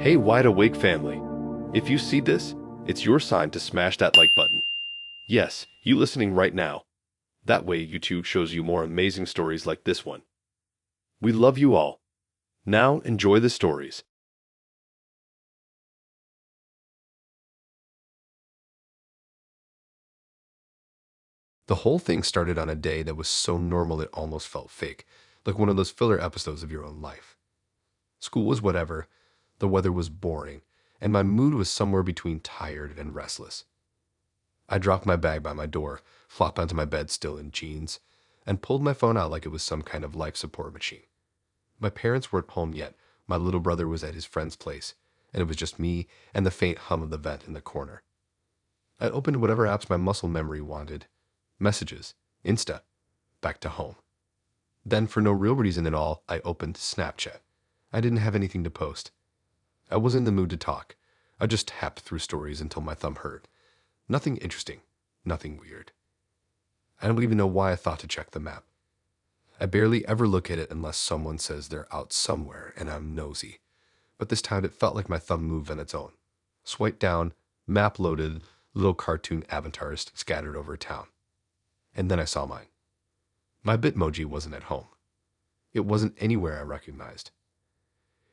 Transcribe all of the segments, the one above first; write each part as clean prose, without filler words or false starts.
Hey, Wide Awake family. If you see this, it's your sign to smash that like button. Yes, you listening right now. That way YouTube shows you more amazing stories like this one. We love you all. Now enjoy the stories. The whole thing started on a day that was so normal it almost felt fake, like one of those filler episodes of your own life. School was whatever, the weather was boring, and my mood was somewhere between tired and restless. I dropped my bag by my door, flopped onto my bed still in jeans, and pulled my phone out like it was some kind of life support machine. My parents weren't home yet, my little brother was at his friend's place, and it was just me and the faint hum of the vent in the corner. I opened whatever apps my muscle memory wanted. Messages, Insta, back to home. Then, for no real reason at all, I opened Snapchat. I didn't have anything to post. I wasn't in the mood to talk. I just tapped through stories until my thumb hurt. Nothing interesting, nothing weird. I don't even know why I thought to check the map. I barely ever look at it unless someone says they're out somewhere and I'm nosy. But this time it felt like my thumb moved on its own. Swipe down, map loaded, little cartoon avatars scattered over town. And then I saw mine. My Bitmoji wasn't at home. It wasn't anywhere I recognized.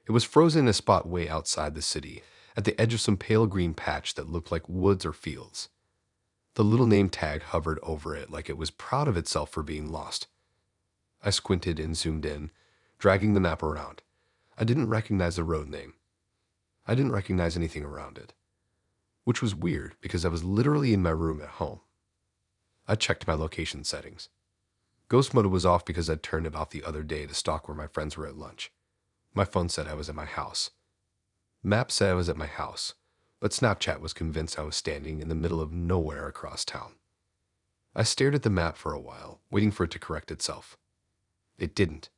It was frozen in a spot way outside the city, at the edge of some pale green patch that looked like woods or fields. The little name tag hovered over it like it was proud of itself for being lost. I squinted and zoomed in, dragging the map around. I didn't recognize the road name. I didn't recognize anything around it, which was weird because I was literally in my room at home. I checked my location settings. Ghost mode was off because I'd turned it off the other day to stalk where my friends were at lunch. My phone said I was at my house. Map said I was at my house, but Snapchat was convinced I was standing in the middle of nowhere across town. I stared at the map for a while, waiting for it to correct itself. It didn't.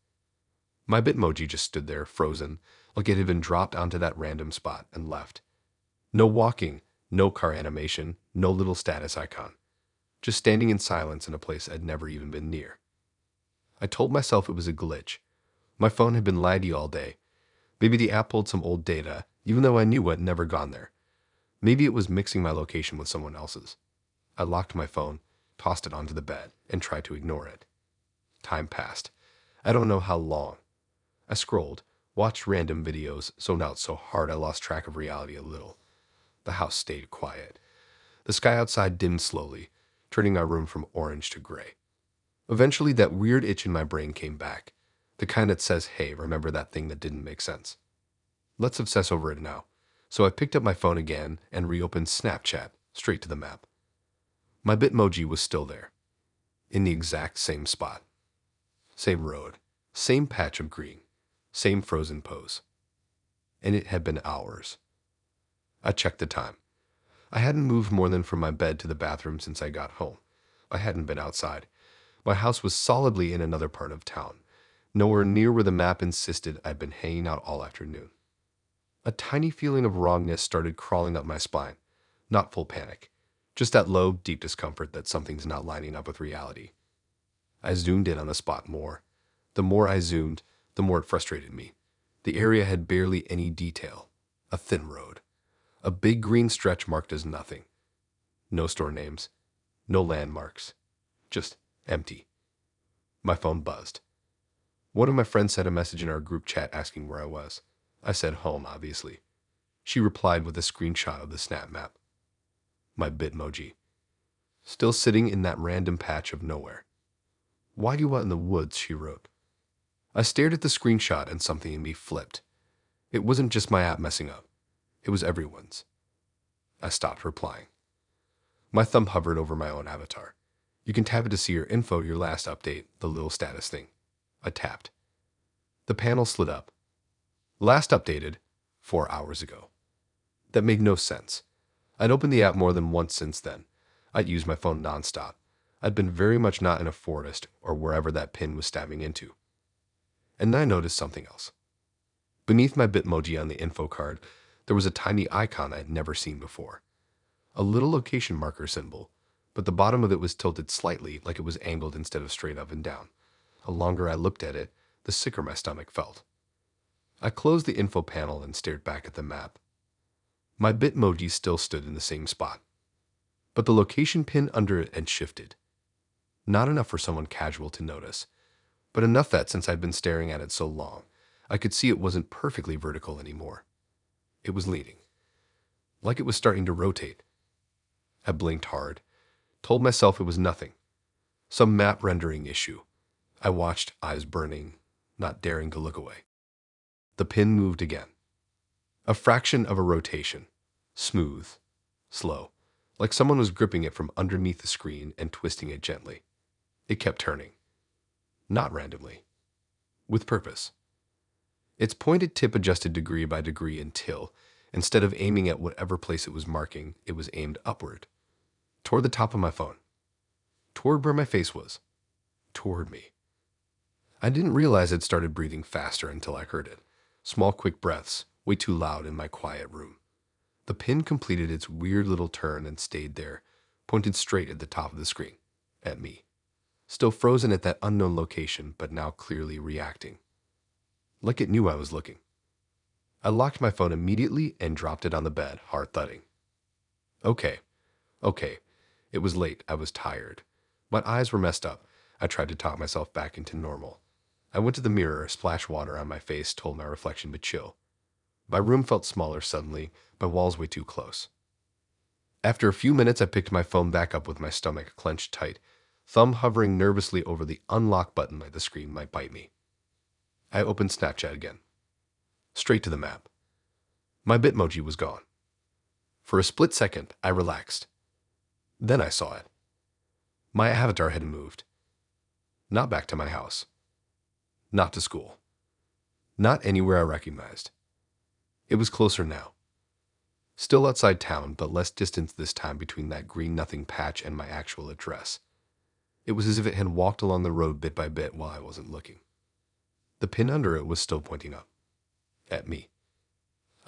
My Bitmoji just stood there, frozen, like it had been dropped onto that random spot and left. No walking, no car animation, no little status icon. Just standing in silence in a place I'd never even been near. I told myself it was a glitch. My phone had been laggy all day. Maybe the app pulled some old data, even though I knew I'd never gone there. Maybe it was mixing my location with someone else's. I locked my phone, tossed it onto the bed, and tried to ignore it. Time passed. I don't know how long. I scrolled, watched random videos, zoned out so hard I lost track of reality a little. The house stayed quiet. The sky outside dimmed slowly, turning our room from orange to gray. Eventually, that weird itch in my brain came back, the kind that says, hey, remember that thing that didn't make sense? Let's obsess over it now. So I picked up my phone again and reopened Snapchat, straight to the map. My Bitmoji was still there, in the exact same spot. Same road, same patch of green, same frozen pose. And it had been hours. I checked the time. I hadn't moved more than from my bed to the bathroom since I got home. I hadn't been outside. My house was solidly in another part of town, nowhere near where the map insisted I'd been hanging out all afternoon. A tiny feeling of wrongness started crawling up my spine. Not full panic, just that low, deep discomfort that something's not lining up with reality. I zoomed in on the spot more. The more I zoomed, the more it frustrated me. The area had barely any detail. A thin road. A big green stretch marked as nothing. No store names. No landmarks. Just empty. My phone buzzed. One of my friends sent a message in our group chat asking where I was. I said home, obviously. She replied with a screenshot of the snap map. My Bitmoji. Still sitting in that random patch of nowhere. Why do you want in the woods, she wrote. I stared at the screenshot and something in me flipped. It wasn't just my app messing up. It was everyone's. I stopped replying. My thumb hovered over my own avatar. You can tap it to see your info, your last update, the little status thing. I tapped. The panel slid up. Last updated 4 hours ago. That made no sense. I'd opened the app more than once since then. I'd used my phone nonstop. I'd been very much not in a forest or wherever that pin was stabbing into. And then I noticed something else. Beneath my Bitmoji on the info card, there was a tiny icon I'd never seen before. A little location marker symbol, but the bottom of it was tilted slightly like it was angled instead of straight up and down. The longer I looked at it, the sicker my stomach felt. I closed the info panel and stared back at the map. My Bitmoji still stood in the same spot, but the location pin under it had shifted. Not enough for someone casual to notice, but enough that since I'd been staring at it so long, I could see it wasn't perfectly vertical anymore. It was leaning, like it was starting to rotate. I blinked hard, told myself it was nothing, some map rendering issue. I watched, eyes burning, not daring to look away. The pin moved again. A fraction of a rotation, smooth, slow, like someone was gripping it from underneath the screen and twisting it gently. It kept turning, not randomly, with purpose. Its pointed tip adjusted degree by degree until, instead of aiming at whatever place it was marking, it was aimed upward, toward the top of my phone, toward where my face was, toward me. I didn't realize I'd started breathing faster until I heard it. Small, quick breaths, way too loud in my quiet room. The pin completed its weird little turn and stayed there, pointed straight at the top of the screen, at me. Still frozen at that unknown location, but now clearly reacting. Like it knew I was looking. I locked my phone immediately and dropped it on the bed, heart thudding. Okay. It was late. I was tired. My eyes were messed up. I tried to talk myself back into normal. I went to the mirror, splashed water on my face, told my reflection to chill. My room felt smaller suddenly, my walls way too close. After a few minutes, I picked my phone back up with my stomach clenched tight, thumb hovering nervously over the unlock button like the screen might bite me. I opened Snapchat again. Straight to the map. My Bitmoji was gone. For a split second, I relaxed. Then I saw it. My avatar had moved. Not back to my house. Not to school. Not anywhere I recognized. It was closer now. Still outside town, but less distance this time between that green nothing patch and my actual address. It was as if it had walked along the road bit by bit while I wasn't looking. The pin under it was still pointing up. At me.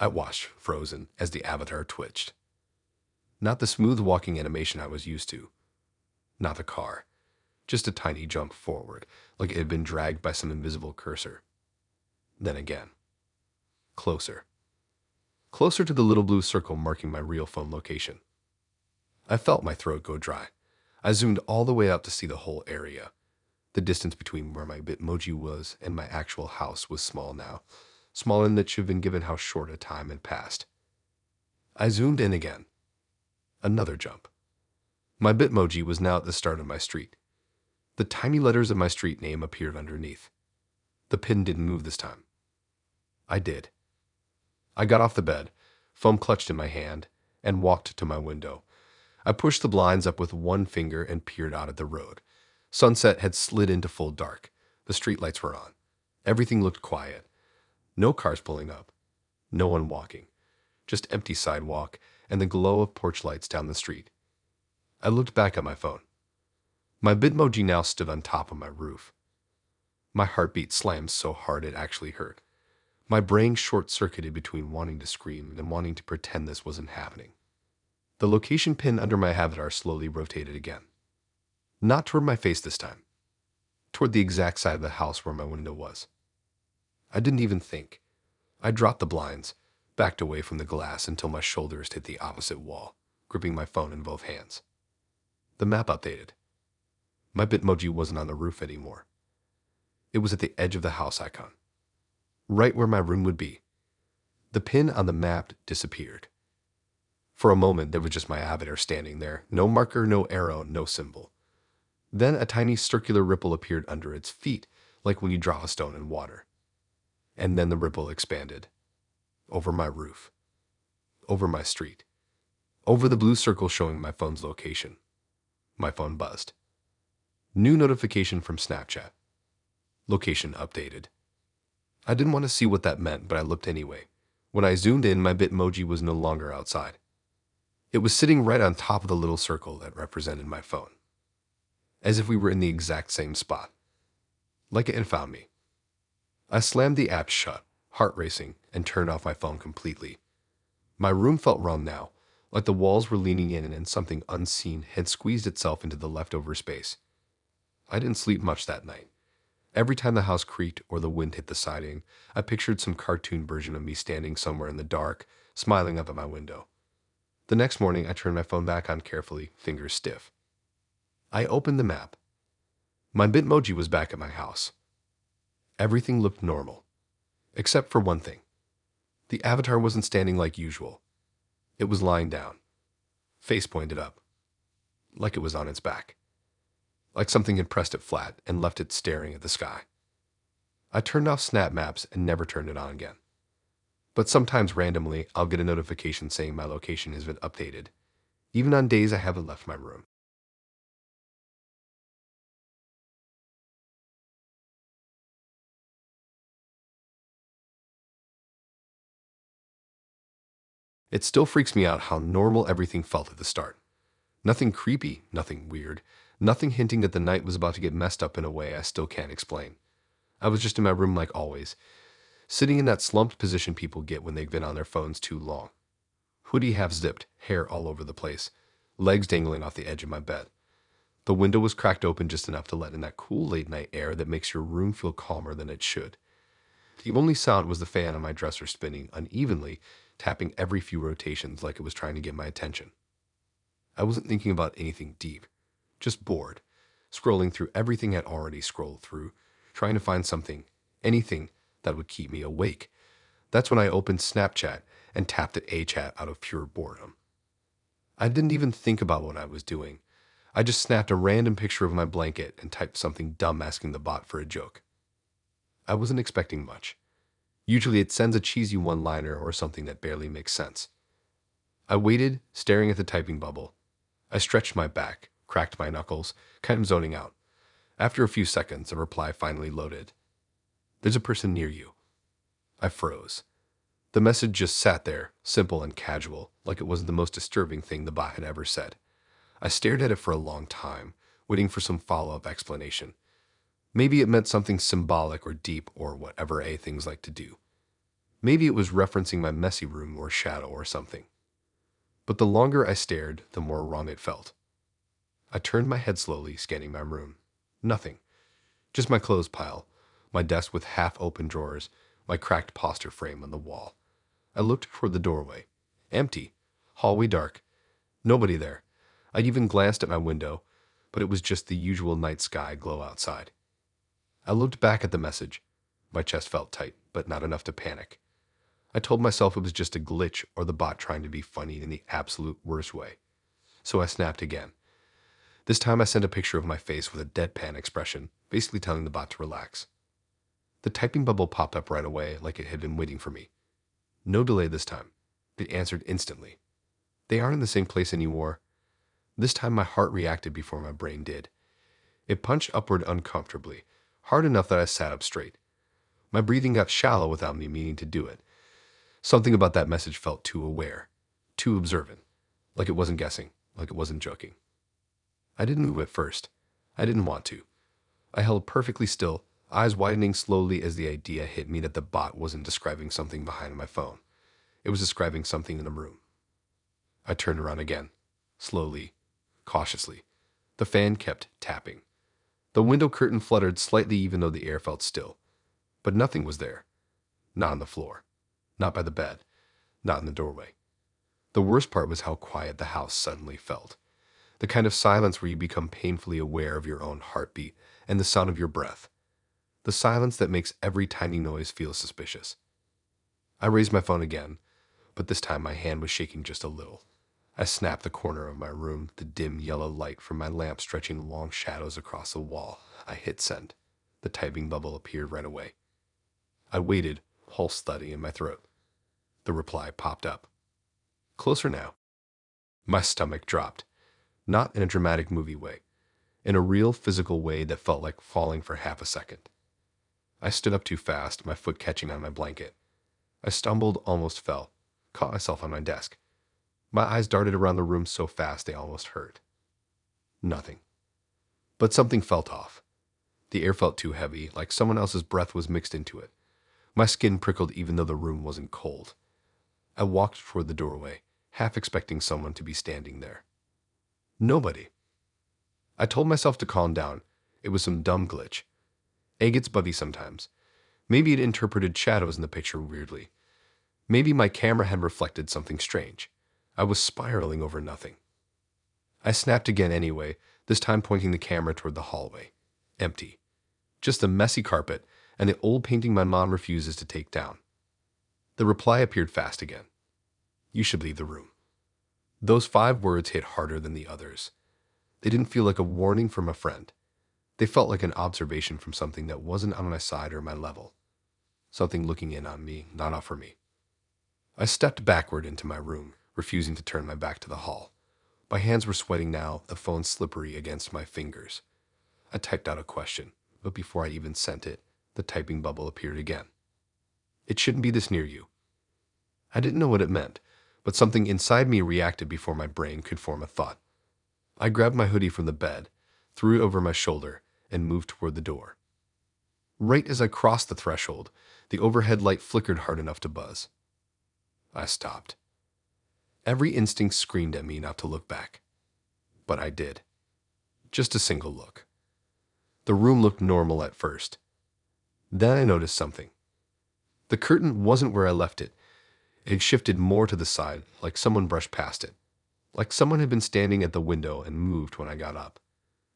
I watched, frozen, as the avatar twitched. Not the smooth walking animation I was used to. Not the car. Just a tiny jump forward, like it had been dragged by some invisible cursor. Then again. Closer. Closer to the little blue circle marking my real phone location. I felt my throat go dry. I zoomed all the way out to see the whole area. The distance between where my Bitmoji was and my actual house was small now, smaller than it should have been given how short a time had passed. I zoomed in again. Another jump. My Bitmoji was now at the start of my street. The tiny letters of my street name appeared underneath. The pin didn't move this time. I did. I got off the bed, phone clutched in my hand, and walked to my window. I pushed the blinds up with one finger and peered out at the road. Sunset had slid into full dark. The streetlights were on. Everything looked quiet. No cars pulling up. No one walking. Just empty sidewalk and the glow of porch lights down the street. I looked back at my phone. My Bitmoji now stood on top of my roof. My heartbeat slammed so hard it actually hurt. My brain short-circuited between wanting to scream and wanting to pretend this wasn't happening. The location pin under my avatar slowly rotated again. Not toward my face this time. Toward the exact side of the house where my window was. I didn't even think. I dropped the blinds, backed away from the glass until my shoulders hit the opposite wall, gripping my phone in both hands. The map updated. My Bitmoji wasn't on the roof anymore. It was at the edge of the house icon. Right where my room would be. The pin on the map disappeared. For a moment, there was just my avatar standing there. No marker, no arrow, no symbol. Then a tiny circular ripple appeared under its feet, like when you drop a stone in water. And then the ripple expanded. Over my roof. Over my street. Over the blue circle showing my phone's location. My phone buzzed. New notification from Snapchat. Location updated. I didn't want to see what that meant, but I looked anyway. When I zoomed in, my Bitmoji was no longer outside. It was sitting right on top of the little circle that represented my phone. As if we were in the exact same spot. Like it had found me. I slammed the app shut, heart racing, and turned off my phone completely. My room felt wrong now, like the walls were leaning in and something unseen had squeezed itself into the leftover space. I didn't sleep much that night. Every time the house creaked or the wind hit the siding, I pictured some cartoon version of me standing somewhere in the dark, smiling up at my window. The next morning, I turned my phone back on carefully, fingers stiff. I opened the map. My Bitmoji was back at my house. Everything looked normal, except for one thing. The avatar wasn't standing like usual. It was lying down, face pointed up, like it was on its back, like something had pressed it flat and left it staring at the sky. I turned off Snap Maps and never turned it on again. But sometimes randomly, I'll get a notification saying my location has been updated, even on days I haven't left my room. It still freaks me out how normal everything felt at the start. Nothing creepy, nothing weird, nothing hinting that the night was about to get messed up in a way I still can't explain. I was just in my room like always, sitting in that slumped position people get when they've been on their phones too long. Hoodie half zipped, hair all over the place, legs dangling off the edge of my bed. The window was cracked open just enough to let in that cool late night air that makes your room feel calmer than it should. The only sound was the fan on my dresser spinning unevenly, tapping every few rotations like it was trying to get my attention. I wasn't thinking about anything deep, just bored, scrolling through everything I'd already scrolled through, trying to find something, anything that would keep me awake. That's when I opened Snapchat and tapped at A-chat out of pure boredom. I didn't even think about what I was doing. I just snapped a random picture of my blanket and typed something dumb asking the bot for a joke. I wasn't expecting much. Usually it sends a cheesy one-liner or something that barely makes sense. I waited, staring at the typing bubble. I stretched my back, cracked my knuckles, kind of zoning out. After a few seconds, a reply finally loaded. "There's a person near you." I froze. The message just sat there, simple and casual, like it wasn't the most disturbing thing the bot had ever said. I stared at it for a long time, waiting for some follow-up explanation. Maybe it meant something symbolic or deep or whatever A things like to do. Maybe it was referencing my messy room or shadow or something. But the longer I stared, the more wrong it felt. I turned my head slowly, scanning my room. Nothing. Just my clothes pile, my desk with half-open drawers, my cracked poster frame on the wall. I looked toward the doorway. Empty. Hallway dark. Nobody there. I even glanced at my window, but it was just the usual night sky glow outside. I looked back at the message. My chest felt tight, but not enough to panic. I told myself it was just a glitch or the bot trying to be funny in the absolute worst way. So I snapped again. This time I sent a picture of my face with a deadpan expression, basically telling the bot to relax. The typing bubble popped up right away like it had been waiting for me. No delay this time. It answered instantly. They aren't in the same place anymore. This time my heart reacted before my brain did. It punched upward uncomfortably, hard enough that I sat up straight. My breathing got shallow without me meaning to do it. Something about that message felt too aware, too observant, like it wasn't guessing, like it wasn't joking. I didn't move at first. I didn't want to. I held perfectly still, eyes widening slowly as the idea hit me that the bot wasn't describing something behind my phone. It was describing something in the room. I turned around again, slowly, cautiously. The fan kept tapping. The window curtain fluttered slightly even though the air felt still. But nothing was there. Not on the floor. Not by the bed. Not in the doorway. The worst part was how quiet the house suddenly felt. The kind of silence where you become painfully aware of your own heartbeat and the sound of your breath. The silence that makes every tiny noise feel suspicious. I raised my phone again, but this time my hand was shaking just a little. I snapped the corner of my room, the dim yellow light from my lamp stretching long shadows across the wall. I hit send. The typing bubble appeared right away. I waited, pulse thudding in my throat. The reply popped up. Closer now. My stomach dropped. Not in a dramatic movie way. In a real physical way that felt like falling for half a second. I stood up too fast, my foot catching on my blanket. I stumbled, almost fell. Caught myself on my desk. My eyes darted around the room so fast they almost hurt. Nothing. But something felt off. The air felt too heavy, like someone else's breath was mixed into it. My skin prickled even though the room wasn't cold. I walked toward the doorway, half expecting someone to be standing there. Nobody. I told myself to calm down. It was some dumb glitch. A gets buggy sometimes. Maybe it interpreted shadows in the picture weirdly. Maybe my camera had reflected something strange. I was spiraling over nothing. I snapped again anyway, this time pointing the camera toward the hallway. Empty. Just a messy carpet and the old painting my mom refuses to take down. The reply appeared fast again. You should leave the room. Those 5 words hit harder than the others. They didn't feel like a warning from a friend. They felt like an observation from something that wasn't on my side or my level. Something looking in on me, not out for me. I stepped backward into my room, refusing to turn my back to the hall. My hands were sweating now, the phone slippery against my fingers. I typed out a question, but before I even sent it, the typing bubble appeared again. It shouldn't be this near you. I didn't know what it meant, but something inside me reacted before my brain could form a thought. I grabbed my hoodie from the bed, threw it over my shoulder, and moved toward the door. Right as I crossed the threshold, the overhead light flickered hard enough to buzz. I stopped. Every instinct screamed at me not to look back. But I did. Just a single look. The room looked normal at first. Then I noticed something. The curtain wasn't where I left it. It had shifted more to the side, like someone brushed past it. Like someone had been standing at the window and moved when I got up.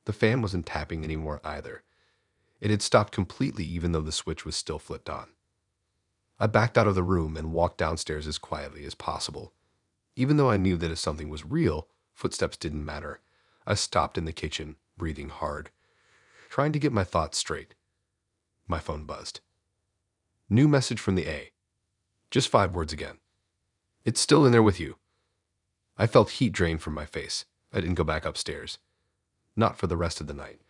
The fan wasn't tapping anymore either. It had stopped completely even though the switch was still flipped on. I backed out of the room and walked downstairs as quietly as possible. Even though I knew that if something was real, footsteps didn't matter. I stopped in the kitchen, breathing hard, trying to get my thoughts straight. My phone buzzed. New message from the A. Just 5 words again. It's still in there with you. I felt heat drain from my face. I didn't go back upstairs. Not for the rest of the night.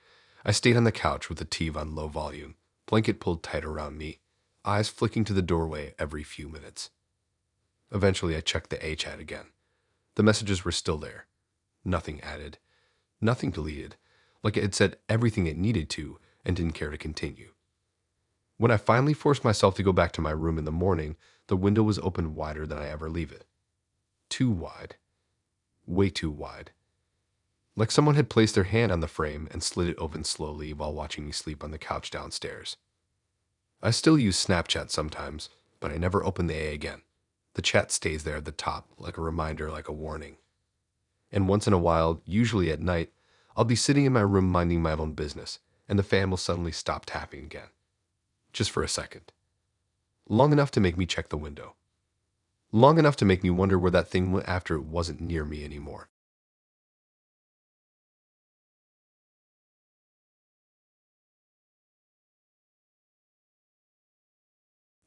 I stayed on the couch with the TV on low volume, blanket pulled tight around me, eyes flicking to the doorway every few minutes. Eventually, I checked the A chat again. The messages were still there. Nothing added. Nothing deleted. Like it had said everything it needed to and didn't care to continue. When I finally forced myself to go back to my room in the morning, the window was open wider than I ever leave it. Too wide. Way too wide. Like someone had placed their hand on the frame and slid it open slowly while watching me sleep on the couch downstairs. I still use Snapchat sometimes, but I never open the A again. The chat stays there at the top, like a reminder, like a warning. And once in a while, usually at night, I'll be sitting in my room minding my own business, and the fan will suddenly stop tapping again. Just for a second. Long enough to make me check the window. Long enough to make me wonder where that thing went after it wasn't near me anymore.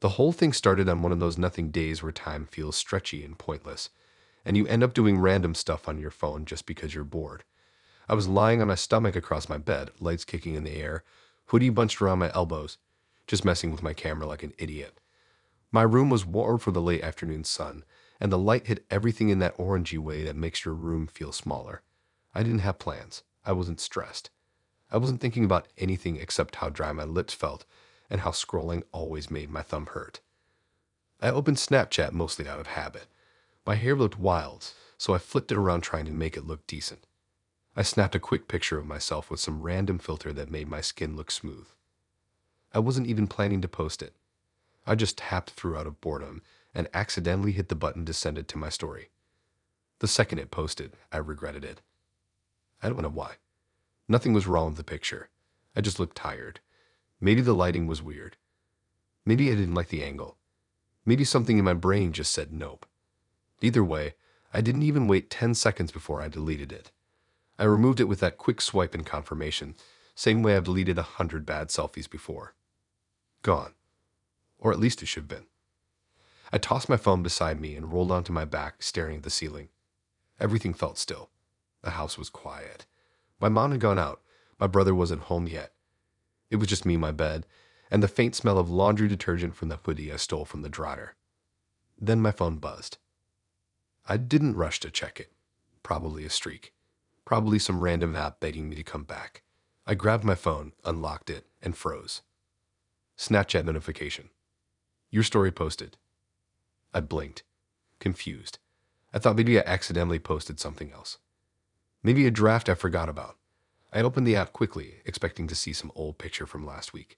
The whole thing started on one of those nothing days where time feels stretchy and pointless, and you end up doing random stuff on your phone just because you're bored. I was lying on my stomach across my bed, lights kicking in the air, hoodie bunched around my elbows, just messing with my camera like an idiot. My room was warm for the late afternoon sun, and the light hit everything in that orangey way that makes your room feel smaller. I didn't have plans. I wasn't stressed. I wasn't thinking about anything except how dry my lips felt and how scrolling always made my thumb hurt. I opened Snapchat mostly out of habit. My hair looked wild, so I flipped it around trying to make it look decent. I snapped a quick picture of myself with some random filter that made my skin look smooth. I wasn't even planning to post it. I just tapped through out of boredom and accidentally hit the button to send it to my story. The second it posted, I regretted it. I don't know why. Nothing was wrong with the picture. I just looked tired. Maybe the lighting was weird. Maybe I didn't like the angle. Maybe something in my brain just said nope. Either way, I didn't even wait 10 seconds before I deleted it. I removed it with that quick swipe in confirmation, same way I've deleted 100 bad selfies before. Gone. Or at least it should have been. I tossed my phone beside me and rolled onto my back, staring at the ceiling. Everything felt still. The house was quiet. My mom had gone out. My brother wasn't home yet. It was just me in my bed, and the faint smell of laundry detergent from the hoodie I stole from the dryer. Then my phone buzzed. I didn't rush to check it. Probably a streak. Probably some random app begging me to come back. I grabbed my phone, unlocked it, and froze. Snapchat notification. Your story posted. I blinked, confused. I thought maybe I accidentally posted something else. Maybe a draft I forgot about. I opened the app quickly, expecting to see some old picture from last week.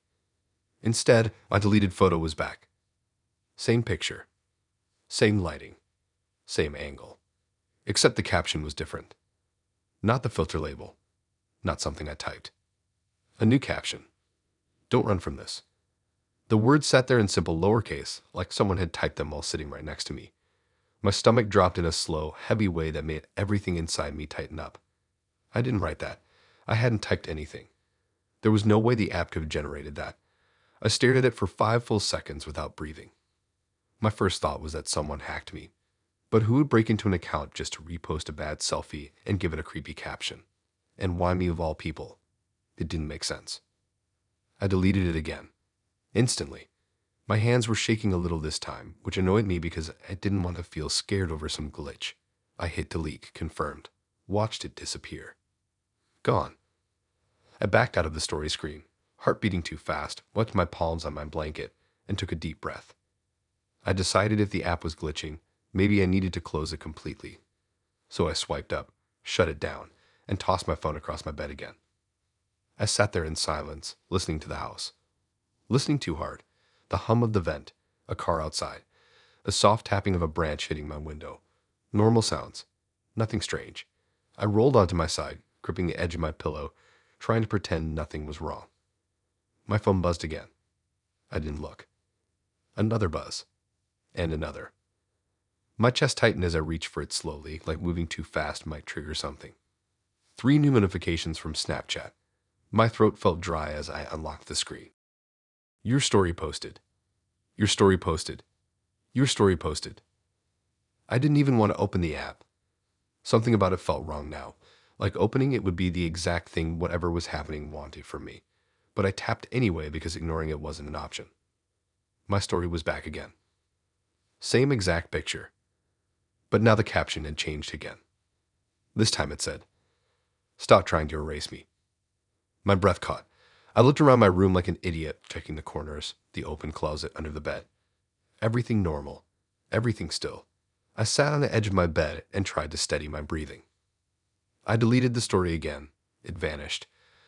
Instead, my deleted photo was back. Same picture, same lighting, same angle. Except the caption was different. Not the filter label, not something I typed. A new caption. Don't run from this. The words sat there in simple lowercase, like someone had typed them while sitting right next to me. My stomach dropped in a slow, heavy way that made everything inside me tighten up. I didn't write that. I hadn't typed anything. There was no way the app could have generated that. I stared at it for 5 full seconds without breathing. My first thought was that someone hacked me. But who would break into an account just to repost a bad selfie and give it a creepy caption? And why me of all people? It didn't make sense. I deleted it again. Instantly. My hands were shaking a little this time, which annoyed me because I didn't want to feel scared over some glitch. I hit delete, confirmed, watched it disappear. Gone. I backed out of the story screen, heart beating too fast, wiped my palms on my blanket, and took a deep breath. I decided if the app was glitching, maybe I needed to close it completely. So I swiped up, shut it down, and tossed my phone across my bed again. I sat there in silence, listening to the house. Listening too hard. The hum of the vent, a car outside, a soft tapping of a branch hitting my window. Normal sounds. Nothing strange. I rolled onto my side, gripping the edge of my pillow, trying to pretend nothing was wrong. My phone buzzed again. I didn't look. Another buzz. And another. My chest tightened as I reached for it slowly, like moving too fast might trigger something. 3 new notifications from Snapchat. My throat felt dry as I unlocked the screen. Your story posted. Your story posted. Your story posted. I didn't even want to open the app. Something about it felt wrong now, like opening it would be the exact thing whatever was happening wanted from me. But I tapped anyway because ignoring it wasn't an option. My story was back again. Same exact picture. But now the caption had changed again. This time it said, "Stop trying to erase me." My breath caught. I looked around my room like an idiot, checking the corners, the open closet under the bed. Everything normal. Everything still. I sat on the edge of my bed and tried to steady my breathing. I deleted the story again. It vanished.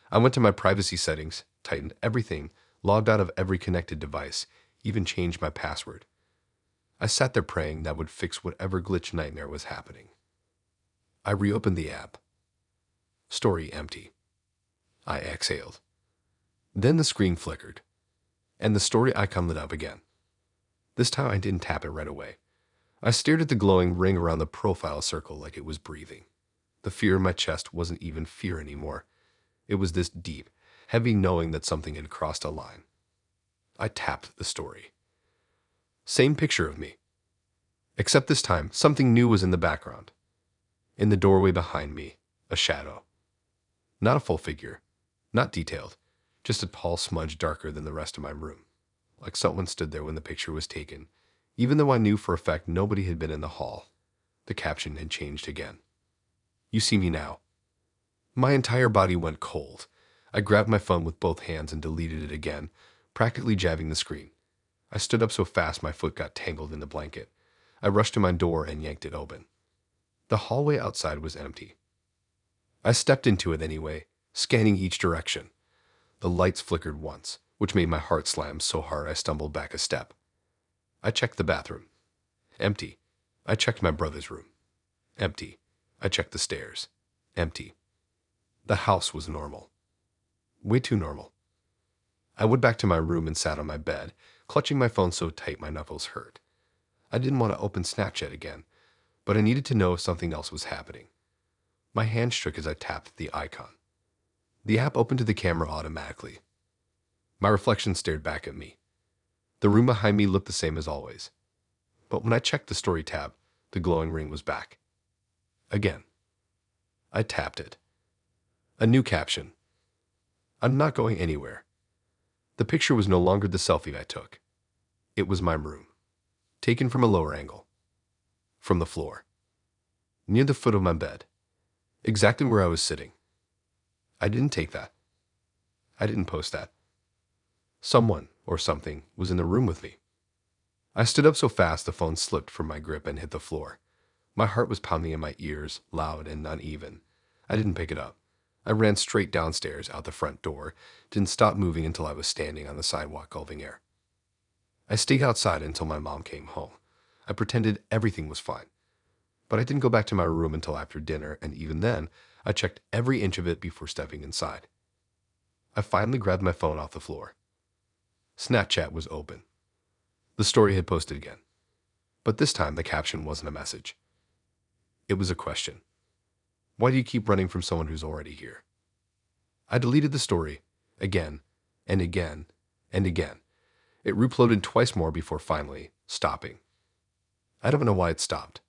I went to my privacy settings, tightened everything, logged out of every connected device, even changed my password. I sat there praying that would fix whatever glitch nightmare was happening. I reopened the app. Story empty. I exhaled. Then the screen flickered, and the story icon lit up again. This time I didn't tap it right away. I stared at the glowing ring around the profile circle like it was breathing. The fear in my chest wasn't even fear anymore. It was this deep, heavy knowing that something had crossed a line. I tapped the story. Same picture of me. Except this time, something new was in the background. In the doorway behind me, a shadow. Not a full figure, not detailed. Just a tall smudge darker than the rest of my room, like someone stood there when the picture was taken, even though I knew for a fact nobody had been in the hall. The caption had changed again. You see me now. My entire body went cold. I grabbed my phone with both hands and deleted it again, practically jabbing the screen. I stood up so fast my foot got tangled in the blanket. I rushed to my door and yanked it open. The hallway outside was empty. I stepped into it anyway, scanning each direction. The lights flickered once, which made my heart slam so hard I stumbled back a step. I checked the bathroom. Empty. I checked my brother's room. Empty. I checked the stairs. Empty. The house was normal. Way too normal. I went back to my room and sat on my bed, clutching my phone so tight my knuckles hurt. I didn't want to open Snapchat again, but I needed to know if something else was happening. My hand shook as I tapped the icon. The app opened to the camera automatically. My reflection stared back at me. The room behind me looked the same as always. But when I checked the story tab, the glowing ring was back. Again. I tapped it. A new caption. I'm not going anywhere. The picture was no longer the selfie I took. It was my room. Taken from a lower angle. From the floor. Near the foot of my bed. Exactly where I was sitting. I didn't take that. I didn't post that. Someone, or something, was in the room with me. I stood up so fast the phone slipped from my grip and hit the floor. My heart was pounding in my ears, loud and uneven. I didn't pick it up. I ran straight downstairs out the front door, didn't stop moving until I was standing on the sidewalk gulping air. I stayed outside until my mom came home. I pretended everything was fine. But I didn't go back to my room until after dinner, and even then, I checked every inch of it before stepping inside. I finally grabbed my phone off the floor. Snapchat was open. The story had posted again. But this time the caption wasn't a message. It was a question. Why do you keep running from someone who's already here? I deleted the story again and again and again. It reuploaded twice more before finally stopping. I don't know why it stopped.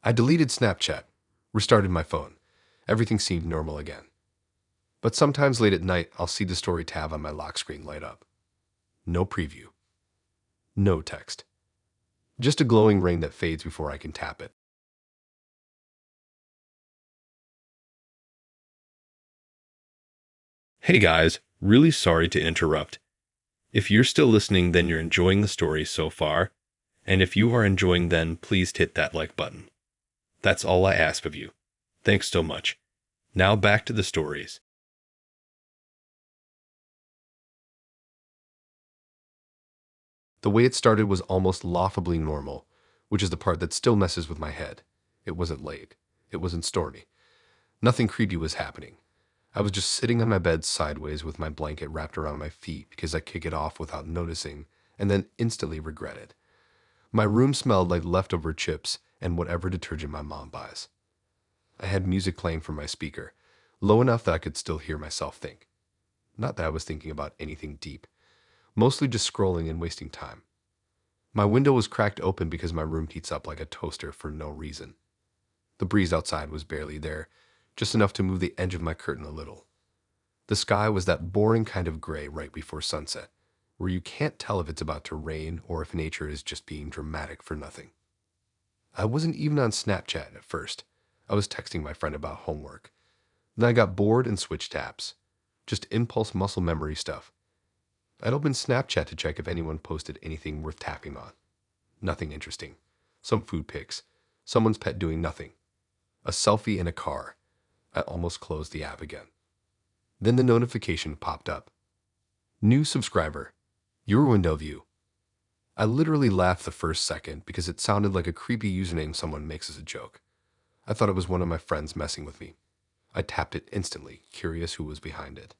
I deleted Snapchat, restarted my phone. Everything seemed normal again. But sometimes late at night, I'll see the story tab on my lock screen light up. No preview. No text. Just a glowing ring that fades before I can tap it. Hey guys, really sorry to interrupt. If you're still listening, then you're enjoying the story so far. And if you are enjoying, then please hit that like button. That's all I ask of you. Thanks so much. Now back to the stories. The way it started was almost laughably normal, which is the part that still messes with my head. It wasn't late. It wasn't stormy. Nothing creepy was happening. I was just sitting on my bed sideways with my blanket wrapped around my feet because I kick it off without noticing and then instantly regret it. My room smelled like leftover chips and whatever detergent my mom buys. I had music playing from my speaker, low enough that I could still hear myself think. Not that I was thinking about anything deep, mostly just scrolling and wasting time. My window was cracked open because my room heats up like a toaster for no reason. The breeze outside was barely there, just enough to move the edge of my curtain a little. The sky was that boring kind of gray right before sunset, where you can't tell if it's about to rain or if nature is just being dramatic for nothing. I wasn't even on Snapchat at first. I was texting my friend about homework. Then I got bored and switched tabs. Just impulse muscle memory stuff. I'd opened Snapchat to check if anyone posted anything worth tapping on. Nothing interesting. Some food pics. Someone's pet doing nothing. A selfie in a car. I almost closed the app again. Then the notification popped up. New subscriber. Your window view. I literally laughed the first second because it sounded like a creepy username someone makes as a joke. I thought it was one of my friends messing with me. I tapped it instantly, curious who was behind it.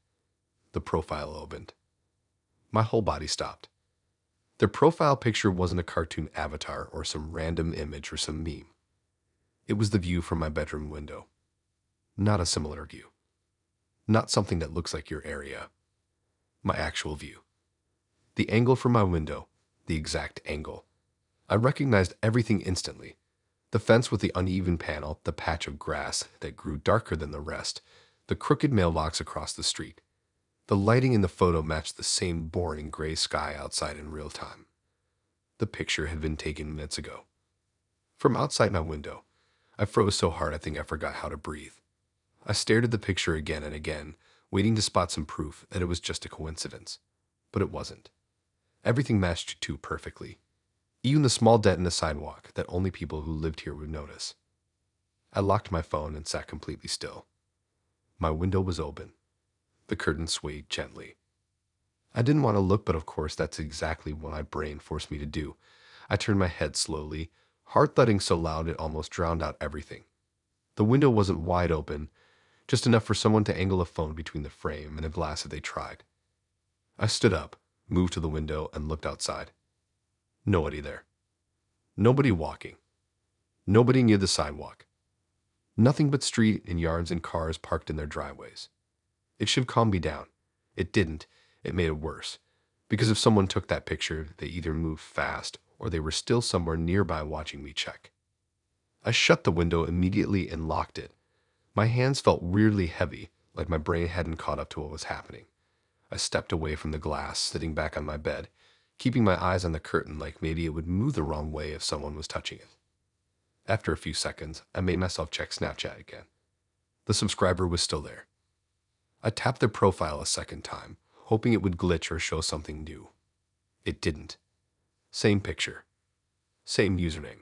The profile opened. My whole body stopped. Their profile picture wasn't a cartoon avatar or some random image or some meme. It was the view from my bedroom window. Not a similar view. Not something that looks like your area. My actual view. The angle from my window. The exact angle. I recognized everything instantly. The fence with the uneven panel, the patch of grass that grew darker than the rest, the crooked mailbox across the street. The lighting in the photo matched the same boring gray sky outside in real time. The picture had been taken minutes ago. From outside my window, I froze so hard I think I forgot how to breathe. I stared at the picture again and again, waiting to spot some proof that it was just a coincidence. But it wasn't. Everything matched too perfectly. Even the small dent in the sidewalk that only people who lived here would notice. I locked my phone and sat completely still. My window was open. The curtain swayed gently. I didn't want to look, but of course that's exactly what my brain forced me to do. I turned my head slowly, heart thudding so loud it almost drowned out everything. The window wasn't wide open, just enough for someone to angle a phone between the frame and a glass if they tried. I stood up, moved to the window, and looked outside. Nobody there. Nobody walking. Nobody near the sidewalk. Nothing but street and yards and cars parked in their driveways. It should calm me down. It didn't. It made it worse. Because if someone took that picture, they either moved fast or they were still somewhere nearby watching me check. I shut the window immediately and locked it. My hands felt weirdly heavy, like my brain hadn't caught up to what was happening. I stepped away from the glass, sitting back on my bed, keeping my eyes on the curtain like maybe it would move the wrong way if someone was touching it. After a few seconds, I made myself check Snapchat again. The subscriber was still there. I tapped their profile a second time, hoping it would glitch or show something new. It didn't. Same picture. Same username.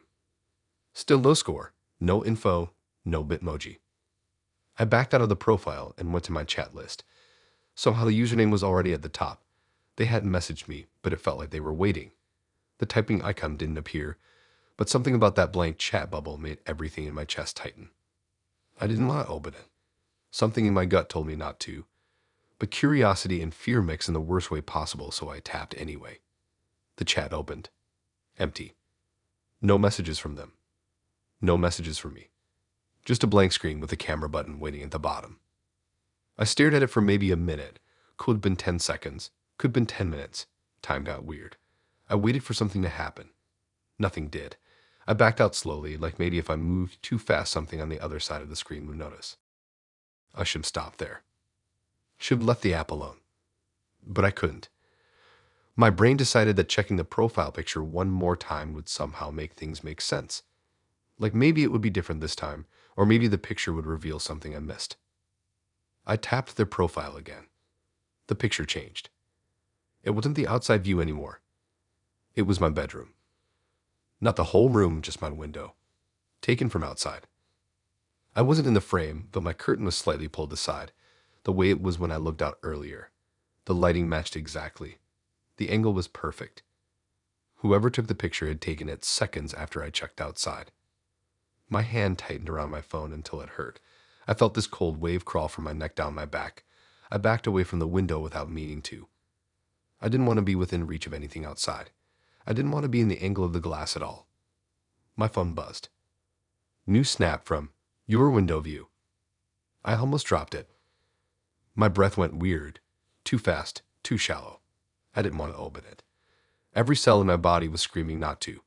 Still no score, no info, no Bitmoji. I backed out of the profile and went to my chat list. Somehow the username was already at the top. They hadn't messaged me, but it felt like they were waiting. The typing icon didn't appear, but something about that blank chat bubble made everything in my chest tighten. I didn't want to open it. Something in my gut told me not to, but curiosity and fear mixed in the worst way possible, so I tapped anyway. The chat opened. Empty. No messages from them. No messages from me. Just a blank screen with a camera button waiting at the bottom. I stared at it for maybe a minute. Could have been 10 seconds. Could have been 10 minutes. Time got weird. I waited for something to happen. Nothing did. I backed out slowly, like maybe if I moved too fast something on the other side of the screen would notice. I should have stopped there. Should have left the app alone. But I couldn't. My brain decided that checking the profile picture one more time would somehow make things make sense. Like maybe it would be different this time, or maybe the picture would reveal something I missed. I tapped their profile again. The picture changed. It wasn't the outside view anymore. It was my bedroom. Not the whole room, just my window. Taken from outside. I wasn't in the frame, but my curtain was slightly pulled aside, the way it was when I looked out earlier. The lighting matched exactly. The angle was perfect. Whoever took the picture had taken it seconds after I checked outside. My hand tightened around my phone until it hurt. I felt this cold wave crawl from my neck down my back. I backed away from the window without meaning to. I didn't want to be within reach of anything outside. I didn't want to be in the angle of the glass at all. My phone buzzed. New snap from your window view. I almost dropped it. My breath went weird. Too fast, too shallow. I didn't want to open it. Every cell in my body was screaming not to.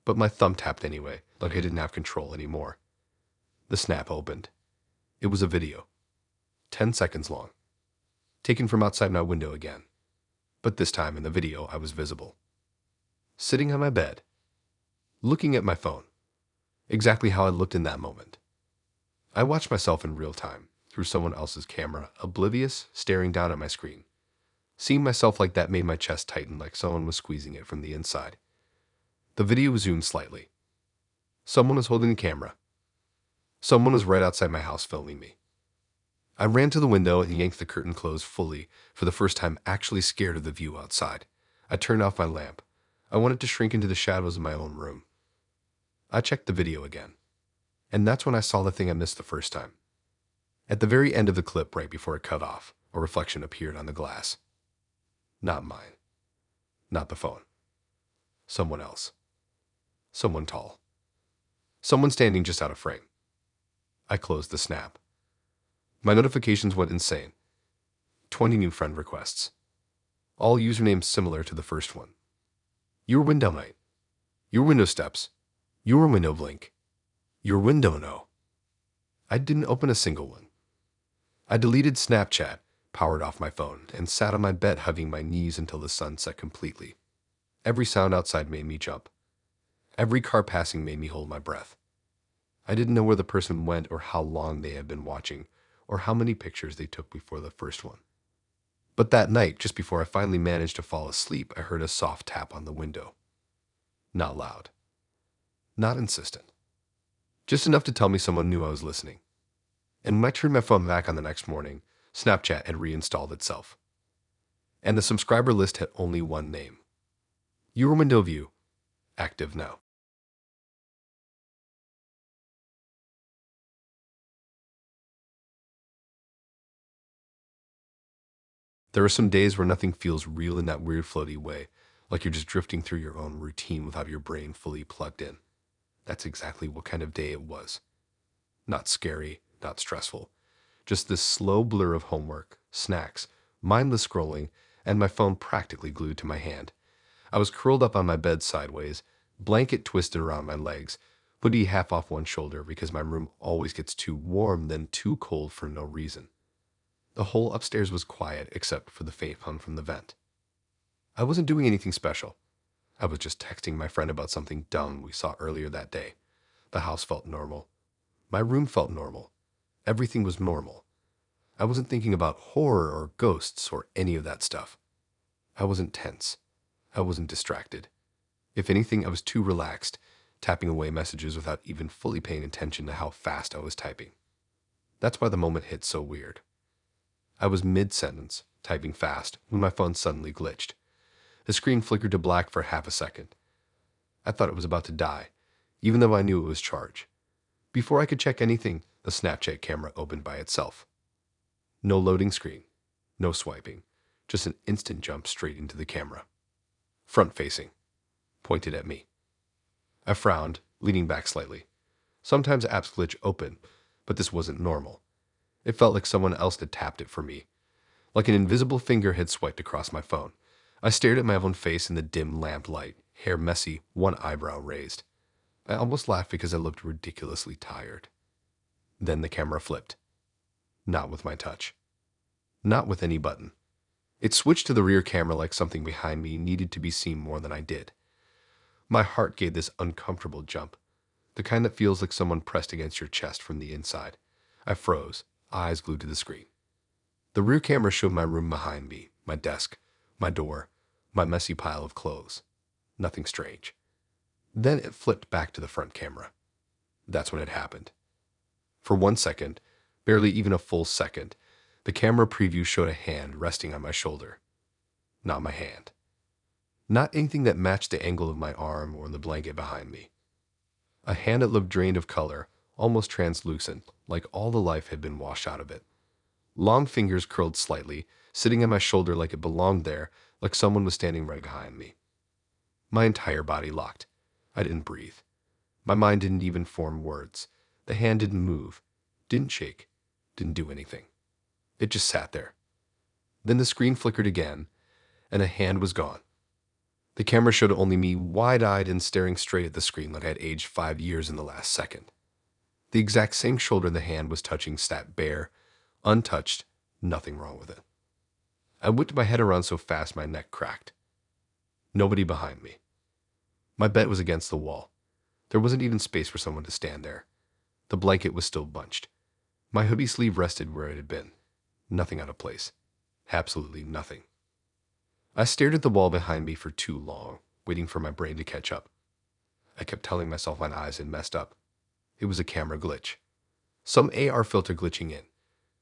But my thumb tapped anyway, like I didn't have control anymore. The snap opened. It was a video. 10 seconds long. Taken from outside my window again. But this time in the video I was visible. Sitting on my bed. Looking at my phone. Exactly how I looked in that moment. I watched myself in real time, through someone else's camera, oblivious, staring down at my screen. Seeing myself like that made my chest tighten like someone was squeezing it from the inside. The video zoomed slightly. Someone was holding the camera. Someone was right outside my house filming me. I ran to the window and yanked the curtain closed fully, for the first time actually scared of the view outside. I turned off my lamp. I wanted to shrink into the shadows of my own room. I checked the video again. And that's when I saw the thing I missed the first time. At the very end of the clip, right before it cut off, a reflection appeared on the glass. Not mine. Not the phone. Someone else. Someone tall. Someone standing just out of frame. I closed the snap. My notifications went insane. 20 new friend requests. All usernames similar to the first one. Your window night. Your window steps. Your window blink. Your window no. I didn't open a single one. I deleted Snapchat, powered off my phone, and sat on my bed hugging my knees until the sun set completely. Every sound outside made me jump. Every car passing made me hold my breath. I didn't know where the person went or how long they had been watching, or how many pictures they took before the first one. But that night, just before I finally managed to fall asleep, I heard a soft tap on the window. Not loud. Not insistent. Just enough to tell me someone knew I was listening. And when I turned my phone back on the next morning, Snapchat had reinstalled itself. And the subscriber list had only one name. Your window view. Active now. There are some days where nothing feels real in that weird floaty way, like you're just drifting through your own routine without your brain fully plugged in. That's exactly what kind of day it was. Not scary, not stressful. Just this slow blur of homework, snacks, mindless scrolling, and my phone practically glued to my hand. I was curled up on my bed sideways, blanket twisted around my legs, hoodie half off one shoulder because my room always gets too warm then too cold for no reason. The whole upstairs was quiet except for the faint hum from the vent. I wasn't doing anything special. I was just texting my friend about something dumb we saw earlier that day. The house felt normal. My room felt normal. Everything was normal. I wasn't thinking about horror or ghosts or any of that stuff. I wasn't tense. I wasn't distracted. If anything, I was too relaxed, tapping away messages without even fully paying attention to how fast I was typing. That's why the moment hit so weird. I was mid-sentence, typing fast, when my phone suddenly glitched. The screen flickered to black for half a second. I thought it was about to die, even though I knew it was charged. Before I could check anything, the Snapchat camera opened by itself. No loading screen, no swiping, just an instant jump straight into the camera. Front-facing, pointed at me. I frowned, leaning back slightly. Sometimes apps glitch open, but this wasn't normal. It felt like someone else had tapped it for me, like an invisible finger had swiped across my phone. I stared at my own face in the dim lamp light, hair messy, one eyebrow raised. I almost laughed because I looked ridiculously tired. Then the camera flipped. Not with my touch. Not with any button. It switched to the rear camera like something behind me needed to be seen more than I did. My heart gave this uncomfortable jump, the kind that feels like someone pressed against your chest from the inside. I froze, eyes glued to the screen. The rear camera showed my room behind me, my desk, my door, my messy pile of clothes. Nothing strange. Then it flipped back to the front camera. That's when it happened. For 1 second, barely even a full second, the camera preview showed a hand resting on my shoulder. Not my hand. Not anything that matched the angle of my arm or the blanket behind me. A hand that looked drained of color, almost translucent, like all the life had been washed out of it. Long fingers curled slightly, sitting on my shoulder like it belonged there, like someone was standing right behind me. My entire body locked. I didn't breathe. My mind didn't even form words. The hand didn't move, didn't shake, didn't do anything. It just sat there. Then the screen flickered again, and the hand was gone. The camera showed only me, wide-eyed and staring straight at the screen like I had aged 5 years in the last second. The exact same shoulder the hand was touching sat bare, untouched, nothing wrong with it. I whipped my head around so fast my neck cracked. Nobody behind me. My bed was against the wall. There wasn't even space for someone to stand there. The blanket was still bunched. My hoodie sleeve rested where it had been. Nothing out of place. Absolutely nothing. I stared at the wall behind me for too long, waiting for my brain to catch up. I kept telling myself my eyes had messed up. It was a camera glitch. Some AR filter glitching in.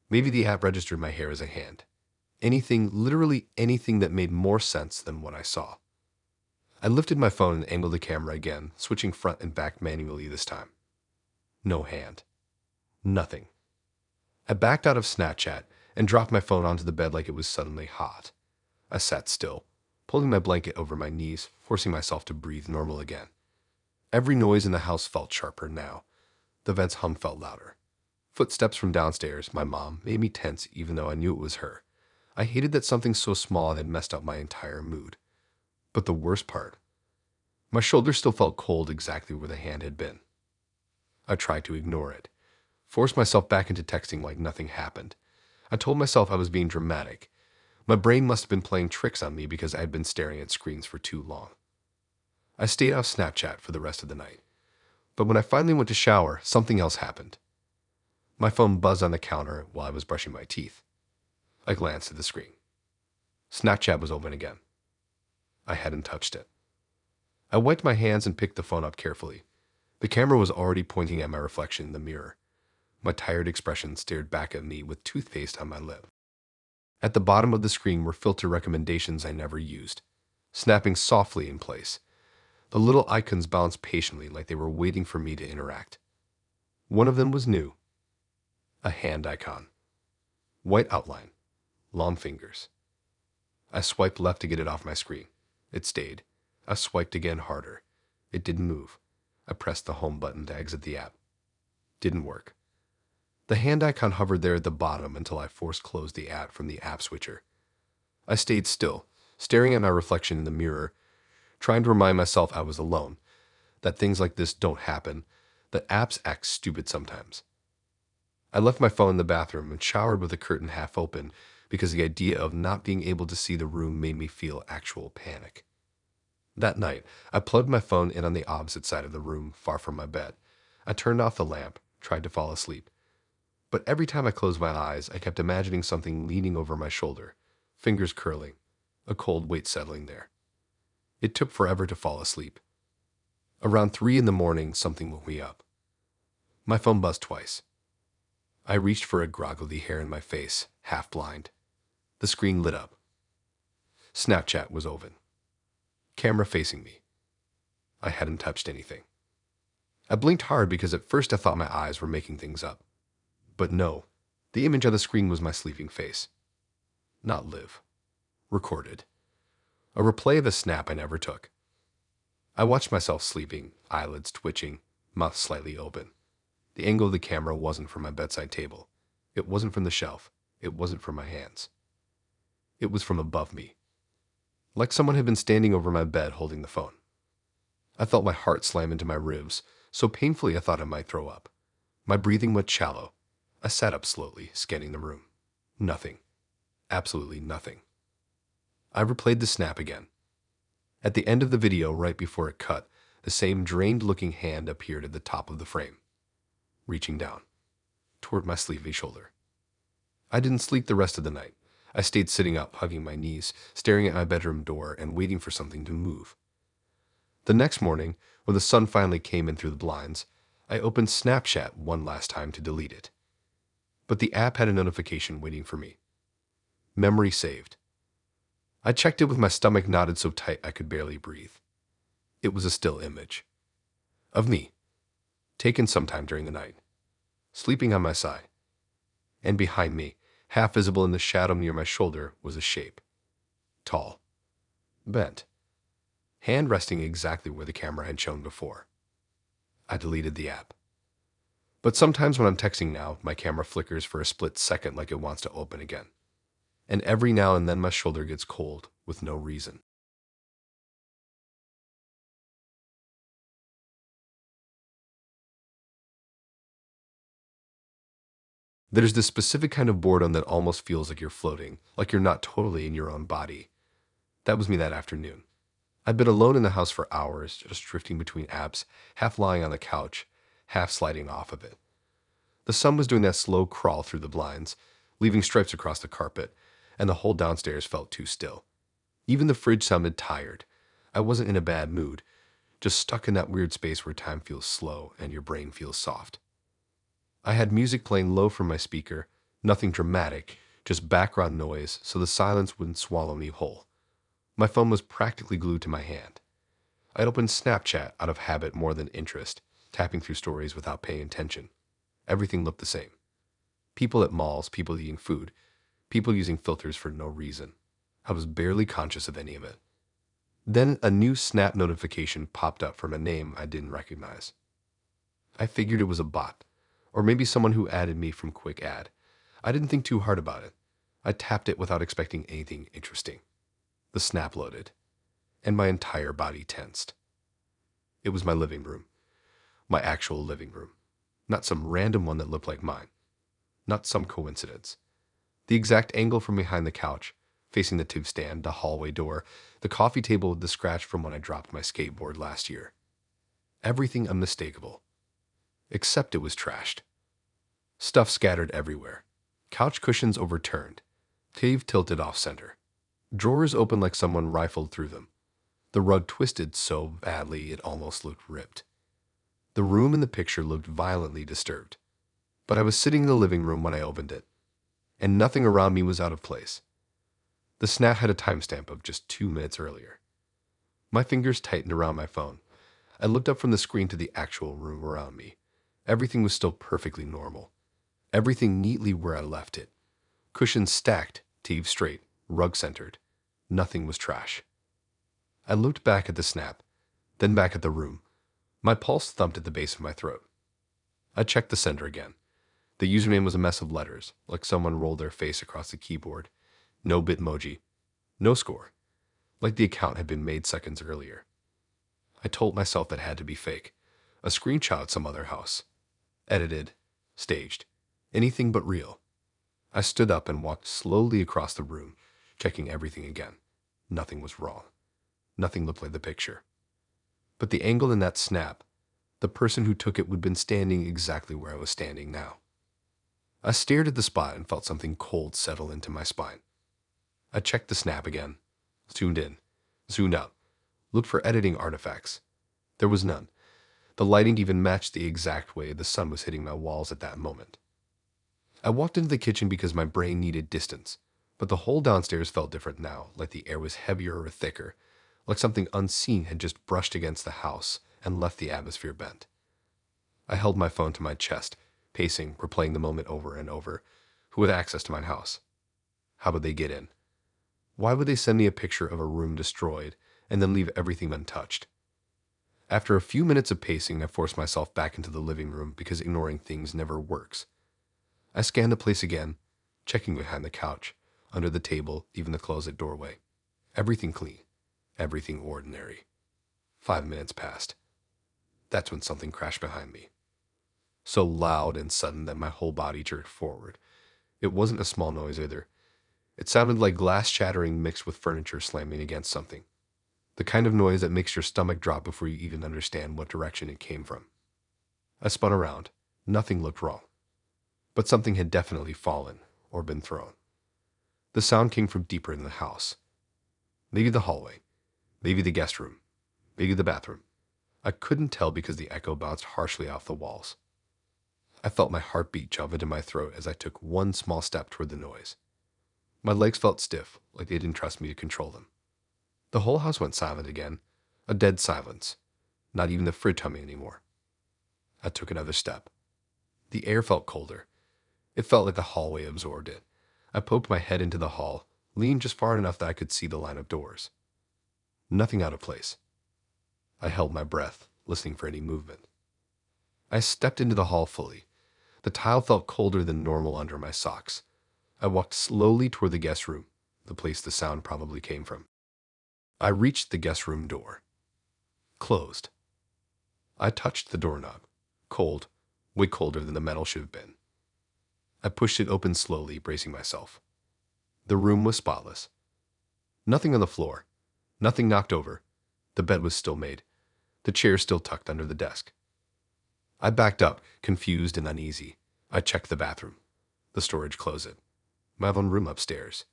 Maybe the app registered my hair as a hand. Anything, literally anything that made more sense than what I saw. I lifted my phone and angled the camera again, switching front and back manually this time. No hand. Nothing. I backed out of Snapchat and dropped my phone onto the bed like it was suddenly hot. I sat still, pulling my blanket over my knees, forcing myself to breathe normal again. Every noise in the house felt sharper now. The vent's hum felt louder. Footsteps from downstairs, my mom, made me tense even though I knew it was her. I hated that something so small had messed up my entire mood. But the worst part, my shoulder still felt cold exactly where the hand had been. I tried to ignore it, forced myself back into texting like nothing happened. I told myself I was being dramatic. My brain must have been playing tricks on me because I had been staring at screens for too long. I stayed off Snapchat for the rest of the night. But when I finally went to shower, something else happened. My phone buzzed on the counter while I was brushing my teeth. I glanced at the screen. Snapchat was open again. I hadn't touched it. I wiped my hands and picked the phone up carefully. The camera was already pointing at my reflection in the mirror. My tired expression stared back at me with toothpaste on my lip. At the bottom of the screen were filter recommendations I never used, snapping softly in place. The little icons bounced patiently like they were waiting for me to interact. One of them was new. A hand icon. White outline. Long fingers. I swiped left to get it off my screen. It stayed. I swiped again harder. It didn't move. I pressed the home button to exit the app. Didn't work. The hand icon hovered there at the bottom until I forced closed the app from the app switcher. I stayed still, staring at my reflection in the mirror, trying to remind myself I was alone, that things like this don't happen, that apps act stupid sometimes. I left my phone in the bathroom and showered with the curtain half open because the idea of not being able to see the room made me feel actual panic. That night, I plugged my phone in on the opposite side of the room, far from my bed. I turned off the lamp, tried to fall asleep. But every time I closed my eyes, I kept imagining something leaning over my shoulder, fingers curling, a cold weight settling there. It took forever to fall asleep. Around 3 in the morning, something woke me up. My phone buzzed twice. I reached for a groggly hair in my face, half blind. The screen lit up. Snapchat was open. Camera facing me. I hadn't touched anything. I blinked hard because at first I thought my eyes were making things up. But no, the image on the screen was my sleeping face. Not live. Recorded. A replay of a snap I never took. I watched myself sleeping, eyelids twitching, mouth slightly open. The angle of the camera wasn't from my bedside table. It wasn't from the shelf. It wasn't from my hands. It was from above me. Like someone had been standing over my bed holding the phone. I felt my heart slam into my ribs, so painfully I thought I might throw up. My breathing went shallow. I sat up slowly, scanning the room. Nothing. Absolutely nothing. I replayed the snap again. At the end of the video, right before it cut, the same drained-looking hand appeared at the top of the frame, reaching down, toward my sleepy shoulder. I didn't sleep the rest of the night. I stayed sitting up, hugging my knees, staring at my bedroom door and waiting for something to move. The next morning, when the sun finally came in through the blinds, I opened Snapchat one last time to delete it. But the app had a notification waiting for me. Memory saved. I checked it with my stomach knotted so tight I could barely breathe. It was a still image. Of me. Taken sometime during the night. Sleeping on my side. And behind me, half visible in the shadow near my shoulder, was a shape. Tall. Bent. Hand resting exactly where the camera had shown before. I deleted the app. But sometimes when I'm texting now, my camera flickers for a split second like it wants to open again. And every now and then my shoulder gets cold with no reason. There's this specific kind of boredom that almost feels like you're floating, like you're not totally in your own body. That was me that afternoon. I'd been alone in the house for hours, just drifting between apps, half lying on the couch, half sliding off of it. The sun was doing that slow crawl through the blinds, leaving stripes across the carpet, and the whole downstairs felt too still. Even the fridge sounded tired. I wasn't in a bad mood, just stuck in that weird space where time feels slow and your brain feels soft. I had music playing low from my speaker, nothing dramatic, just background noise so the silence wouldn't swallow me whole. My phone was practically glued to my hand. I'd opened Snapchat out of habit more than interest, tapping through stories without paying attention. Everything looked the same. People at malls, people eating food, people using filters for no reason. I was barely conscious of any of it. Then a new Snap notification popped up from a name I didn't recognize. I figured it was a bot, or maybe someone who added me from quick ad. I didn't think too hard about it. I tapped it without expecting anything interesting. The Snap loaded, and my entire body tensed. It was my living room. My actual living room. Not some random one that looked like mine. Not some coincidence. The exact angle from behind the couch, facing the tube stand, the hallway door, the coffee table with the scratch from when I dropped my skateboard last year. Everything unmistakable. Except it was trashed. Stuff scattered everywhere. Couch cushions overturned. TV tilted off-center. Drawers open like someone rifled through them. The rug twisted so badly it almost looked ripped. The room in the picture looked violently disturbed. But I was sitting in the living room when I opened it, and nothing around me was out of place. The Snap had a timestamp of just 2 minutes earlier. My fingers tightened around my phone. I looked up from the screen to the actual room around me. Everything was still perfectly normal. Everything neatly where I left it. Cushions stacked, TV straight, rug centered. Nothing was trash. I looked back at the Snap, then back at the room. My pulse thumped at the base of my throat. I checked the sender again. The username was a mess of letters, like someone rolled their face across the keyboard. No bitmoji. No score. Like the account had been made seconds earlier. I told myself that had to be fake. A screenshot of some other house. Edited. Staged. Anything but real. I stood up and walked slowly across the room, checking everything again. Nothing was wrong. Nothing looked like the picture. But the angle in that Snap, the person who took it would have been standing exactly where I was standing now. I stared at the spot and felt something cold settle into my spine. I checked the Snap again, zoomed in, zoomed out, looked for editing artifacts. There was none. The lighting even matched the exact way the sun was hitting my walls at that moment. I walked into the kitchen because my brain needed distance, but the whole downstairs felt different now, like the air was heavier or thicker, like something unseen had just brushed against the house and left the atmosphere bent. I held my phone to my chest, pacing, replaying the moment over and over. Who had access to my house? How would they get in? Why would they send me a picture of a room destroyed and then leave everything untouched? After a few minutes of pacing, I forced myself back into the living room because ignoring things never works. I scanned the place again, checking behind the couch, under the table, even the closet doorway. Everything clean, everything ordinary. 5 minutes passed. That's when something crashed behind me. So loud and sudden that my whole body jerked forward. It wasn't a small noise either. It sounded like glass shattering mixed with furniture slamming against something. The kind of noise that makes your stomach drop before you even understand what direction it came from. I spun around. Nothing looked wrong. But something had definitely fallen or been thrown. The sound came from deeper in the house. Maybe the hallway. Maybe the guest room. Maybe the bathroom. I couldn't tell because the echo bounced harshly off the walls. I felt my heartbeat jump into my throat as I took one small step toward the noise. My legs felt stiff, like they didn't trust me to control them. The whole house went silent again, a dead silence, not even the fridge humming anymore. I took another step. The air felt colder. It felt like the hallway absorbed it. I poked my head into the hall, leaned just far enough that I could see the line of doors. Nothing out of place. I held my breath, listening for any movement. I stepped into the hall fully. The tile felt colder than normal under my socks. I walked slowly toward the guest room, the place the sound probably came from. I reached the guest room door. Closed. I touched the doorknob. Cold, way colder than the metal should have been. I pushed it open slowly, bracing myself. The room was spotless. Nothing on the floor. Nothing knocked over. The bed was still made. The chair still tucked under the desk. I backed up, confused and uneasy. I checked the bathroom, the storage closet, my own room upstairs.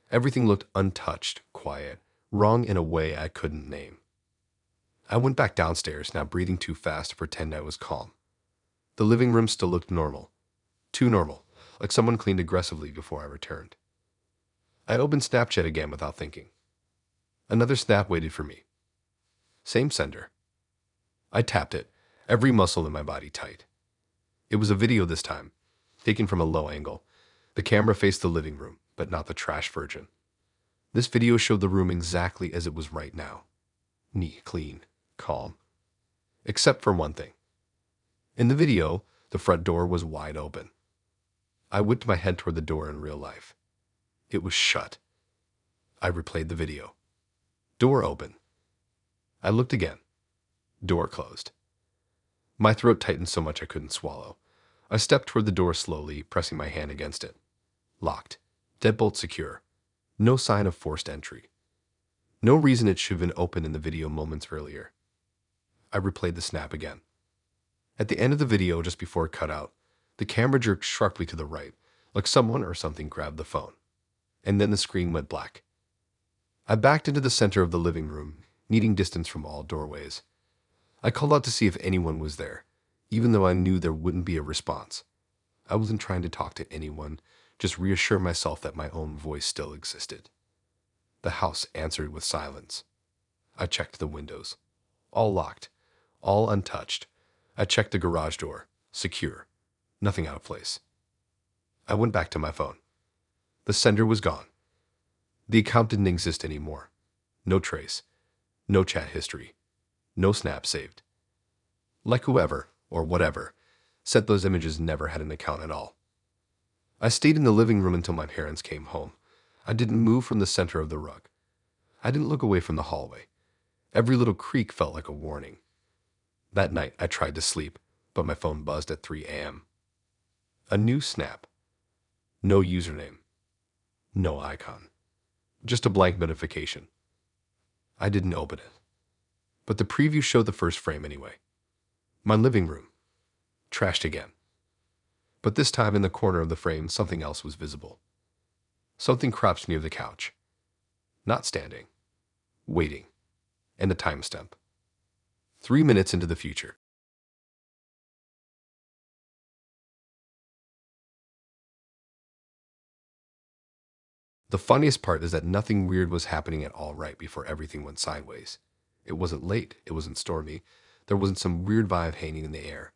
Everything looked untouched, quiet, wrong in a way I couldn't name. I went back downstairs, now breathing too fast to pretend I was calm. The living room still looked normal. Too normal, like someone cleaned aggressively before I returned. I opened Snapchat again without thinking. Another snap waited for me. Same sender. I tapped it, every muscle in my body tight. It was a video this time, taken from a low angle. The camera faced the living room, but not the trash version. This video showed the room exactly as it was right now. Neat, clean, calm. Except for one thing. In the video, the front door was wide open. I whipped my head toward the door in real life. It was shut. I replayed the video. Door open. I looked again. Door closed. My throat tightened so much I couldn't swallow. I stepped toward the door slowly, pressing my hand against it. Locked. Deadbolt secure. No sign of forced entry. No reason it should have been open in the video moments earlier. I replayed the snap again. At the end of the video, just before it cut out, the camera jerked sharply to the right, like someone or something grabbed the phone. And then the screen went black. I backed into the center of the living room, needing distance from all doorways. I called out to see if anyone was there, even though I knew there wouldn't be a response. I wasn't trying to talk to anyone, just reassure myself that my own voice still existed. The house answered with silence. I checked the windows. All locked, all untouched. I checked the garage door. Secure. Nothing out of place. I went back to my phone. The sender was gone. The account didn't exist anymore. No trace. No chat history. No snap saved. Like whoever, or whatever, sent those images never had an account at all. I stayed in the living room until my parents came home. I didn't move from the center of the rug. I didn't look away from the hallway. Every little creak felt like a warning. That night, I tried to sleep, but my phone buzzed at 3 a.m. A new snap. No username. No icon. Just a blank notification. I didn't open it. But the preview showed the first frame anyway. My living room. Trashed again. But this time in the corner of the frame, something else was visible. Something crouched near the couch. Not standing. Waiting. And a timestamp. 3 minutes into the future. The funniest part is that nothing weird was happening at all right before everything went sideways. It wasn't late, it wasn't stormy, there wasn't some weird vibe hanging in the air.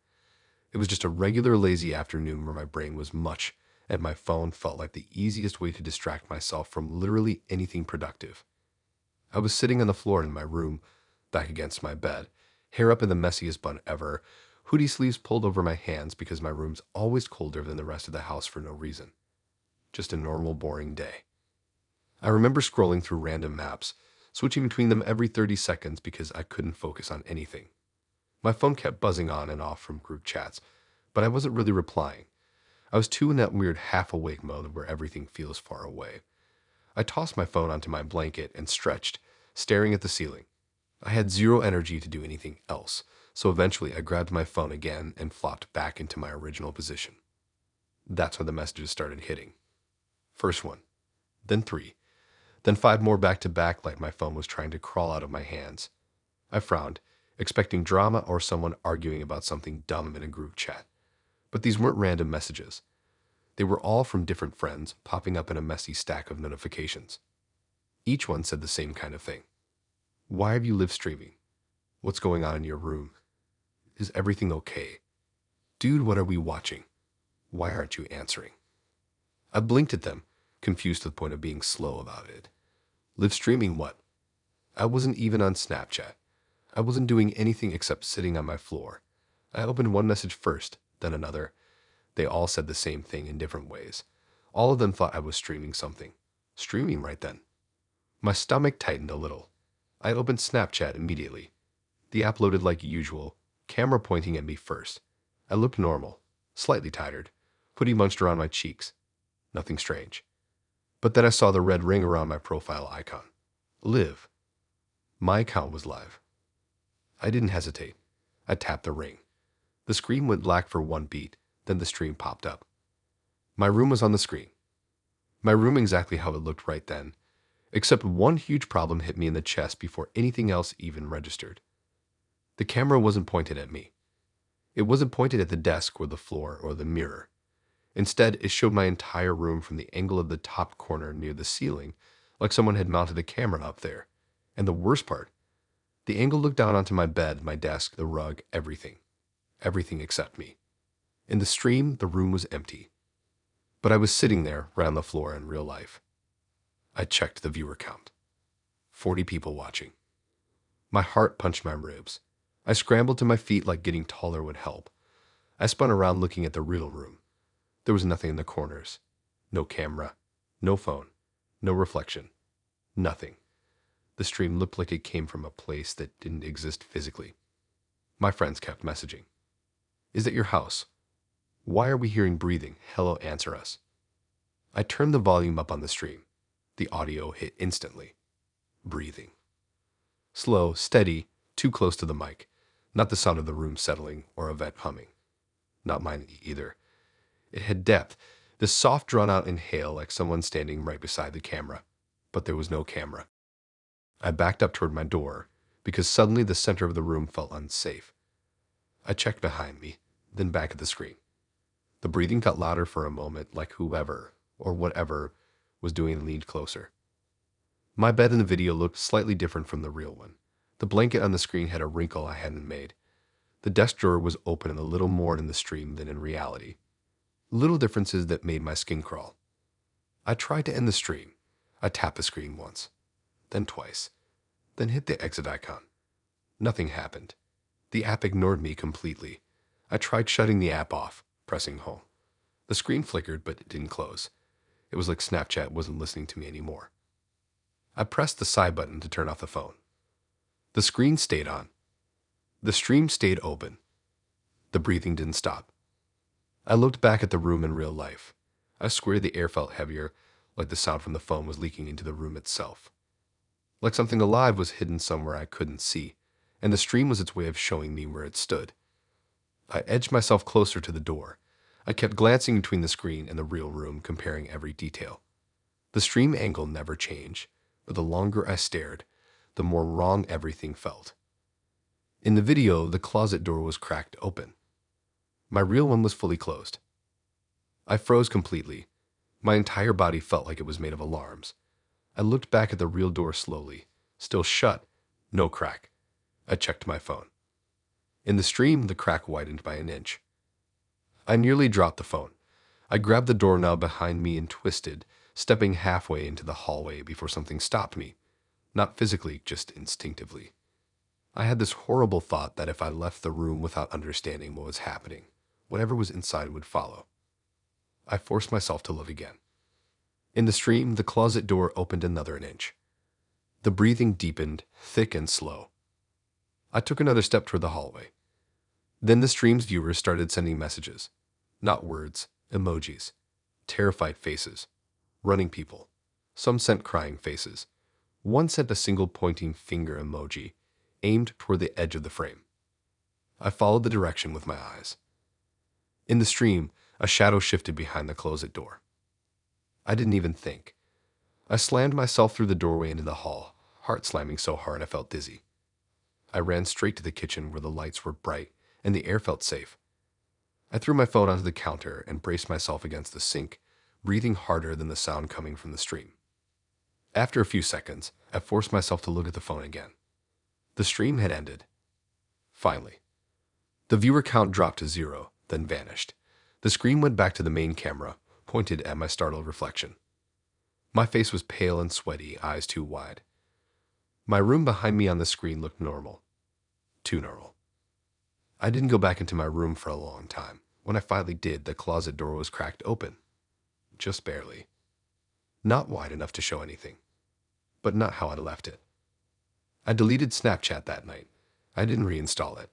It was just a regular lazy afternoon where my brain was mush and my phone felt like the easiest way to distract myself from literally anything productive. I was sitting on the floor in my room, back against my bed, hair up in the messiest bun ever, hoodie sleeves pulled over my hands because my room's always colder than the rest of the house for no reason. Just a normal, boring day. I remember scrolling through random maps, switching between them every 30 seconds because I couldn't focus on anything. My phone kept buzzing on and off from group chats, but I wasn't really replying. I was too in that weird half-awake mode where everything feels far away. I tossed my phone onto my blanket and stretched, staring at the ceiling. I had zero energy to do anything else, so eventually I grabbed my phone again and flopped back into my original position. That's when the messages started hitting. First one, then 3, then 5 more back to back like my phone was trying to crawl out of my hands. I frowned, expecting drama or someone arguing about something dumb in a group chat. But these weren't random messages. They were all from different friends, popping up in a messy stack of notifications. Each one said the same kind of thing. Why have you live streaming? What's going on in your room? Is everything okay? Dude, what are we watching? Why aren't you answering? I blinked at them, confused to the point of being slow about it. Live streaming what? I wasn't even on Snapchat. I wasn't doing anything except sitting on my floor. I opened one message first, then another. They all said the same thing in different ways. All of them thought I was streaming something. Streaming right then. My stomach tightened a little. I opened Snapchat immediately. The app loaded like usual, camera pointing at me first. I looked normal, slightly tired, hoodie munched around my cheeks. Nothing strange. But then I saw the red ring around my profile icon. Live. My account was live. I didn't hesitate. I tapped the ring. The screen went black for one beat, then the stream popped up. My room was on the screen. My room exactly how it looked right then, except one huge problem hit me in the chest before anything else even registered. The camera wasn't pointed at me. It wasn't pointed at the desk or the floor or the mirror. Instead, it showed my entire room from the angle of the top corner near the ceiling, like someone had mounted a camera up there. And the worst part, the angle looked down onto my bed, my desk, the rug, everything. Everything except me. In the stream, the room was empty. But I was sitting there, right on the floor in real life. I checked the viewer count. 40 people watching. My heart punched my ribs. I scrambled to my feet like getting taller would help. I spun around looking at the real room. There was nothing in the corners. No camera. No phone. No reflection. Nothing. The stream looked like it came from a place that didn't exist physically. My friends kept messaging. Is that your house? Why are we hearing breathing? Hello, answer us. I turned the volume up on the stream. The audio hit instantly. Breathing. Slow, steady, too close to the mic. Not the sound of the room settling or a vent humming. Not mine either. It had depth, this soft drawn-out inhale like someone standing right beside the camera. But there was no camera. I backed up toward my door because suddenly the center of the room felt unsafe. I checked behind me, then back at the screen. The breathing got louder for a moment, like whoever, or whatever, was doing leaned closer. My bed in the video looked slightly different from the real one. The blanket on the screen had a wrinkle I hadn't made. The desk drawer was open and a little more in the stream than in reality. Little differences that made my skin crawl. I tried to end the stream. I tapped the screen once, then twice, then hit the exit icon. Nothing happened. The app ignored me completely. I tried shutting the app off, pressing home. The screen flickered, but it didn't close. It was like Snapchat wasn't listening to me anymore. I pressed the side button to turn off the phone. The screen stayed on. The stream stayed open. The breathing didn't stop. I looked back at the room in real life. I swear the air felt heavier, like the sound from the phone was leaking into the room itself. Like something alive was hidden somewhere I couldn't see, and the stream was its way of showing me where it stood. I edged myself closer to the door. I kept glancing between the screen and the real room, comparing every detail. The stream angle never changed, but the longer I stared, the more wrong everything felt. In the video, the closet door was cracked open. My real one was fully closed. I froze completely. My entire body felt like it was made of alarms. I looked back at the real door slowly. Still shut. No crack. I checked my phone. In the stream, the crack widened by an inch. I nearly dropped the phone. I grabbed the doorknob behind me and twisted, stepping halfway into the hallway before something stopped me. Not physically, just instinctively. I had this horrible thought that if I left the room without understanding what was happening, whatever was inside would follow. I forced myself to look again. In the stream, the closet door opened another inch. The breathing deepened, thick and slow. I took another step toward the hallway. Then the stream's viewers started sending messages. Not words, emojis. Terrified faces. Running people. Some sent crying faces. One sent a single pointing finger emoji, aimed toward the edge of the frame. I followed the direction with my eyes. In the stream, a shadow shifted behind the closet door. I didn't even think. I slammed myself through the doorway into the hall, heart slamming so hard I felt dizzy. I ran straight to the kitchen where the lights were bright and the air felt safe. I threw my phone onto the counter and braced myself against the sink, breathing harder than the sound coming from the stream. After a few seconds, I forced myself to look at the phone again. The stream had ended. Finally. The viewer count dropped to 0, then vanished. The screen went back to the main camera, pointed at my startled reflection. My face was pale and sweaty, eyes too wide. My room behind me on the screen looked normal. Too normal. I didn't go back into my room for a long time. When I finally did, the closet door was cracked open. Just barely. Not wide enough to show anything. But not how I'd left it. I deleted Snapchat that night. I didn't reinstall it.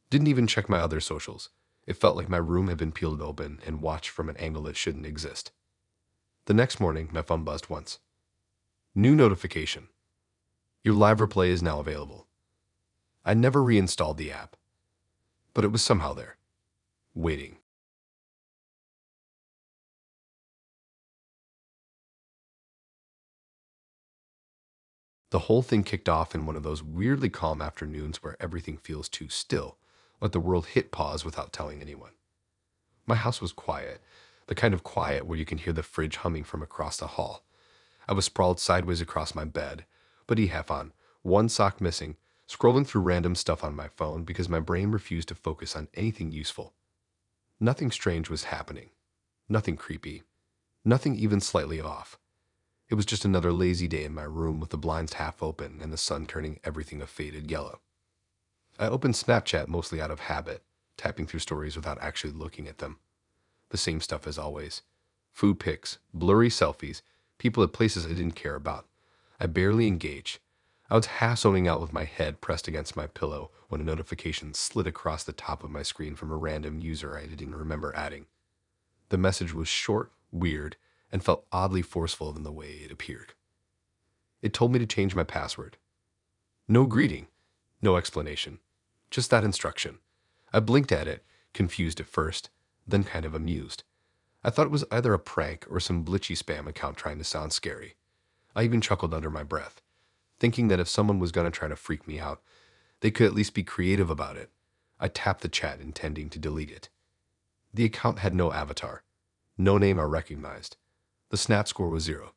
Didn't even check my other socials. It felt like my room had been peeled open and watched from an angle that shouldn't exist. The next morning, my phone buzzed once. New notification. Your live replay is now available. I never reinstalled the app, but it was somehow there, waiting. The whole thing kicked off in one of those weirdly calm afternoons where everything feels too still, like the world hit pause without telling anyone. My house was quiet, the kind of quiet where you can hear the fridge humming from across the hall. I was sprawled sideways across my bed, hoodie half on, one sock missing, scrolling through random stuff on my phone because my brain refused to focus on anything useful. Nothing strange was happening. Nothing creepy. Nothing even slightly off. It was just another lazy day in my room with the blinds half open and the sun turning everything a faded yellow. I opened Snapchat mostly out of habit, tapping through stories without actually looking at them. The same stuff as always. Food pics, blurry selfies, people at places I didn't care about. I barely engaged. I was half zoning out with my head pressed against my pillow when a notification slid across the top of my screen from a random user I didn't remember adding. The message was short, weird, and felt oddly forceful in the way it appeared. It told me to change my password. No greeting, no explanation, just that instruction. I blinked at it, confused at first, then kind of amused. I thought it was either a prank or some glitchy spam account trying to sound scary. I even chuckled under my breath, thinking that if someone was going to try to freak me out, they could at least be creative about it. I tapped the chat, intending to delete it. The account had no avatar, no name I recognized. The snap score was 0.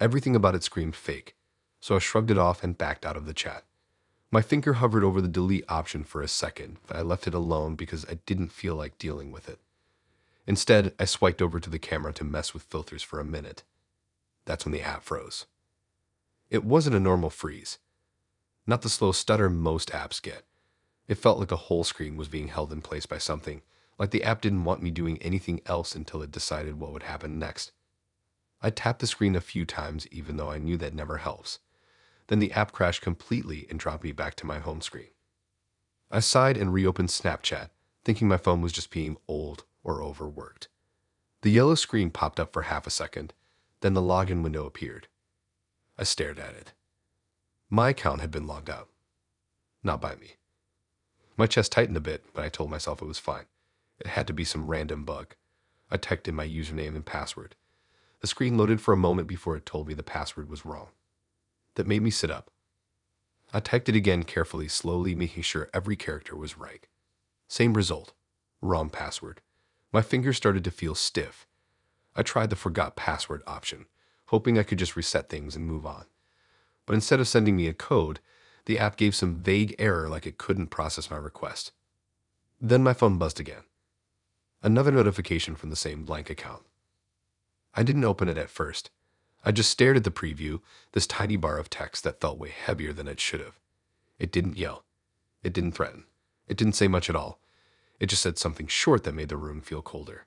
Everything about it screamed fake, so I shrugged it off and backed out of the chat. My finger hovered over the delete option for a second, but I left it alone because I didn't feel like dealing with it. Instead, I swiped over to the camera to mess with filters for a minute. That's when the app froze. It wasn't a normal freeze. Not the slow stutter most apps get. It felt like a whole screen was being held in place by something, like the app didn't want me doing anything else until it decided what would happen next. I tapped the screen a few times even though I knew that never helps. Then the app crashed completely and dropped me back to my home screen. I sighed and reopened Snapchat, thinking my phone was just being old or overworked. The yellow screen popped up for half a second, then the login window appeared. I stared at it. My account had been logged out. Not by me. My chest tightened a bit, but I told myself it was fine. It had to be some random bug. I typed in my username and password. The screen loaded for a moment before it told me the password was wrong. That made me sit up. I typed it again carefully, slowly making sure every character was right. Same result. Wrong password. My fingers started to feel stiff. I tried the forgot password option, hoping I could just reset things and move on. But instead of sending me a code, the app gave some vague error like it couldn't process my request. Then my phone buzzed again. Another notification from the same blank account. I didn't open it at first. I just stared at the preview, this tiny bar of text that felt way heavier than it should have. It didn't yell. It didn't threaten. It didn't say much at all. It just said something short that made the room feel colder.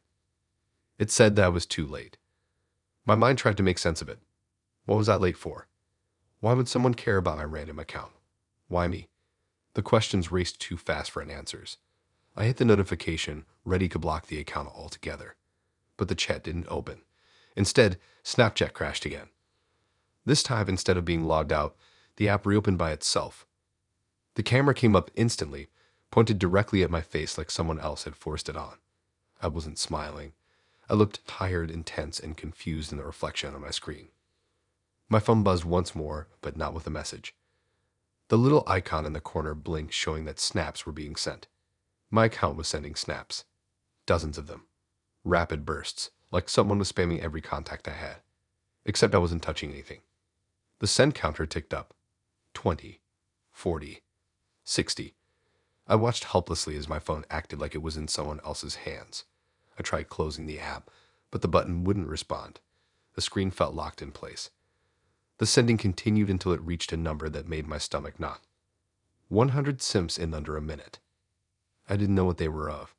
It said that I was too late. My mind tried to make sense of it. What was I late for? Why would someone care about my random account? Why me? The questions raced too fast for answers. I hit the notification, ready to block the account altogether. But the chat didn't open. Instead, Snapchat crashed again. This time, instead of being logged out, the app reopened by itself. The camera came up instantly, pointed directly at my face like someone else had forced it on. I wasn't smiling. I looked tired and tense and confused in the reflection on my screen. My phone buzzed once more, but not with a message. The little icon in the corner blinked, showing that snaps were being sent. My account was sending snaps. Dozens of them. Rapid bursts, like someone was spamming every contact I had. Except I wasn't touching anything. The send counter ticked up. 20, 40, 60. I watched helplessly as my phone acted like it was in someone else's hands. I tried closing the app, but the button wouldn't respond. The screen felt locked in place. The sending continued until it reached a number that made my stomach knot. 100 simps in under a minute. I didn't know what they were of.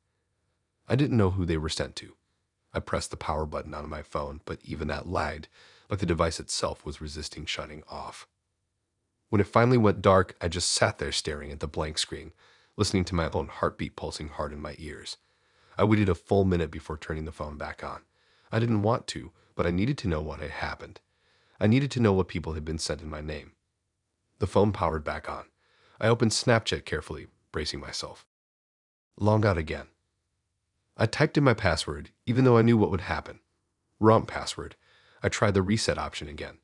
I didn't know who they were sent to. I pressed the power button on my phone, but even that lagged, like the device itself was resisting shutting off. When it finally went dark, I just sat there staring at the blank screen, listening to my own heartbeat pulsing hard in my ears. I waited a full minute before turning the phone back on. I didn't want to, but I needed to know what had happened. I needed to know what people had been sent in my name. The phone powered back on. I opened Snapchat carefully, bracing myself. Logged out again. I typed in my password, even though I knew what would happen. Wrong password. I tried the reset option again.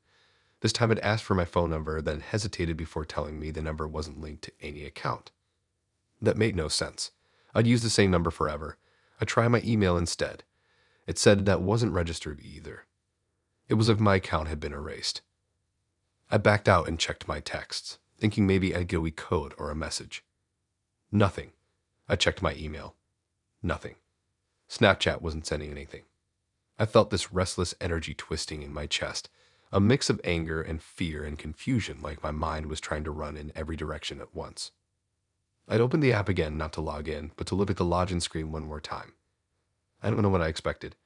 This time it asked for my phone number, then hesitated before telling me the number wasn't linked to any account. That made no sense. I'd use the same number forever. I tried my email instead. It said that wasn't registered either. It was as if my account had been erased. I backed out and checked my texts, thinking maybe I'd get a code or a message. Nothing. I checked my email. Nothing. Snapchat wasn't sending anything. I felt this restless energy twisting in my chest, a mix of anger and fear and confusion, like my mind was trying to run in every direction at once. I'd opened the app again, not to log in, but to look at the login screen one more time. I don't know what I expected.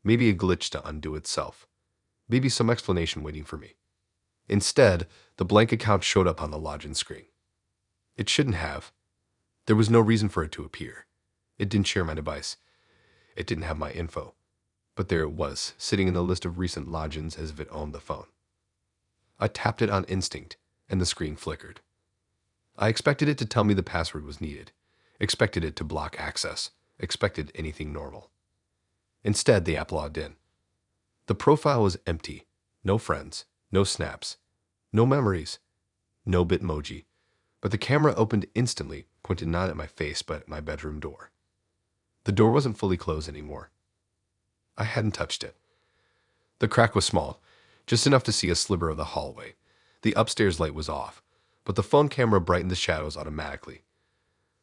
Maybe a glitch to undo itself. Maybe some explanation waiting for me. Instead, the blank account showed up on the login screen. It shouldn't have. There was no reason for it to appear. It didn't share my device. It didn't have my info. But there it was, sitting in the list of recent logins as if it owned the phone. I tapped it on instinct, and the screen flickered. I expected it to tell me the password was needed. Expected it to block access. Expected anything normal. Instead, the app logged in. The profile was empty. No friends. No snaps. No memories. No Bitmoji. But the camera opened instantly, pointed not at my face, but at my bedroom door. The door wasn't fully closed anymore. I hadn't touched it. The crack was small, just enough to see a sliver of the hallway. The upstairs light was off, but the phone camera brightened the shadows automatically.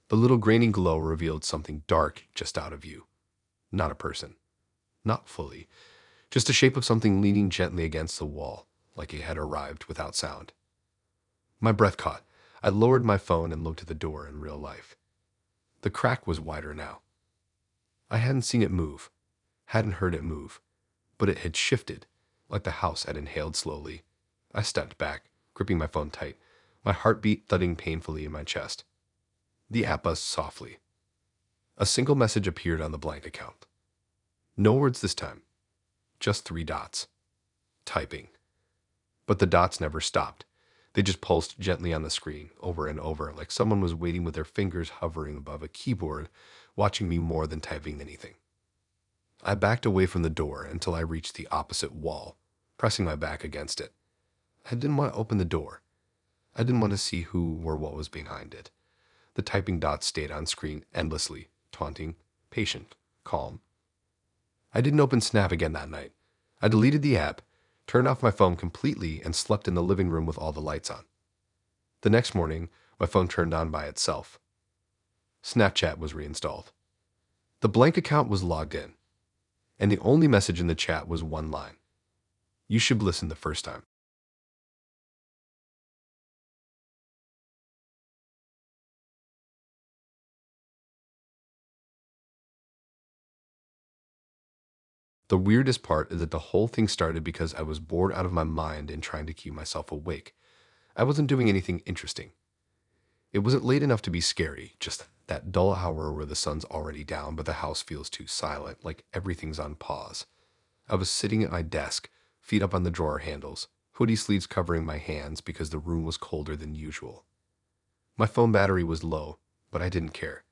The little graining glow revealed something dark just out of view. Not a person. Not fully. Just a shape of something leaning gently against the wall, like it had arrived without sound. My breath caught. I lowered my phone and looked at the door in real life. The crack was wider now. I hadn't seen it move, hadn't heard it move, but it had shifted, like the house had inhaled slowly. I stepped back, gripping my phone tight, my heartbeat thudding painfully in my chest. The app buzzed softly. A single message appeared on the blank account. No words this time, just 3 dots. Typing. But the dots never stopped. They just pulsed gently on the screen, over and over, like someone was waiting with their fingers hovering above a keyboard, watching me more than typing anything. I backed away from the door until I reached the opposite wall, pressing my back against it. I didn't want to open the door. I didn't want to see who or what was behind it. The typing dots stayed on screen endlessly, taunting, patient, calm. I didn't open Snap again that night. I deleted the app, turned off my phone completely, and slept in the living room with all the lights on. The next morning, my phone turned on by itself. Snapchat was reinstalled. The blank account was logged in, and the only message in the chat was one line. You should listen the first time. The weirdest part is that the whole thing started because I was bored out of my mind and trying to keep myself awake. I wasn't doing anything interesting. It wasn't late enough to be scary, just that dull hour where the sun's already down but the house feels too silent, like everything's on pause. I was sitting at my desk, feet up on the drawer handles, hoodie sleeves covering my hands because the room was colder than usual. My phone battery was low, but I didn't care.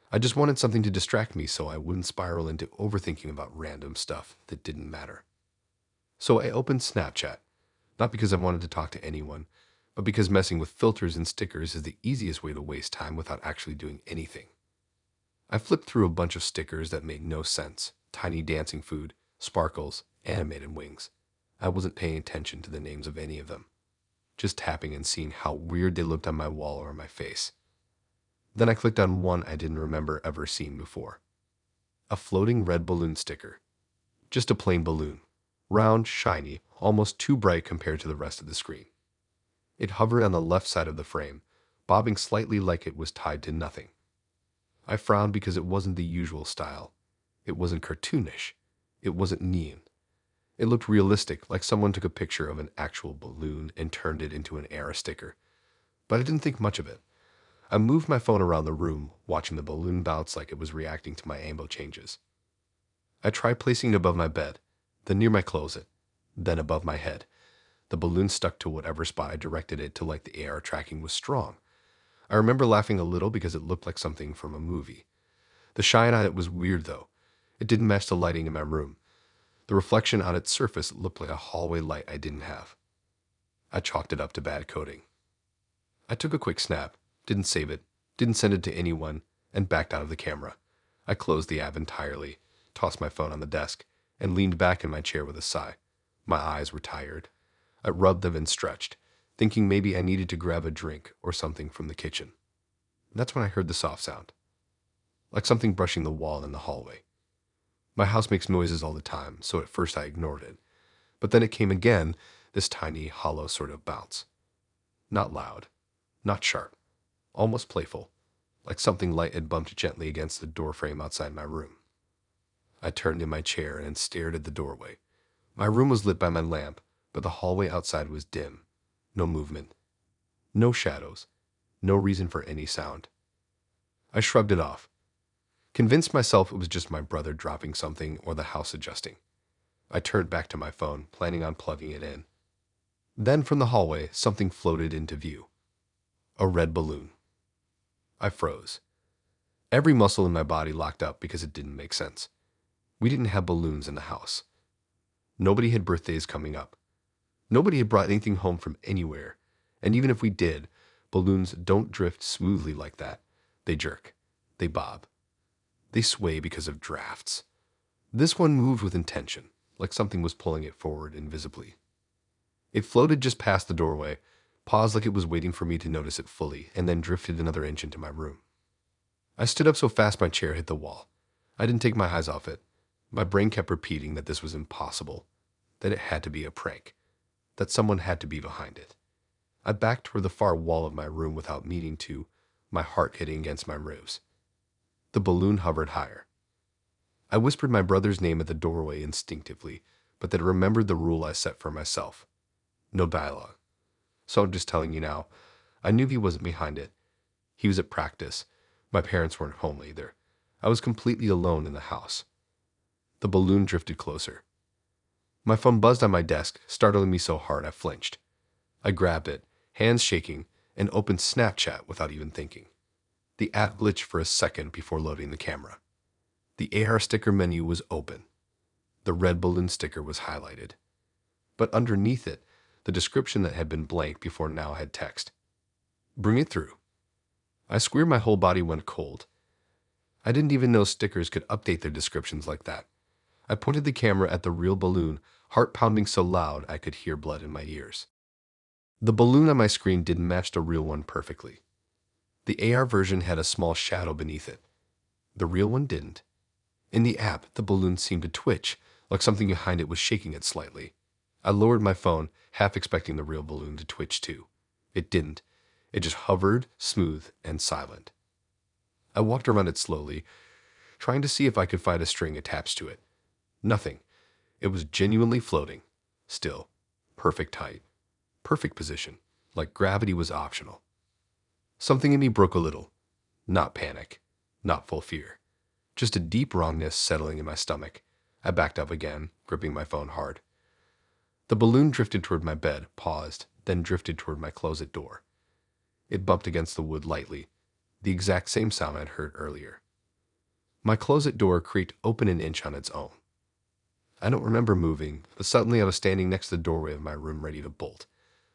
I just wanted something to distract me so I wouldn't spiral into overthinking about random stuff that didn't matter. So I opened Snapchat, not because I wanted to talk to anyone, but because messing with filters and stickers is the easiest way to waste time without actually doing anything. I flipped through a bunch of stickers that made no sense: tiny dancing food, sparkles, animated wings. I wasn't paying attention to the names of any of them, just tapping and seeing how weird they looked on my wall or my face. Then I clicked on one I didn't remember ever seeing before. A floating red balloon sticker. Just a plain balloon. Round, shiny, almost too bright compared to the rest of the screen. It hovered on the left side of the frame, bobbing slightly like it was tied to nothing. I frowned because it wasn't the usual style. It wasn't cartoonish. It wasn't neon. It looked realistic, like someone took a picture of an actual balloon and turned it into an era sticker. But I didn't think much of it. I moved my phone around the room, watching the balloon bounce like it was reacting to my ambo changes. I tried placing it above my bed, then near my closet, then above my head. The balloon stuck to whatever spot I directed it to, like the AR tracking was strong. I remember laughing a little because it looked like something from a movie. The shine on it was weird though. It didn't match the lighting in my room. The reflection on its surface looked like a hallway light I didn't have. I chalked it up to bad coding. I took a quick snap, didn't save it, didn't send it to anyone, and backed out of the camera. I closed the app entirely, tossed my phone on the desk, and leaned back in my chair with a sigh. My eyes were tired. I rubbed them and stretched, thinking maybe I needed to grab a drink or something from the kitchen. That's when I heard the soft sound, like something brushing the wall in the hallway. My house makes noises all the time, so at first I ignored it. But then it came again, this tiny, hollow sort of bounce. Not loud, not sharp, almost playful, like something light had bumped gently against the doorframe outside my room. I turned in my chair and stared at the doorway. My room was lit by my lamp, but the hallway outside was dim. No movement. No shadows. No reason for any sound. I shrugged it off, convinced myself it was just my brother dropping something or the house adjusting. I turned back to my phone, planning on plugging it in. Then from the hallway, something floated into view. A red balloon. I froze. Every muscle in my body locked up because it didn't make sense. We didn't have balloons in the house. Nobody had birthdays coming up. Nobody had brought anything home from anywhere. And even if we did, balloons don't drift smoothly like that. They jerk. They bob. They sway because of drafts. This one moved with intention, like something was pulling it forward invisibly. It floated just past the doorway, paused like it was waiting for me to notice it fully, and then drifted another inch into my room. I stood up so fast my chair hit the wall. I didn't take my eyes off it. My brain kept repeating that this was impossible, that it had to be a prank, that someone had to be behind it. I backed toward the far wall of my room without meaning to, my heart hitting against my ribs. The balloon hovered higher. I whispered my brother's name at the doorway instinctively, but then remembered the rule I set for myself. No dialogue. So I'm just telling you now, I knew he wasn't behind it. He was at practice. My parents weren't home either. I was completely alone in the house. The balloon drifted closer. My phone buzzed on my desk, startling me so hard I flinched. I grabbed it, hands shaking, and opened Snapchat without even thinking. The app glitched for a second before loading the camera. The AR sticker menu was open. The red balloon sticker was highlighted. But underneath it, the description that had been blank before now had text. Bring it through. I squealed, my whole body went cold. I didn't even know stickers could update their descriptions like that. I pointed the camera at the real balloon, heart pounding so loud I could hear blood in my ears. The balloon on my screen didn't match the real one perfectly. The AR version had a small shadow beneath it. The real one didn't. In the app, the balloon seemed to twitch, like something behind it was shaking it slightly. I lowered my phone, half expecting the real balloon to twitch too. It didn't. It just hovered, smooth and silent. I walked around it slowly, trying to see if I could find a string attached to it. Nothing. It was genuinely floating. Still. Perfect height. Perfect position. Like gravity was optional. Something in me broke a little. Not panic. Not full fear. Just a deep wrongness settling in my stomach. I backed up again, gripping my phone hard. The balloon drifted toward my bed, paused, then drifted toward my closet door. It bumped against the wood lightly, the exact same sound I'd heard earlier. My closet door creaked open an inch on its own. I don't remember moving, but suddenly I was standing next to the doorway of my room ready to bolt,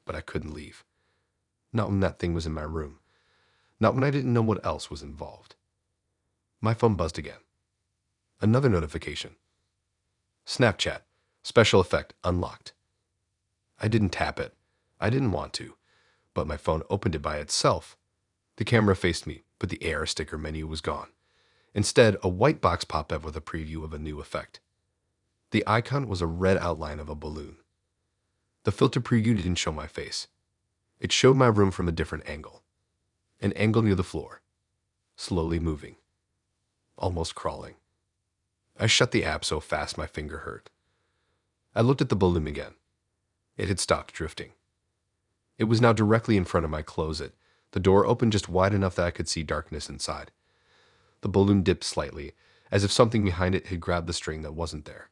but I couldn't leave. Not when that thing was in my room. Not when I didn't know what else was involved. My phone buzzed again. Another notification. Snapchat. Special effect unlocked. I didn't tap it. I didn't want to, but my phone opened it by itself. The camera faced me, but the AR sticker menu was gone. Instead, a white box popped up with a preview of a new effect. The icon was a red outline of a balloon. The filter preview didn't show my face. It showed my room from a different angle. An angle near the floor. Slowly moving. Almost crawling. I shut the app so fast my finger hurt. I looked at the balloon again. It had stopped drifting. It was now directly in front of my closet. The door opened just wide enough that I could see darkness inside. The balloon dipped slightly, as if something behind it had grabbed the string that wasn't there.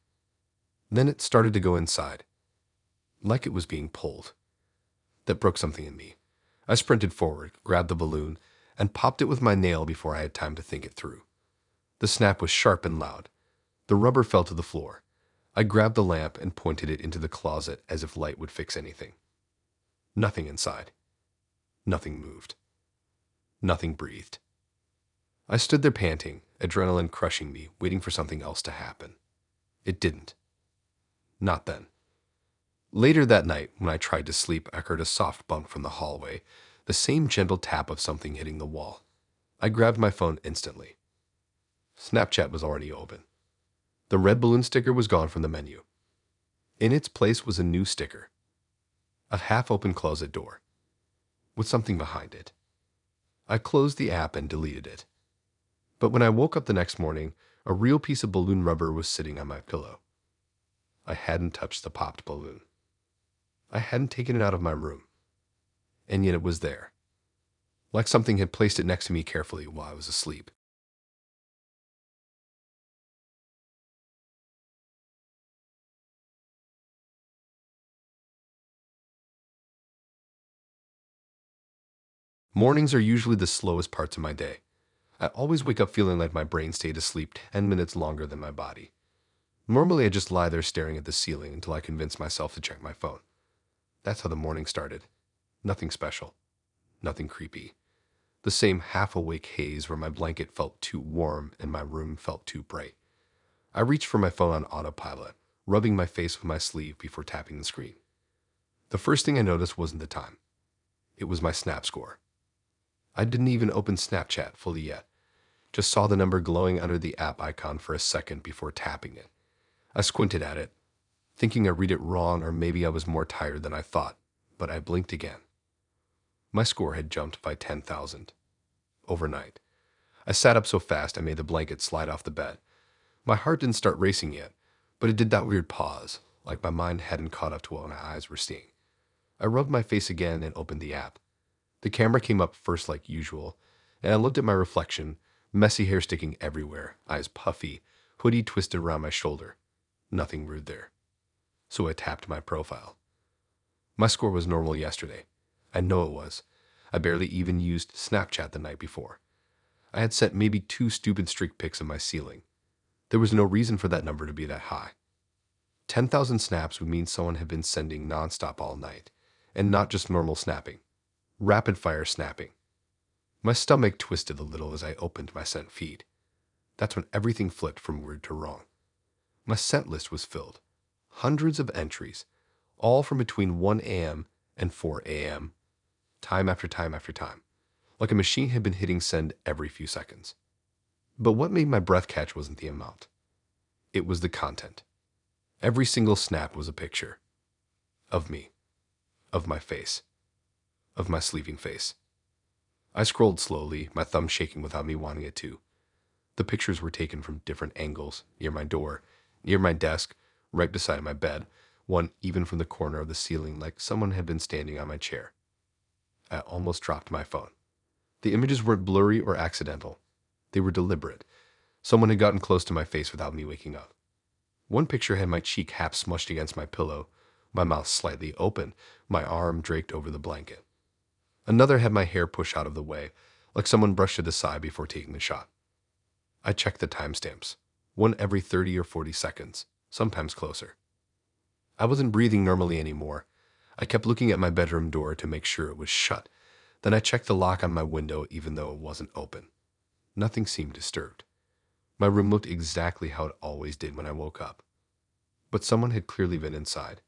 Then it started to go inside, like it was being pulled. That broke something in me. I sprinted forward, grabbed the balloon, and popped it with my nail before I had time to think it through. The snap was sharp and loud. The rubber fell to the floor. I grabbed the lamp and pointed it into the closet as if light would fix anything. Nothing inside. Nothing moved. Nothing breathed. I stood there panting, adrenaline crushing me, waiting for something else to happen. It didn't. Not then. Later that night, when I tried to sleep, I heard a soft bump from the hallway, the same gentle tap of something hitting the wall. I grabbed my phone instantly. Snapchat was already open. The red balloon sticker was gone from the menu. In its place was a new sticker. A half-open closet door, with something behind it. I closed the app and deleted it. But when I woke up the next morning, a real piece of balloon rubber was sitting on my pillow. I hadn't touched the popped balloon. I hadn't taken it out of my room. And yet it was there. Like something had placed it next to me carefully while I was asleep. Mornings are usually the slowest parts of my day. I always wake up feeling like my brain stayed asleep 10 minutes longer than my body. Normally I just lie there staring at the ceiling until I convince myself to check my phone. That's how the morning started. Nothing special. Nothing creepy. The same half-awake haze where my blanket felt too warm and my room felt too bright. I reached for my phone on autopilot, rubbing my face with my sleeve before tapping the screen. The first thing I noticed wasn't the time. It was my snap score. I didn't even open Snapchat fully yet. Just saw the number glowing under the app icon for a second before tapping it. I squinted at it, thinking I read it wrong or maybe I was more tired than I thought, but I blinked again. My score had jumped by 10,000. Overnight. I sat up so fast I made the blanket slide off the bed. My heart didn't start racing yet, but it did that weird pause, like my mind hadn't caught up to what my eyes were seeing. I rubbed my face again and opened the app. The camera came up first like usual, and I looked at my reflection, messy hair sticking everywhere, eyes puffy, hoodie twisted around my shoulder. Nothing rude there. So I tapped my profile. My score was normal yesterday. I know it was. I barely even used Snapchat the night before. I had sent maybe 2 stupid streak pics of my ceiling. There was no reason for that number to be that high. 10,000 snaps would mean someone had been sending nonstop all night, and not just normal snapping. Rapid-fire snapping. My stomach twisted a little as I opened my sent feed. That's when everything flipped from weird to wrong. My scent list was filled. Hundreds of entries, all from between 1 a.m. and 4 a.m., time after time after time, like a machine had been hitting send every few seconds. But what made my breath catch wasn't the amount. It was the content. Every single snap was a picture. Of me. Of my face. Of my sleeping face. I scrolled slowly, my thumb shaking without me wanting it to. The pictures were taken from different angles, near my door, near my desk, right beside my bed, one even from the corner of the ceiling like someone had been standing on my chair. I almost dropped my phone. The images weren't blurry or accidental. They were deliberate. Someone had gotten close to my face without me waking up. One picture had my cheek half smushed against my pillow, my mouth slightly open, my arm draped over the blanket. Another had my hair pushed out of the way, like someone brushed it aside before taking the shot. I checked the timestamps, one every 30 or 40 seconds, sometimes closer. I wasn't breathing normally anymore. I kept looking at my bedroom door to make sure it was shut. Then I checked the lock on my window even though it wasn't open. Nothing seemed disturbed. My room looked exactly how it always did when I woke up. But someone had clearly been inside.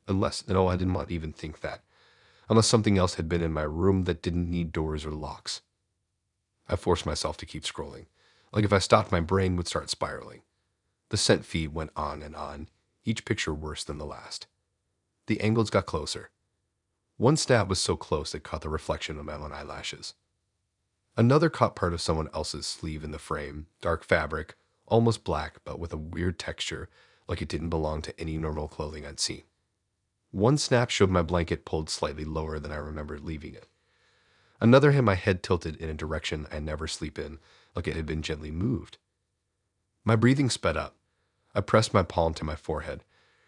No, I didn't want to even think that. Unless something else had been in my room that didn't need doors or locks. I forced myself to keep scrolling. Like if I stopped, my brain would start spiraling. The scent feed went on, each picture worse than the last. The angles got closer. One snap was so close it caught the reflection of my own eyelashes. Another caught part of someone else's sleeve in the frame, dark fabric, almost black but with a weird texture, like it didn't belong to any normal clothing I'd seen. One snap showed my blanket pulled slightly lower than I remembered leaving it. Another had my head tilted in a direction I never sleep in, like it had been gently moved. My breathing sped up. I pressed my palm to my forehead,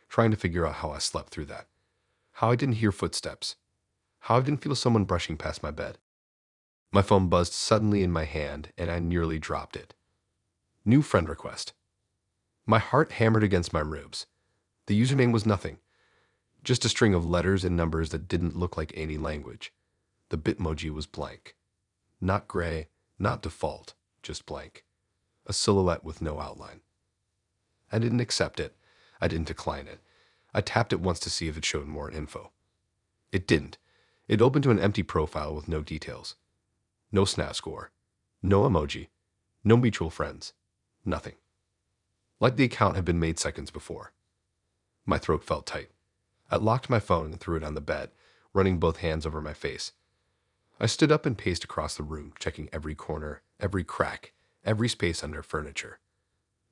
trying to figure out how I slept through that. How I didn't hear footsteps. How I didn't feel someone brushing past my bed. My phone buzzed suddenly in my hand, and I nearly dropped it. New friend request. My heart hammered against my ribs. The username was nothing. Just a string of letters and numbers that didn't look like any language. The bitmoji was blank. Not gray, not default, just blank. A silhouette with no outline. I didn't accept it. I didn't decline it. I tapped it once to see if it showed more info. It didn't. It opened to an empty profile with no details. No snap score. No emoji. No mutual friends. Nothing. Like the account had been made seconds before. My throat felt tight. I locked my phone and threw it on the bed, running both hands over my face. I stood up and paced across the room, checking every corner, every crack, every space under furniture.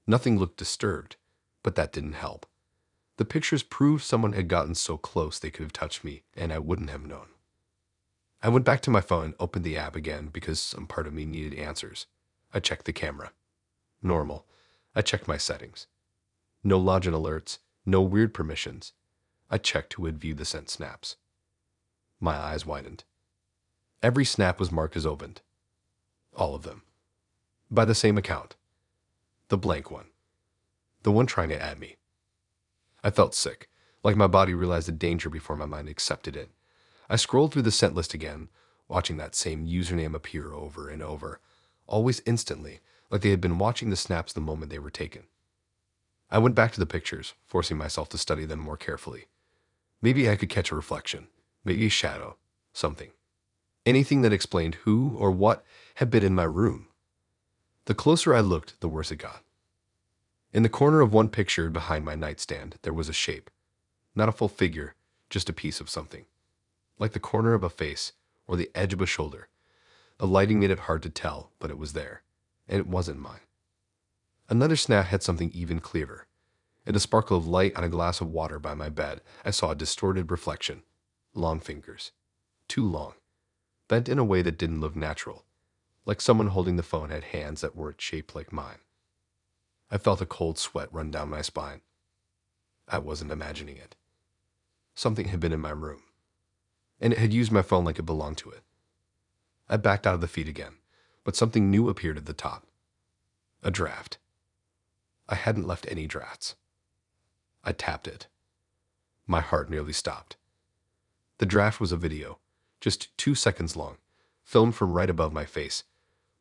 Nothing looked disturbed, but that didn't help. The pictures proved someone had gotten so close they could have touched me, and I wouldn't have known. I went back to my phone and opened the app again because some part of me needed answers. I checked the camera. Normal. I checked my settings. No login alerts, no weird permissions. I checked who had viewed the sent snaps. My eyes widened. Every snap was marked as opened. All of them. By the same account. The blank one. The one trying to add me. I felt sick, like my body realized the danger before my mind accepted it. I scrolled through the sent list again, watching that same username appear over and over, always instantly, like they had been watching the snaps the moment they were taken. I went back to the pictures, forcing myself to study them more carefully. Maybe I could catch a reflection, maybe a shadow, something. Anything that explained who or what had been in my room. The closer I looked, the worse it got. In the corner of one picture behind my nightstand, there was a shape. Not a full figure, just a piece of something. Like the corner of a face or the edge of a shoulder. The lighting made it hard to tell, but it was there. And it wasn't mine. Another snap had something even clearer. In a sparkle of light on a glass of water by my bed, I saw a distorted reflection. Long fingers. Too long. Bent in a way that didn't look natural. Like someone holding the phone had hands that weren't shaped like mine. I felt a cold sweat run down my spine. I wasn't imagining it. Something had been in my room. And it had used my phone like it belonged to it. I backed out of the feed again, but something new appeared at the top. A draft. I hadn't left any drafts. I tapped it. My heart nearly stopped. The draft was a video, just 2 seconds long, filmed from right above my face.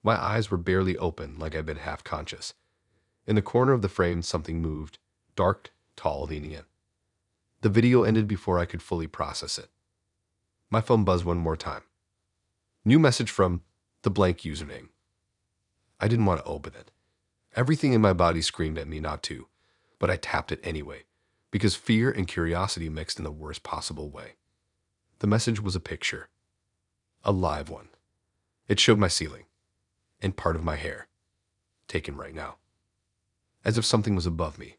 My eyes were barely open, like I'd been half conscious. In the corner of the frame, something moved, dark, tall, leaning in. The video ended before I could fully process it. My phone buzzed one more time. New message from the blank username. I didn't want to open it. Everything in my body screamed at me not to, but I tapped it anyway, because fear and curiosity mixed in the worst possible way. The message was a picture. A live one. It showed my ceiling and part of my hair, taken right now, as if something was above me.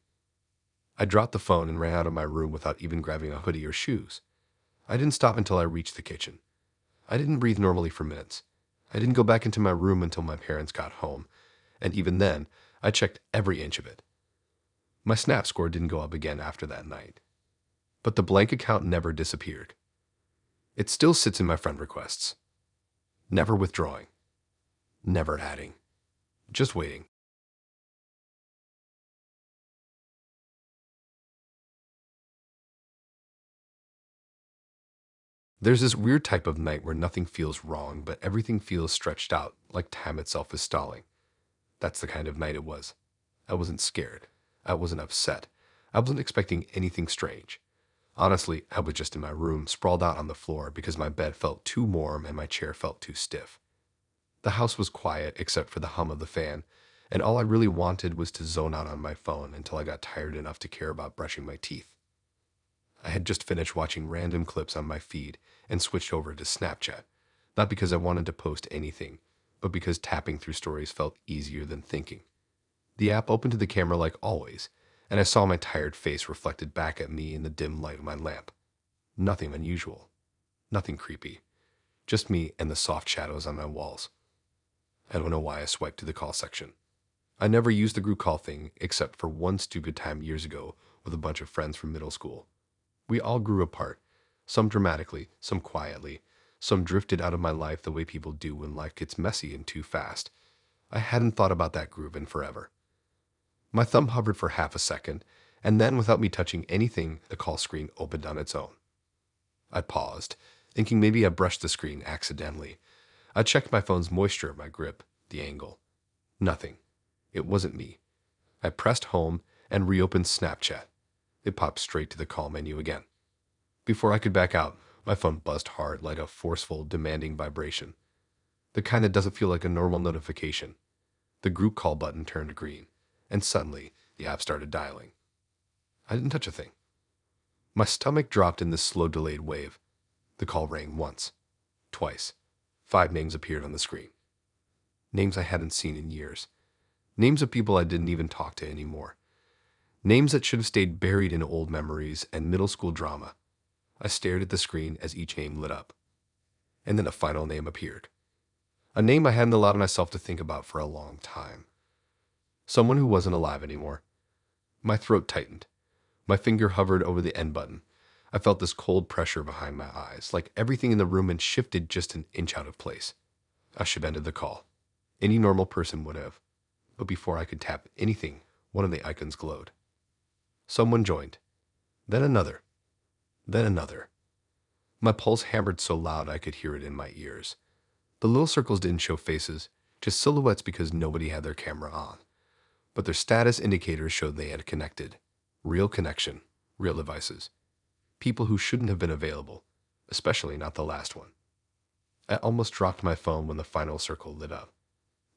I dropped the phone and ran out of my room without even grabbing a hoodie or shoes. I didn't stop until I reached the kitchen. I didn't breathe normally for minutes. I didn't go back into my room until my parents got home, and even then, I checked every inch of it. My Snap score didn't go up again after that night. But the blank account never disappeared. It still sits in my friend requests. Never withdrawing. Never adding. Just waiting. There's this weird type of night where nothing feels wrong, but everything feels stretched out, like time itself is stalling. That's the kind of night it was. I wasn't scared. I wasn't upset. I wasn't expecting anything strange. Honestly, I was just in my room, sprawled out on the floor because my bed felt too warm and my chair felt too stiff. The house was quiet except for the hum of the fan, and all I really wanted was to zone out on my phone until I got tired enough to care about brushing my teeth. I had just finished watching random clips on my feed and switched over to Snapchat, not because I wanted to post anything, but because tapping through stories felt easier than thinking. The app opened to the camera like always, and I saw my tired face reflected back at me in the dim light of my lamp. Nothing unusual. Nothing creepy. Just me and the soft shadows on my walls. I don't know why I swiped to the call section. I never used the group call thing except for one stupid time years ago with a bunch of friends from middle school. We all grew apart, some dramatically, some quietly, some drifted out of my life the way people do when life gets messy and too fast. I hadn't thought about that group in forever. My thumb hovered for half a second, and then without me touching anything, the call screen opened on its own. I paused, thinking maybe I brushed the screen accidentally. I checked my phone's moisture, my grip, the angle. Nothing. It wasn't me. I pressed home and reopened Snapchat. It popped straight to the call menu again. Before I could back out, my phone buzzed hard like a forceful, demanding vibration. The kind that doesn't feel like a normal notification. The group call button turned green, and suddenly the app started dialing. I didn't touch a thing. My stomach dropped in this slow, delayed wave. The call rang once, twice. 5 names appeared on the screen. Names I hadn't seen in years. Names of people I didn't even talk to anymore. Names that should have stayed buried in old memories and middle school drama. I stared at the screen as each name lit up. And then a final name appeared. A name I hadn't allowed myself to think about for a long time. Someone who wasn't alive anymore. My throat tightened. My finger hovered over the end button. I felt this cold pressure behind my eyes, like everything in the room had shifted just an inch out of place. I should have ended the call. Any normal person would have. But before I could tap anything, one of the icons glowed. Someone joined. Then another. Then another. My pulse hammered so loud I could hear it in my ears. The little circles didn't show faces, just silhouettes because nobody had their camera on. But their status indicators showed they had connected. Real connection. Real devices. People who shouldn't have been available, especially not the last one. I almost dropped my phone when the final circle lit up.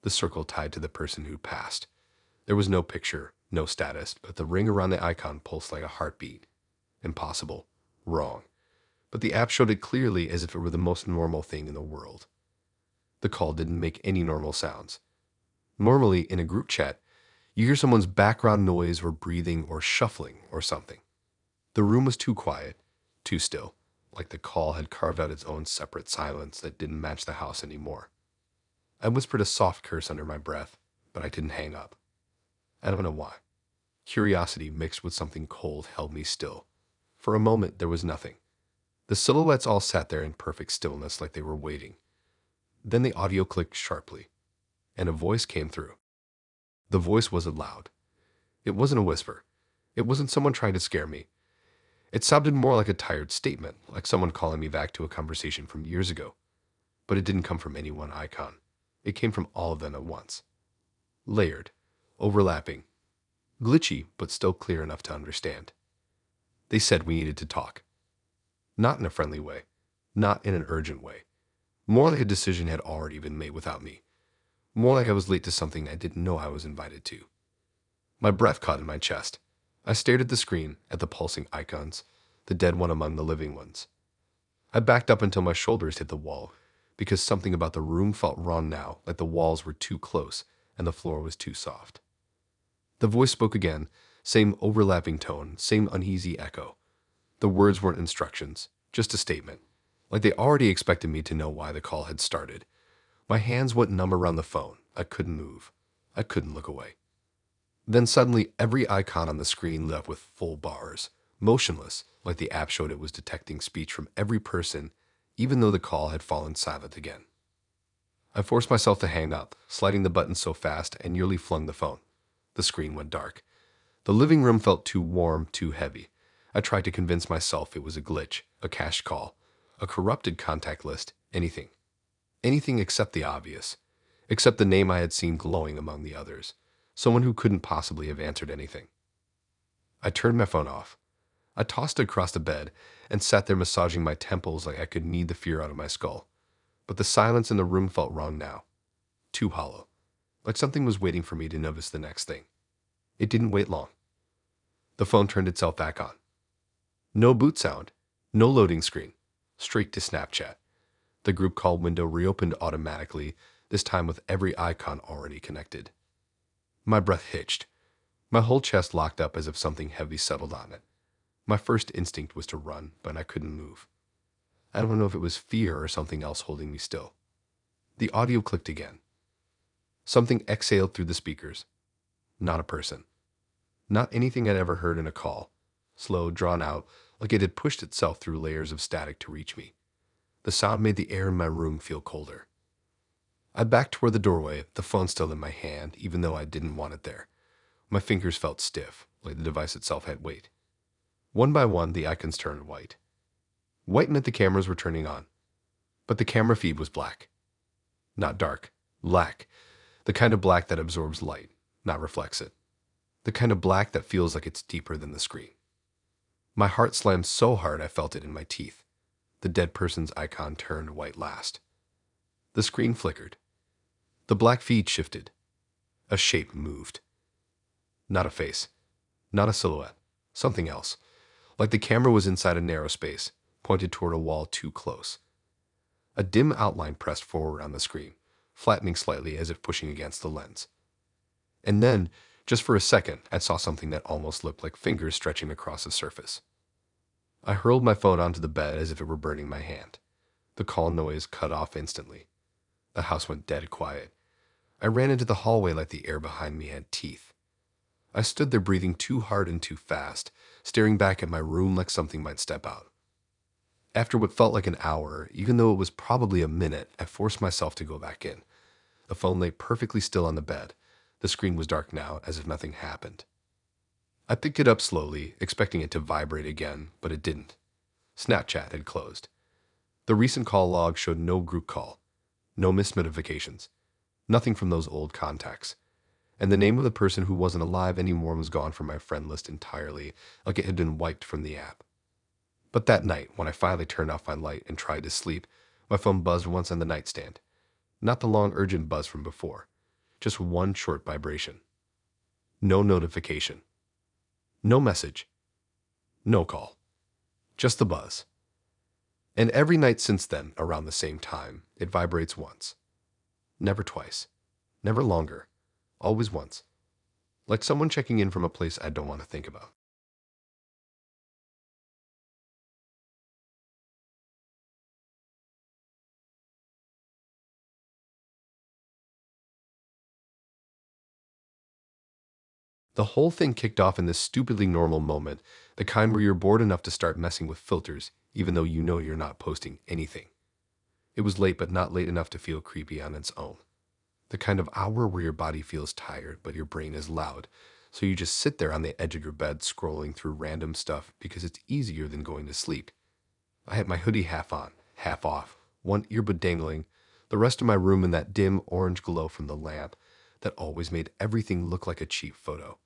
The circle tied to the person who passed. There was no picture, no status, but the ring around the icon pulsed like a heartbeat. Impossible. Wrong. But the app showed it clearly as if it were the most normal thing in the world. The call didn't make any normal sounds. Normally, in a group chat, you hear someone's background noise or breathing or shuffling or something. The room was too quiet, too still, like the call had carved out its own separate silence that didn't match the house anymore. I whispered a soft curse under my breath, but I didn't hang up. I don't know why. Curiosity mixed with something cold held me still. For a moment, there was nothing. The silhouettes all sat there in perfect stillness like they were waiting. Then the audio clicked sharply, and a voice came through. The voice wasn't loud. It wasn't a whisper. It wasn't someone trying to scare me. It sounded more like a tired statement, like someone calling me back to a conversation from years ago. But it didn't come from any one icon. It came from all of them at once. Layered, overlapping, glitchy but still clear enough to understand. They said we needed to talk. Not in a friendly way, not in an urgent way. More like a decision had already been made without me. More like I was late to something I didn't know I was invited to. My breath caught in my chest. I stared at the screen, at the pulsing icons, the dead one among the living ones. I backed up until my shoulders hit the wall, because something about the room felt wrong now, like the walls were too close and the floor was too soft. The voice spoke again, same overlapping tone, same uneasy echo. The words weren't instructions, just a statement, like they already expected me to know why the call had started. My hands went numb around the phone. I couldn't move. I couldn't look away. Then suddenly every icon on the screen lit up with full bars, motionless, like the app showed it was detecting speech from every person, even though the call had fallen silent again. I forced myself to hang up, sliding the button so fast I nearly flung the phone. The screen went dark. The living room felt too warm, too heavy. I tried to convince myself it was a glitch, a cached call, a corrupted contact list, anything. Anything except the obvious, except the name I had seen glowing among the others, someone who couldn't possibly have answered anything. I turned my phone off. I tossed it across the bed and sat there massaging my temples like I could knead the fear out of my skull. But the silence in the room felt wrong now, too hollow, like something was waiting for me to notice the next thing. It didn't wait long. The phone turned itself back on. No boot sound, no loading screen, straight to Snapchat. The group call window reopened automatically, this time with every icon already connected. My breath hitched. My whole chest locked up as if something heavy settled on it. My first instinct was to run, but I couldn't move. I don't know if it was fear or something else holding me still. The audio clicked again. Something exhaled through the speakers. Not a person. Not anything I'd ever heard in a call. Slow, drawn out, like it had pushed itself through layers of static to reach me. The sound made the air in my room feel colder. I backed toward the doorway, the phone still in my hand, even though I didn't want it there. My fingers felt stiff, like the device itself had weight. One by one, the icons turned white. White meant the cameras were turning on. But the camera feed was black. Not dark, black. The kind of black that absorbs light, not reflects it. The kind of black that feels like it's deeper than the screen. My heart slammed so hard I felt it in my teeth. The dead person's icon turned white last. The screen flickered. The black feed shifted. A shape moved. Not a face. Not a silhouette. Something else. Like the camera was inside a narrow space, pointed toward a wall too close. A dim outline pressed forward on the screen, flattening slightly as if pushing against the lens. And then, just for a second, I saw something that almost looked like fingers stretching across the surface. I hurled my phone onto the bed as if it were burning my hand. The call noise cut off instantly. The house went dead quiet. I ran into the hallway like the air behind me had teeth. I stood there breathing too hard and too fast, staring back at my room like something might step out. After what felt like an hour, even though it was probably a minute, I forced myself to go back in. The phone lay perfectly still on the bed. The screen was dark now, as if nothing happened. I picked it up slowly, expecting it to vibrate again, but it didn't. Snapchat had closed. The recent call log showed no group call, no missed notifications, nothing from those old contacts. And the name of the person who wasn't alive anymore was gone from my friend list entirely, like it had been wiped from the app. But that night, when I finally turned off my light and tried to sleep, my phone buzzed once on the nightstand. Not the long, urgent buzz from before. Just one short vibration. No notification. No message. No call. Just the buzz. And every night since then, around the same time, it vibrates once. Never twice. Never longer. Always once. Like someone checking in from a place I don't want to think about. The whole thing kicked off in this stupidly normal moment, the kind where you're bored enough to start messing with filters, even though you know you're not posting anything. It was late, but not late enough to feel creepy on its own. The kind of hour where your body feels tired, but your brain is loud, so you just sit there on the edge of your bed scrolling through random stuff because it's easier than going to sleep. I had my hoodie half on, half off, one earbud dangling, the rest of my room in that dim orange glow from the lamp that always made everything look like a cheap photo.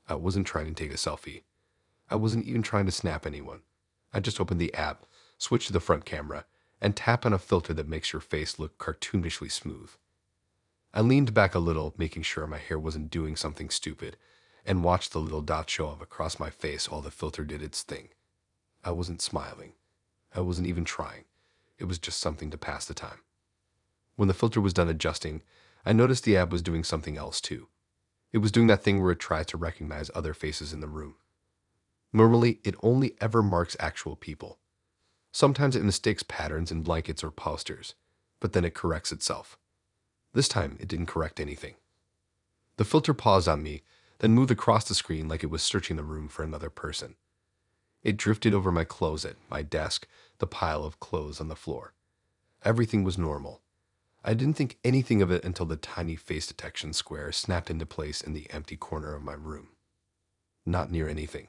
I wasn't trying to take a selfie. I wasn't even trying to snap anyone. I just opened the app, switched to the front camera, and tap on a filter that makes your face look cartoonishly smooth. I leaned back a little, making sure my hair wasn't doing something stupid, and watched the little dot show up across my face while the filter did its thing. I wasn't smiling. I wasn't even trying. It was just something to pass the time. When the filter was done adjusting, I noticed the app was doing something else too. It was doing that thing where it tries to recognize other faces in the room. Normally, it only ever marks actual people. Sometimes it mistakes patterns in blankets or posters, but then it corrects itself. This time, it didn't correct anything. The filter paused on me, then moved across the screen like it was searching the room for another person. It drifted over my closet, my desk, the pile of clothes on the floor. Everything was normal. I didn't think anything of it until the tiny face detection square snapped into place in the empty corner of my room. Not near anything.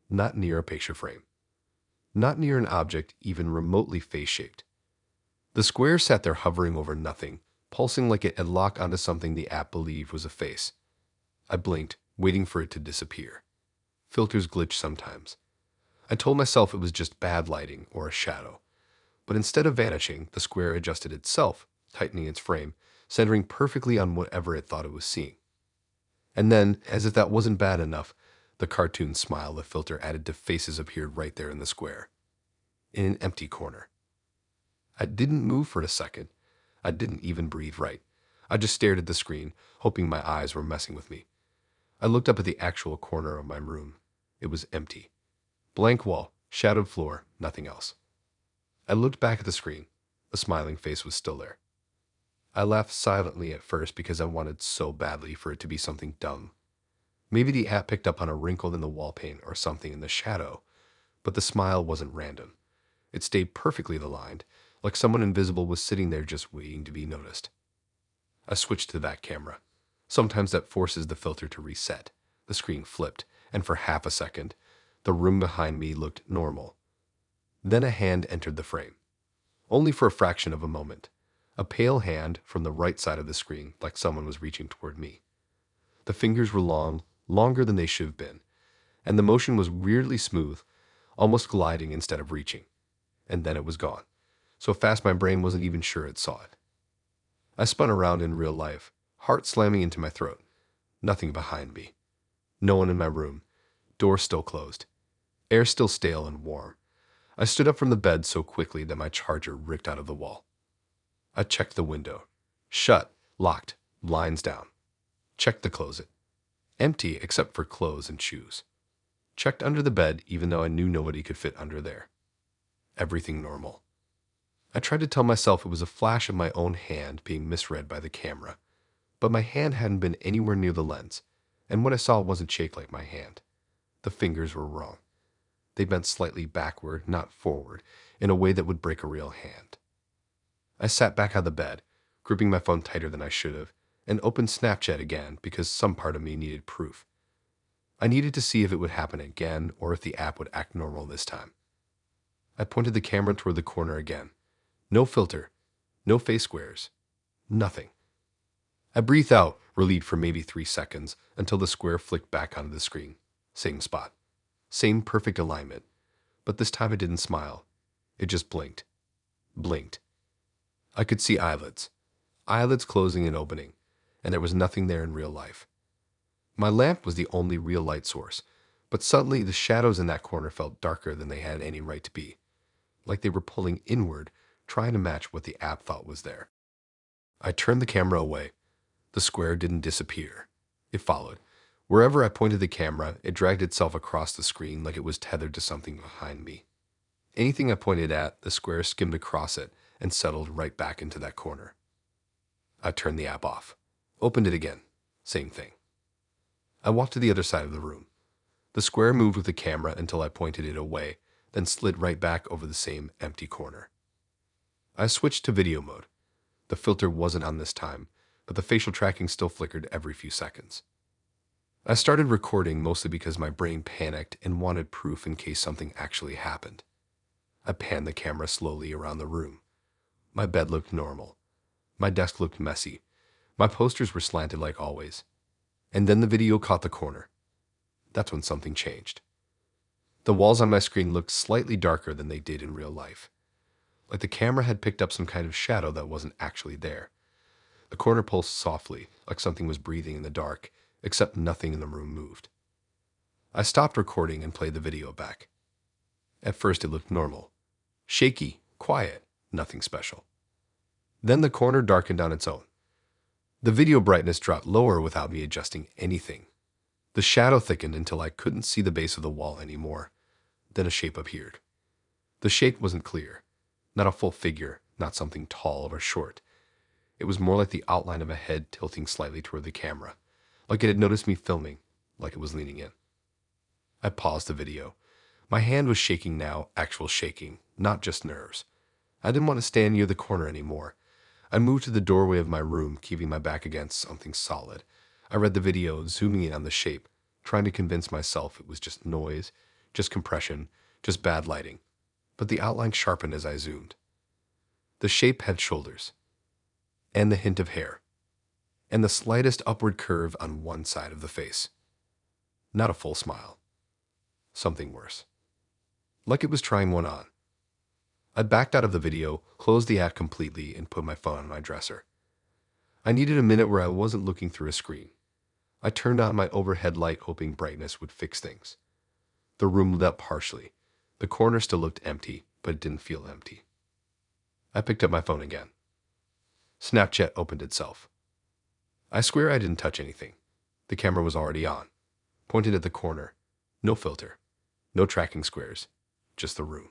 Not near a picture frame. Not near an object even remotely face-shaped. The square sat there hovering over nothing, pulsing like it had locked onto something the app believed was a face. I blinked, waiting for it to disappear. Filters glitch sometimes. I told myself it was just bad lighting or a shadow. But instead of vanishing, the square adjusted itself, tightening its frame, centering perfectly on whatever it thought it was seeing. And then, as if that wasn't bad enough, the cartoon smile the filter added to faces appeared right there in the square. In an empty corner. I didn't move for a second. I didn't even breathe right. I just stared at the screen, hoping my eyes were messing with me. I looked up at the actual corner of my room. It was empty. Blank wall, shadowed floor, nothing else. I looked back at the screen. The smiling face was still there. I laughed silently at first because I wanted so badly for it to be something dumb. Maybe the app picked up on a wrinkle in the wall paint or something in the shadow, but the smile wasn't random. It stayed perfectly aligned, like someone invisible was sitting there just waiting to be noticed. I switched to that camera. Sometimes that forces the filter to reset. The screen flipped, and for half a second, the room behind me looked normal. Then a hand entered the frame. Only for a fraction of a moment. A pale hand from the right side of the screen, like someone was reaching toward me. The fingers were long, longer than they should have been, and the motion was weirdly smooth, almost gliding instead of reaching. And then it was gone, so fast my brain wasn't even sure it saw it. I spun around in real life, heart slamming into my throat. Nothing behind me. No one in my room. Door still closed. Air still stale and warm. I stood up from the bed so quickly that my charger ripped out of the wall. I checked the window. Shut, locked, blinds down. Checked the closet. Empty except for clothes and shoes. Checked under the bed even though I knew nobody could fit under there. Everything normal. I tried to tell myself it was a flash of my own hand being misread by the camera, but my hand hadn't been anywhere near the lens, and what I saw wasn't shaped like my hand. The fingers were wrong. They bent slightly backward, not forward, in a way that would break a real hand. I sat back on the bed, gripping my phone tighter than I should have, and opened Snapchat again because some part of me needed proof. I needed to see if it would happen again or if the app would act normal this time. I pointed the camera toward the corner again. No filter, no face squares, nothing. I breathed out, relieved for maybe 3 seconds, until the square flicked back onto the screen. Same spot. Same perfect alignment. But this time it didn't smile. It just blinked. Blinked. I could see eyelids. Eyelids closing and opening, and there was nothing there in real life. My lamp was the only real light source, but suddenly the shadows in that corner felt darker than they had any right to be, like they were pulling inward, trying to match what the app thought was there. I turned the camera away. The square didn't disappear. It followed. Wherever I pointed the camera, it dragged itself across the screen like it was tethered to something behind me. Anything I pointed at, the square skimmed across it and settled right back into that corner. I turned the app off. Opened it again. Same thing. I walked to the other side of the room. The square moved with the camera until I pointed it away, then slid right back over the same empty corner. I switched to video mode. The filter wasn't on this time, but the facial tracking still flickered every few seconds. I started recording mostly because my brain panicked and wanted proof in case something actually happened. I panned the camera slowly around the room. My bed looked normal. My desk looked messy. My posters were slanted like always. And then the video caught the corner. That's when something changed. The walls on my screen looked slightly darker than they did in real life. Like the camera had picked up some kind of shadow that wasn't actually there. The corner pulsed softly, like something was breathing in the dark, except nothing in the room moved. I stopped recording and played the video back. At first it looked normal. Shaky, quiet, nothing special. Then the corner darkened on its own. The video brightness dropped lower without me adjusting anything. The shadow thickened until I couldn't see the base of the wall anymore. Then a shape appeared. The shape wasn't clear. Not a full figure, not something tall or short. It was more like the outline of a head tilting slightly toward the camera, like it had noticed me filming, like it was leaning in. I paused the video. My hand was shaking now, actual shaking, not just nerves. I didn't want to stand near the corner anymore. I moved to the doorway of my room, keeping my back against something solid. I read the video, zooming in on the shape, trying to convince myself it was just noise, just compression, just bad lighting. But the outline sharpened as I zoomed. The shape had shoulders, and the hint of hair, and the slightest upward curve on one side of the face. Not a full smile. Something worse. Like it was trying one on. I backed out of the video, closed the app completely, and put my phone on my dresser. I needed a minute where I wasn't looking through a screen. I turned on my overhead light, hoping brightness would fix things. The room lit up partially. The corner still looked empty, but it didn't feel empty. I picked up my phone again. Snapchat opened itself. I swear I didn't touch anything. The camera was already on, pointed at the corner. No filter, no tracking squares, just the room.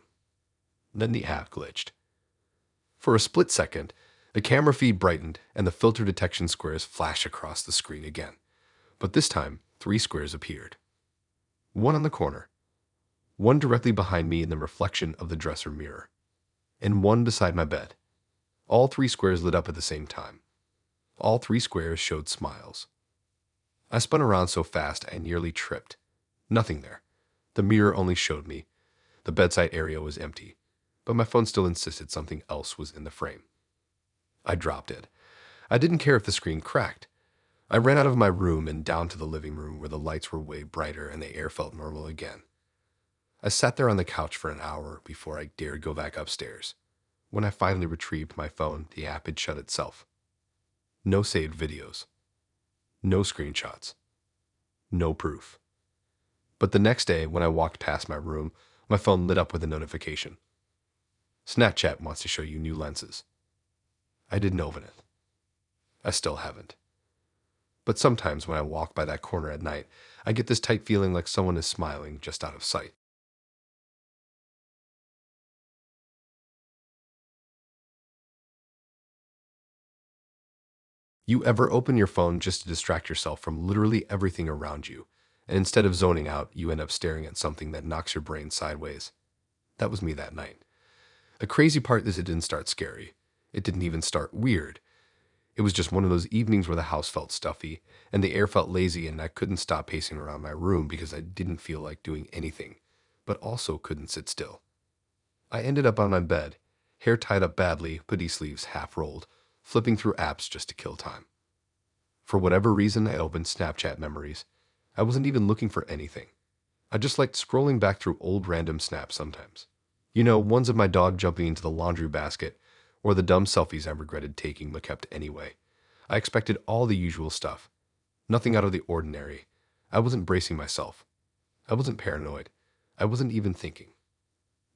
Then the app glitched. For a split second, the camera feed brightened and the filter detection squares flashed across the screen again. But this time, 3 squares appeared. One on the corner, one directly behind me in the reflection of the dresser mirror, and one beside my bed. All 3 squares lit up at the same time. All 3 squares showed smiles. I spun around so fast I nearly tripped. Nothing there. The mirror only showed me. The bedside area was empty, but my phone still insisted something else was in the frame. I dropped it. I didn't care if the screen cracked. I ran out of my room and down to the living room where the lights were way brighter and the air felt normal again. I sat there on the couch for an hour before I dared go back upstairs. When I finally retrieved my phone, the app had shut itself. No saved videos. No screenshots. No proof. But the next day, when I walked past my room, my phone lit up with a notification. Snapchat wants to show you new lenses. I didn't open it. I still haven't. But sometimes when I walk by that corner at night, I get this tight feeling like someone is smiling just out of sight. You ever open your phone just to distract yourself from literally everything around you, and instead of zoning out, you end up staring at something that knocks your brain sideways? That was me that night. The crazy part is it didn't start scary. It didn't even start weird. It was just one of those evenings where the house felt stuffy, and the air felt lazy, and I couldn't stop pacing around my room because I didn't feel like doing anything, but also couldn't sit still. I ended up on my bed, hair tied up badly, hoodie sleeves half rolled, flipping through apps just to kill time. For whatever reason, I opened Snapchat memories. I wasn't even looking for anything. I just liked scrolling back through old random snaps sometimes. You know, ones of my dog jumping into the laundry basket, or the dumb selfies I regretted taking but kept anyway. I expected all the usual stuff. Nothing out of the ordinary. I wasn't bracing myself. I wasn't paranoid. I wasn't even thinking.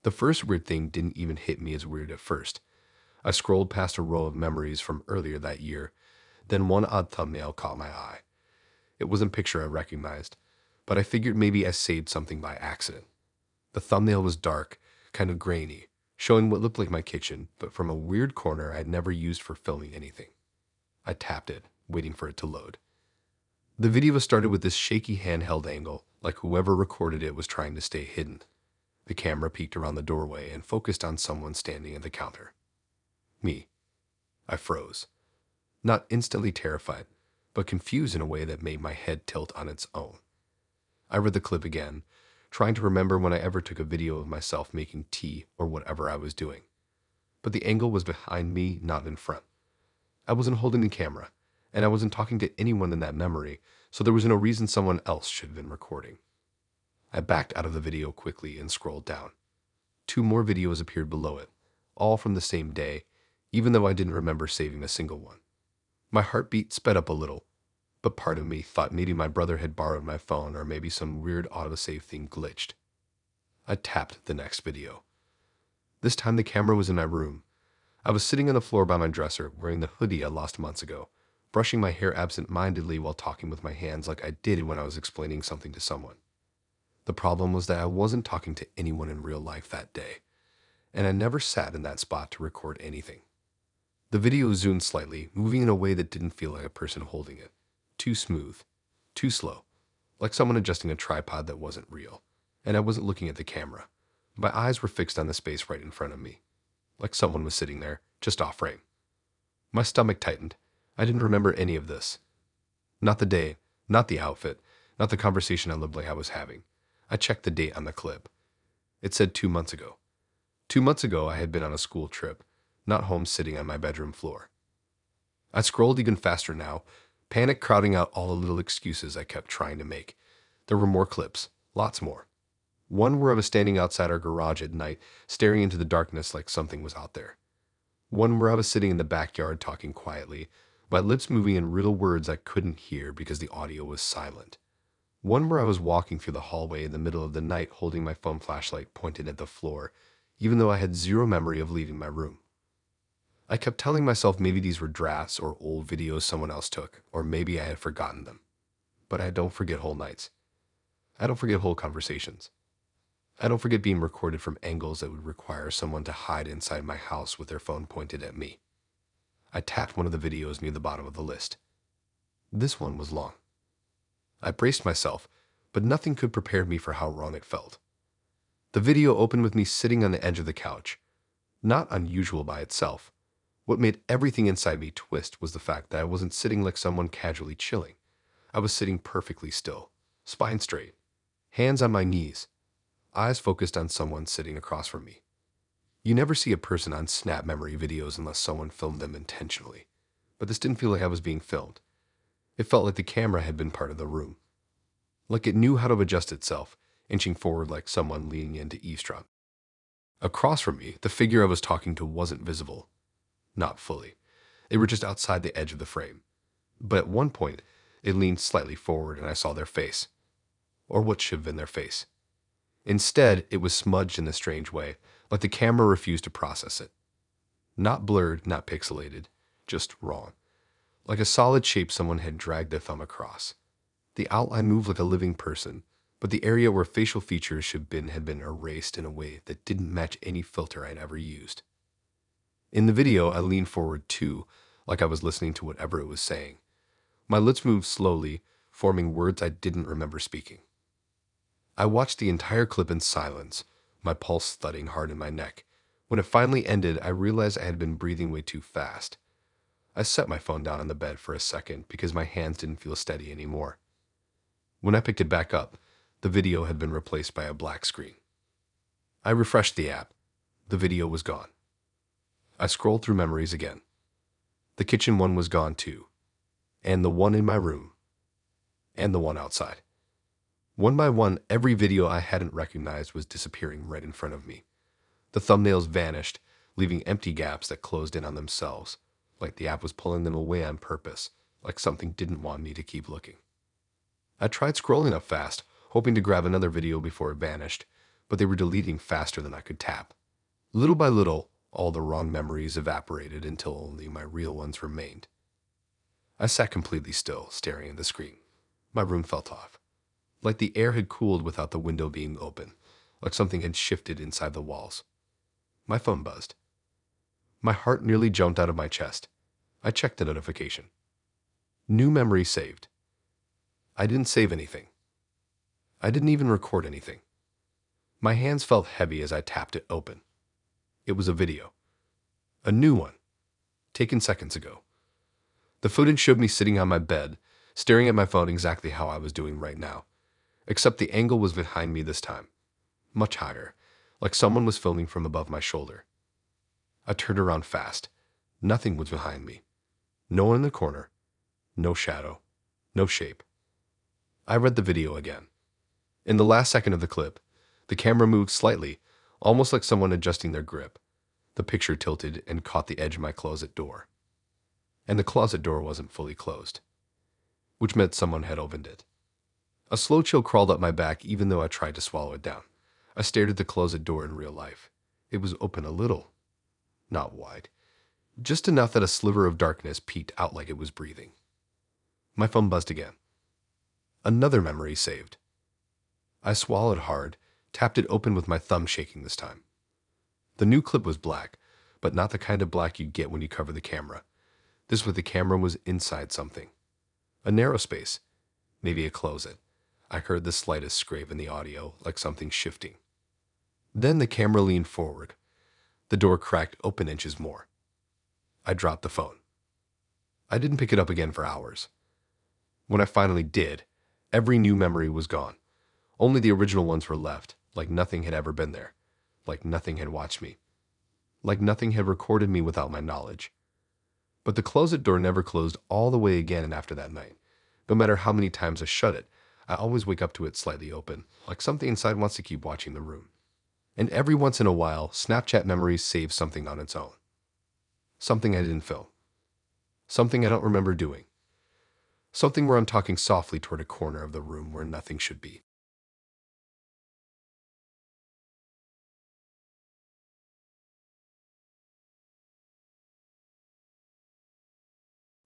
The first weird thing didn't even hit me as weird at first. I scrolled past a row of memories from earlier that year. Then one odd thumbnail caught my eye. It wasn't a picture I recognized, but I figured maybe I saved something by accident. The thumbnail was dark, kind of grainy, showing what looked like my kitchen, but from a weird corner I'd never used for filming anything. I tapped it, waiting for it to load. The video started with this shaky handheld angle, like whoever recorded it was trying to stay hidden. The camera peeked around the doorway and focused on someone standing at the counter. Me. I froze. Not instantly terrified, but confused in a way that made my head tilt on its own. I read the clip again, trying to remember when I ever took a video of myself making tea or whatever I was doing. But the angle was behind me, not in front. I wasn't holding the camera, and I wasn't talking to anyone in that memory, so there was no reason someone else should have been recording. I backed out of the video quickly and scrolled down. 2 more videos appeared below it, all from the same day, even though I didn't remember saving a single one. My heartbeat sped up a little, but part of me thought maybe my brother had borrowed my phone or maybe some weird autosave thing glitched. I tapped the next video. This time the camera was in my room. I was sitting on the floor by my dresser, wearing the hoodie I lost months ago, brushing my hair absent-mindedly while talking with my hands like I did when I was explaining something to someone. The problem was that I wasn't talking to anyone in real life that day, and I never sat in that spot to record anything. The video zoomed slightly, moving in a way that didn't feel like a person holding it. Too smooth, too slow, like someone adjusting a tripod that wasn't real, and I wasn't looking at the camera. My eyes were fixed on the space right in front of me, like someone was sitting there, just off frame. My stomach tightened. I didn't remember any of this. Not the day, not the outfit, not the conversation I looked like I was having. I checked the date on the clip. It said 2 months ago. 2 months ago, I had been on a school trip, not home sitting on my bedroom floor. I scrolled even faster now, panic crowding out all the little excuses I kept trying to make. There were more clips, lots more. One where I was standing outside our garage at night, staring into the darkness like something was out there. One where I was sitting in the backyard talking quietly, my lips moving in riddle words I couldn't hear because the audio was silent. One where I was walking through the hallway in the middle of the night holding my phone flashlight pointed at the floor, even though I had zero memory of leaving my room. I kept telling myself maybe these were drafts or old videos someone else took, or maybe I had forgotten them. But I don't forget whole nights. I don't forget whole conversations. I don't forget being recorded from angles that would require someone to hide inside my house with their phone pointed at me. I tapped one of the videos near the bottom of the list. This one was long. I braced myself, but nothing could prepare me for how wrong it felt. The video opened with me sitting on the edge of the couch. Not unusual by itself. What made everything inside me twist was the fact that I wasn't sitting like someone casually chilling. I was sitting perfectly still, spine straight, hands on my knees, eyes focused on someone sitting across from me. You never see a person on snap memory videos unless someone filmed them intentionally. But this didn't feel like I was being filmed. It felt like the camera had been part of the room. Like it knew how to adjust itself, inching forward like someone leaning in to eavesdrop. Across from me, the figure I was talking to wasn't visible. Not fully. They were just outside the edge of the frame. But at one point, it leaned slightly forward and I saw their face. Or what should have been their face. Instead, it was smudged in a strange way, like the camera refused to process it. Not blurred, not pixelated, just wrong. Like a solid shape someone had dragged their thumb across. The outline moved like a living person, but the area where facial features should have been had been erased in a way that didn't match any filter I'd ever used. In the video, I leaned forward too, like I was listening to whatever it was saying. My lips moved slowly, forming words I didn't remember speaking. I watched the entire clip in silence, my pulse thudding hard in my neck. When it finally ended, I realized I had been breathing way too fast. I set my phone down on the bed for a second because my hands didn't feel steady anymore. When I picked it back up, the video had been replaced by a black screen. I refreshed the app. The video was gone. I scrolled through memories again. The kitchen one was gone too. And the one in my room. And the one outside. One by one, every video I hadn't recognized was disappearing right in front of me. The thumbnails vanished, leaving empty gaps that closed in on themselves, like the app was pulling them away on purpose, like something didn't want me to keep looking. I tried scrolling up fast, hoping to grab another video before it vanished, but they were deleting faster than I could tap. Little by little, all the wrong memories evaporated until only my real ones remained. I sat completely still, staring at the screen. My room felt off. Like the air had cooled without the window being open, like something had shifted inside the walls. My phone buzzed. My heart nearly jumped out of my chest. I checked the notification. New memory saved. I didn't save anything. I didn't even record anything. My hands felt heavy as I tapped it open. It was a video. A new one. Taken seconds ago. The footage showed me sitting on my bed, staring at my phone exactly how I was doing right now. Except the angle was behind me this time. Much higher, like someone was filming from above my shoulder. I turned around fast. Nothing was behind me. No one in the corner. No shadow. No shape. I read the video again. In the last second of the clip, the camera moved slightly, almost like someone adjusting their grip. The picture tilted and caught the edge of my closet door. And the closet door wasn't fully closed, which meant someone had opened it. A slow chill crawled up my back even though I tried to swallow it down. I stared at the closet door in real life. It was open a little, not wide, just enough that a sliver of darkness peeked out like it was breathing. My phone buzzed again. Another memory saved. I swallowed hard, tapped it open with my thumb shaking this time. The new clip was black, but not the kind of black you get when you cover the camera. This was the camera was inside something. A narrow space, maybe a closet. I heard the slightest scrape in the audio, like something shifting. Then the camera leaned forward. The door cracked open inches more. I dropped the phone. I didn't pick it up again for hours. When I finally did, every new memory was gone. Only the original ones were left, like nothing had ever been there, like nothing had watched me, like nothing had recorded me without my knowledge. But the closet door never closed all the way again after that night. No matter how many times I shut it, I always wake up to it slightly open, like something inside wants to keep watching the room. And every once in a while, Snapchat memories save something on its own. Something I didn't film. Something I don't remember doing. Something where I'm talking softly toward a corner of the room where nothing should be.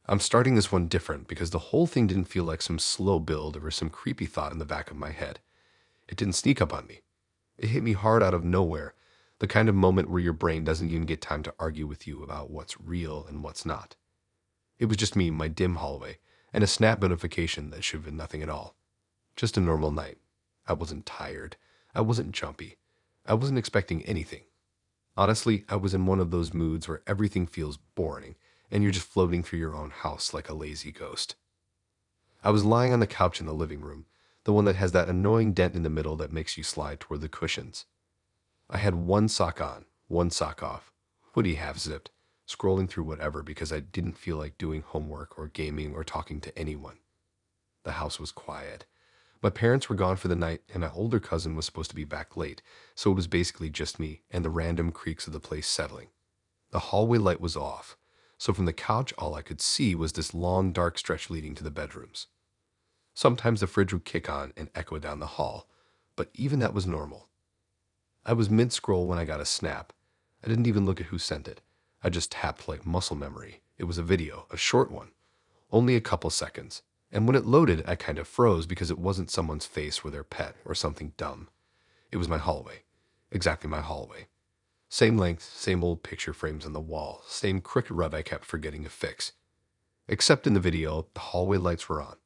I'm starting this one different because the whole thing didn't feel like some slow build or some creepy thought in the back of my head. It didn't sneak up on me. It hit me hard out of nowhere, the kind of moment where your brain doesn't even get time to argue with you about what's real and what's not. It was just me in my dim hallway, and a snap notification that should have been nothing at all. Just a normal night. I wasn't tired. I wasn't jumpy. I wasn't expecting anything. Honestly, I was in one of those moods where everything feels boring, and you're just floating through your own house like a lazy ghost. I was lying on the couch in the living room, the one that has that annoying dent in the middle that makes you slide toward the cushions. I had one sock on, one sock off, hoodie half-zipped, scrolling through whatever because I didn't feel like doing homework or gaming or talking to anyone. The house was quiet. My parents were gone for the night, and my older cousin was supposed to be back late, so it was basically just me and the random creaks of the place settling. The hallway light was off, so from the couch all I could see was this long dark stretch leading to the bedrooms. Sometimes the fridge would kick on and echo down the hall, but even that was normal. I was mid-scroll when I got a snap. I didn't even look at who sent it. I just tapped like muscle memory. It was a video, a short one, only a couple seconds. And when it loaded, I kind of froze because it wasn't someone's face with their pet or something dumb. It was my hallway. Exactly my hallway. Same length, same old picture frames on the wall, same crooked rub I kept forgetting to fix. Except in the video, the hallway lights were on.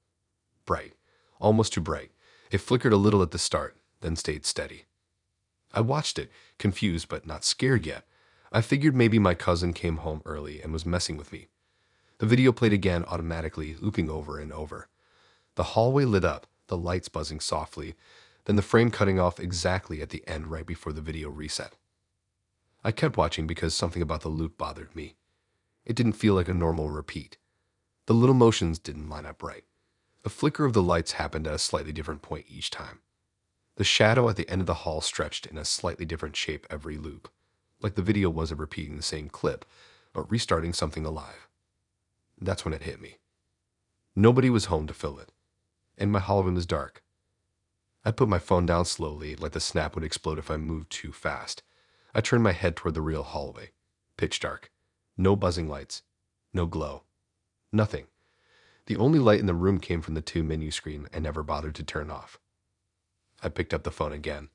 Bright. Almost too bright. It flickered a little at the start, then stayed steady. I watched it, confused but not scared yet. I figured maybe my cousin came home early and was messing with me. The video played again automatically, looping over and over. The hallway lit up, the lights buzzing softly, then the frame cutting off exactly at the end right before the video reset. I kept watching because something about the loop bothered me. It didn't feel like a normal repeat. The little motions didn't line up right. The flicker of the lights happened at a slightly different point each time. The shadow at the end of the hall stretched in a slightly different shape every loop, like the video wasn't repeating the same clip, but restarting something alive. That's when it hit me. Nobody was home to fill it, and my hallway was dark. I put my phone down slowly, like the snap would explode if I moved too fast. I turned my head toward the real hallway. Pitch dark. No buzzing lights. No glow. Nothing. The only light in the room came from the 2 menu screen I never bothered to turn off. I picked up the phone again.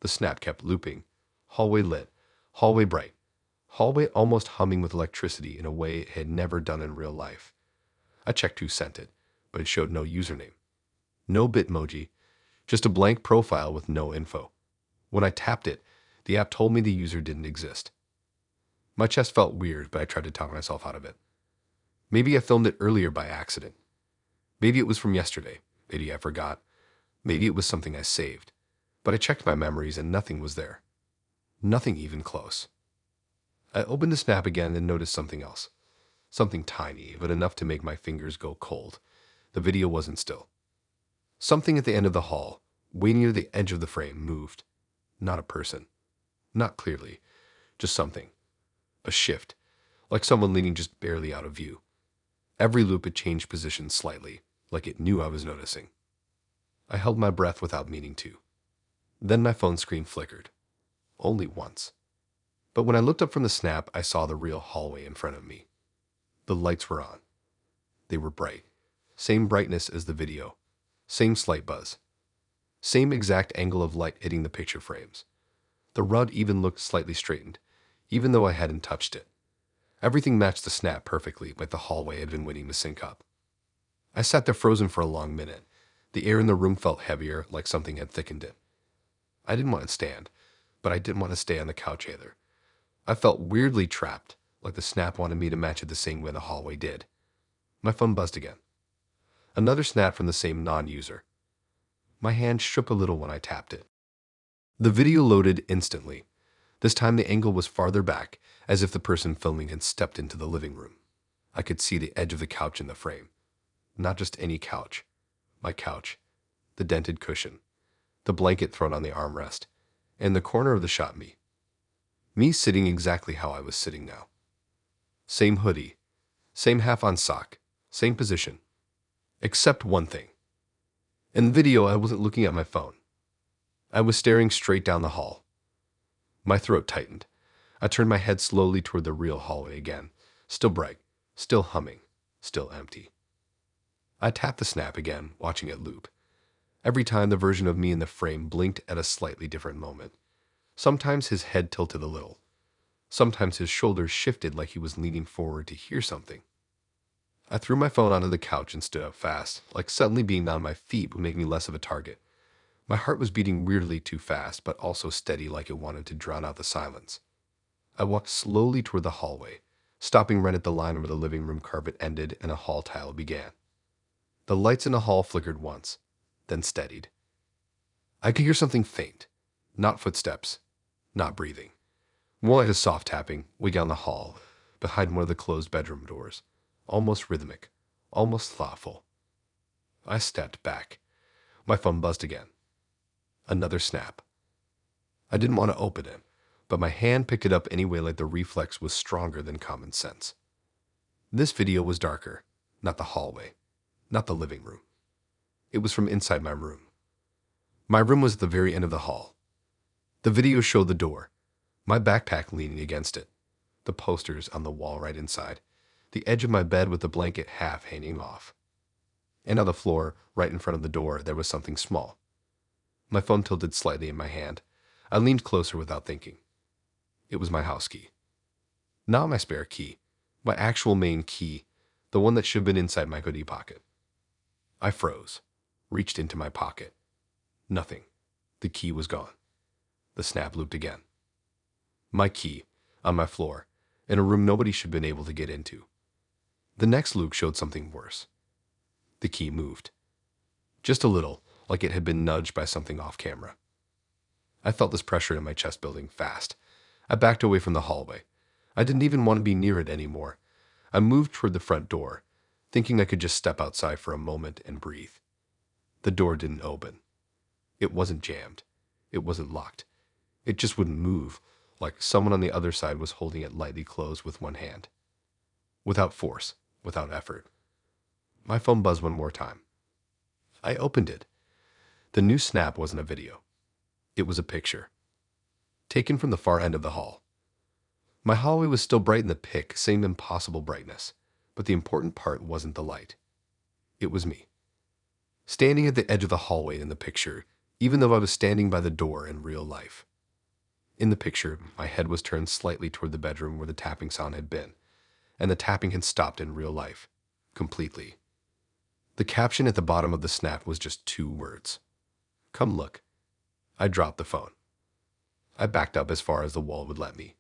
The snap kept looping. Hallway lit. Hallway bright. Hallway almost humming with electricity in a way it had never done in real life. I checked who sent it, but it showed no username. No Bitmoji. Just a blank profile with no info. When I tapped it, the app told me the user didn't exist. My chest felt weird, but I tried to talk myself out of it. Maybe I filmed it earlier by accident. Maybe it was from yesterday. Maybe I forgot. Maybe it was something I saved. But I checked my memories and nothing was there. Nothing even close. I opened the snap again and noticed something else. Something tiny, but enough to make my fingers go cold. The video wasn't still. Something at the end of the hall, waiting near the edge of the frame, moved. Not a person. Not clearly. Just something. A shift. Like someone leaning just barely out of view. Every loop it changed position slightly, like it knew I was noticing. I held my breath without meaning to. Then my phone screen flickered. Only once. But when I looked up from the snap, I saw the real hallway in front of me. The lights were on. They were bright. Same brightness as the video. Same slight buzz. Same exact angle of light hitting the picture frames. The rug even looked slightly straightened, even though I hadn't touched it. Everything matched the snap perfectly, like the hallway had been waiting to sync up. I sat there frozen for a long minute. The air in the room felt heavier, like something had thickened it. I didn't want to stand, but I didn't want to stay on the couch either. I felt weirdly trapped, like the snap wanted me to match it the same way the hallway did. My phone buzzed again. Another snap from the same non-user. My hand shook a little when I tapped it. The video loaded instantly. This time the angle was farther back, as if the person filming had stepped into the living room. I could see the edge of the couch in the frame. Not just any couch. My couch. The dented cushion. The blanket thrown on the armrest. And the corner of the shot me. Me sitting exactly how I was sitting now. Same hoodie. Same half-on sock. Same position. Except one thing. In the video, I wasn't looking at my phone. I was staring straight down the hall. My throat tightened. I turned my head slowly toward the real hallway again. Still bright. Still humming. Still empty. I tapped the snap again, watching it loop. Every time the version of me in the frame blinked at a slightly different moment. Sometimes his head tilted a little. Sometimes his shoulders shifted like he was leaning forward to hear something. I threw my phone onto the couch and stood up fast, like suddenly being on my feet would make me less of a target. My heart was beating weirdly too fast, but also steady like it wanted to drown out the silence. I walked slowly toward the hallway, stopping right at the line where the living room carpet ended and a hall tile began. The lights in the hall flickered once, then steadied. I could hear something faint, not footsteps, not breathing. More like a soft tapping, way down the hall, behind one of the closed bedroom doors. Almost rhythmic, almost thoughtful. I stepped back. My phone buzzed again. Another snap. I didn't want to open it, but my hand picked it up anyway like the reflex was stronger than common sense. This video was darker, not the hallway, not the living room. It was from inside my room. My room was at the very end of the hall. The video showed the door, my backpack leaning against it, the posters on the wall right inside, the edge of my bed with the blanket half hanging off. And on the floor, right in front of the door, there was something small. My phone tilted slightly in my hand. I leaned closer without thinking. It was my house key. Not my spare key, my actual main key, the one that should have been inside my hoodie pocket. I froze, reached into my pocket. Nothing. The key was gone. The snap looped again. My key, on my floor, in a room nobody should have been able to get into. The next loop showed something worse. The key moved. Just a little, like it had been nudged by something off camera. I felt this pressure in my chest building fast. I backed away from the hallway. I didn't even want to be near it anymore. I moved toward the front door, thinking I could just step outside for a moment and breathe. The door didn't open. It wasn't jammed. It wasn't locked. It just wouldn't move, like someone on the other side was holding it lightly closed with one hand. Without force, without effort. My phone buzzed one more time. I opened it. The new snap wasn't a video. It was a picture. Taken from the far end of the hall. My hallway was still bright in the pic, same impossible brightness, but the important part wasn't the light. It was me. Standing at the edge of the hallway in the picture, even though I was standing by the door in real life. In the picture, my head was turned slightly toward the bedroom where the tapping sound had been, and the tapping had stopped in real life, completely. The caption at the bottom of the snap was just 2 words. Come look. I dropped the phone. I backed up as far as the wall would let me.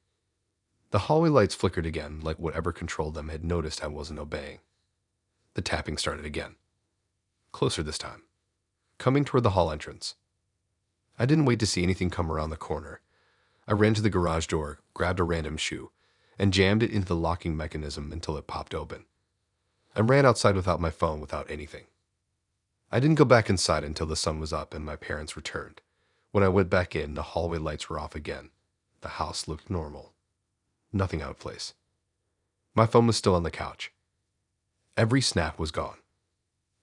The hallway lights flickered again, like whatever controlled them had noticed I wasn't obeying. The tapping started again. Closer this time. Coming toward the hall entrance. I didn't wait to see anything come around the corner. I ran to the garage door, grabbed a random shoe, and jammed it into the locking mechanism until it popped open. I ran outside without my phone, without anything. I didn't go back inside until the sun was up and my parents returned. When I went back in, the hallway lights were off again. The house looked normal. Nothing out of place. My phone was still on the couch. Every snap was gone.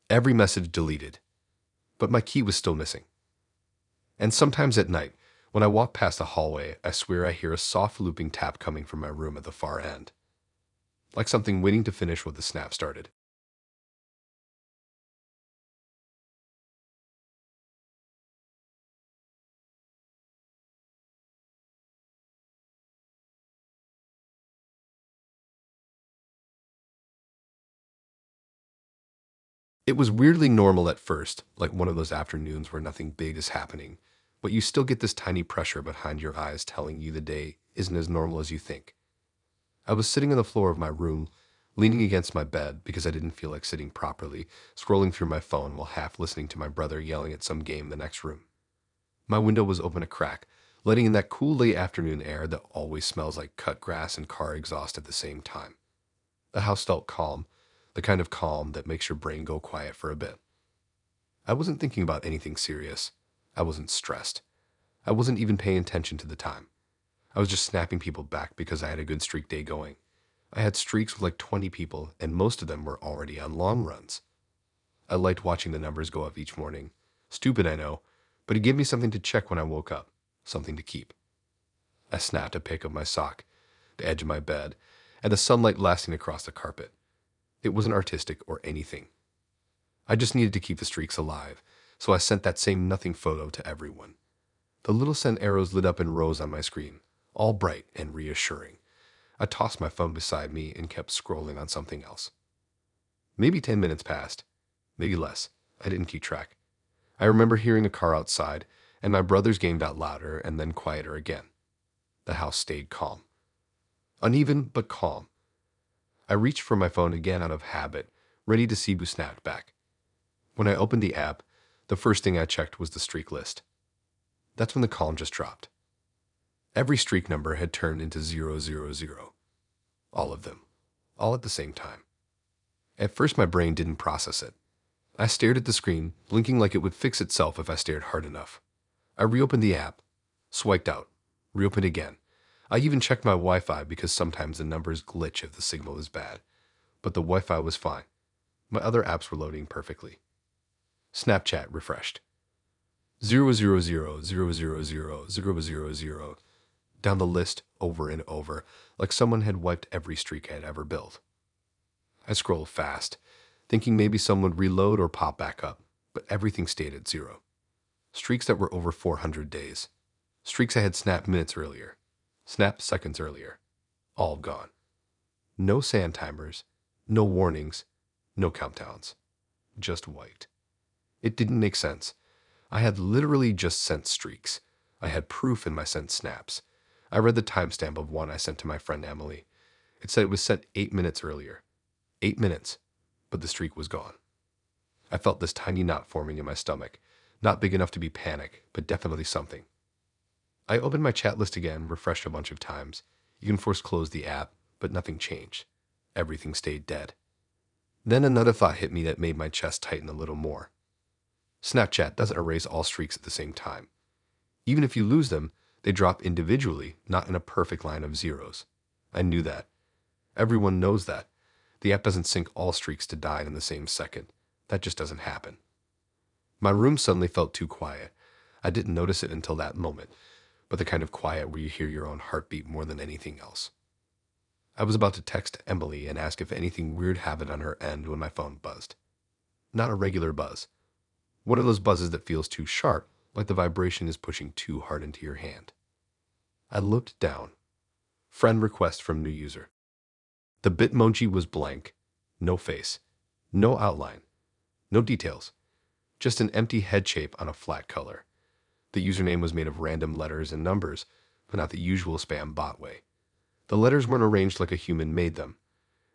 Every message deleted. But my key was still missing. And sometimes at night, when I walk past the hallway, I swear I hear a soft looping tap coming from my room at the far end. Like something waiting to finish what the snap started. It was weirdly normal at first, like one of those afternoons where nothing big is happening, but you still get this tiny pressure behind your eyes telling you the day isn't as normal as you think. I was sitting on the floor of my room, leaning against my bed because I didn't feel like sitting properly, scrolling through my phone while half listening to my brother yelling at some game in the next room. My window was open a crack, letting in that cool late afternoon air that always smells like cut grass and car exhaust at the same time. The house felt calm, the kind of calm that makes your brain go quiet for a bit. I wasn't thinking about anything serious. I wasn't stressed. I wasn't even paying attention to the time. I was just snapping people back because I had a good streak day going. I had streaks with like 20 people, and most of them were already on long runs. I liked watching the numbers go up each morning. Stupid, I know, but it gave me something to check when I woke up, something to keep. I snapped a pic of my sock, the edge of my bed, and the sunlight blasting across the carpet. It wasn't artistic or anything. I just needed to keep the streaks alive, so I sent that same nothing photo to everyone. The little send arrows lit up in rows on my screen, all bright and reassuring. I tossed my phone beside me and kept scrolling on something else. Maybe 10 minutes passed, maybe less. I didn't keep track. I remember hearing a car outside, and my brother's game got louder and then quieter again. The house stayed calm. Uneven, but calm. I reached for my phone again out of habit, ready to see who snapped back. When I opened the app, the first thing I checked was the streak list. That's when the calm just dropped. Every streak number had turned into 000. All of them. All at the same time. At first my brain didn't process it. I stared at the screen, blinking like it would fix itself if I stared hard enough. I reopened the app, swiped out, reopened again. I even checked my Wi-Fi because sometimes the numbers glitch if the signal is bad. But the Wi-Fi was fine. My other apps were loading perfectly. Snapchat refreshed. 000000000 down the list over and over, like someone had wiped every streak I had ever built. I scrolled fast, thinking maybe someone would reload or pop back up, but everything stayed at 0. Streaks that were over 400 days. Streaks I had snapped minutes earlier. Snapped seconds earlier. All gone. No sand timers, no warnings, no countdowns. Just white. It didn't make sense. I had literally just sent streaks. I had proof in my sent snaps. I read the timestamp of one I sent to my friend Emily. It said it was sent 8 minutes earlier. 8 minutes, but the streak was gone. I felt this tiny knot forming in my stomach. Not big enough to be panic, but definitely something. I opened my chat list again, refreshed a bunch of times. You can force close the app, but nothing changed. Everything stayed dead. Then another thought hit me that made my chest tighten a little more. Snapchat doesn't erase all streaks at the same time. Even if you lose them, they drop individually, not in a perfect line of zeros. I knew that. Everyone knows that. The app doesn't sync all streaks to die in the same second. That just doesn't happen. My room suddenly felt too quiet. I didn't notice it until that moment, but the kind of quiet where you hear your own heartbeat more than anything else. I was about to text Emily and ask if anything weird happened on her end when my phone buzzed. Not a regular buzz. One of those buzzes that feels too sharp, like the vibration is pushing too hard into your hand. I looked down. Friend request from new user. The Bitmoji was blank. No face. No outline. No details. Just an empty head shape on a flat color. The username was made of random letters and numbers, but not the usual spam bot way. The letters weren't arranged like a human made them.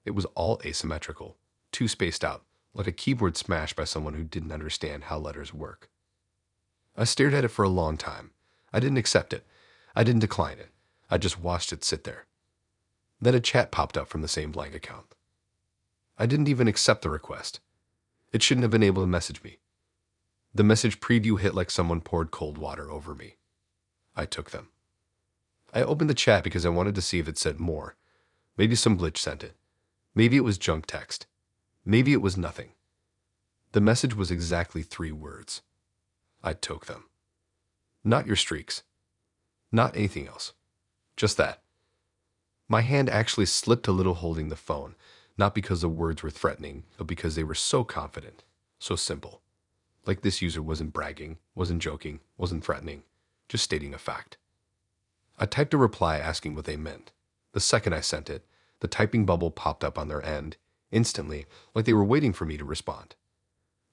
It was all asymmetrical, too spaced out, like a keyboard smashed by someone who didn't understand how letters work. I stared at it for a long time. I didn't accept it. I didn't decline it. I just watched it sit there. Then a chat popped up from the same blank account. I didn't even accept the request. It shouldn't have been able to message me. The message preview hit like someone poured cold water over me. I took them. I opened the chat because I wanted to see if it said more. Maybe some glitch sent it. Maybe it was junk text. Maybe it was nothing. The message was exactly 3 words. I took them. Not your streaks. Not anything else. Just that. My hand actually slipped a little holding the phone, not because the words were threatening, but because they were so confident, so simple. Like this user wasn't bragging, wasn't joking, wasn't threatening, just stating a fact. I typed a reply asking what they meant. The second I sent it, the typing bubble popped up on their end, instantly, like they were waiting for me to respond.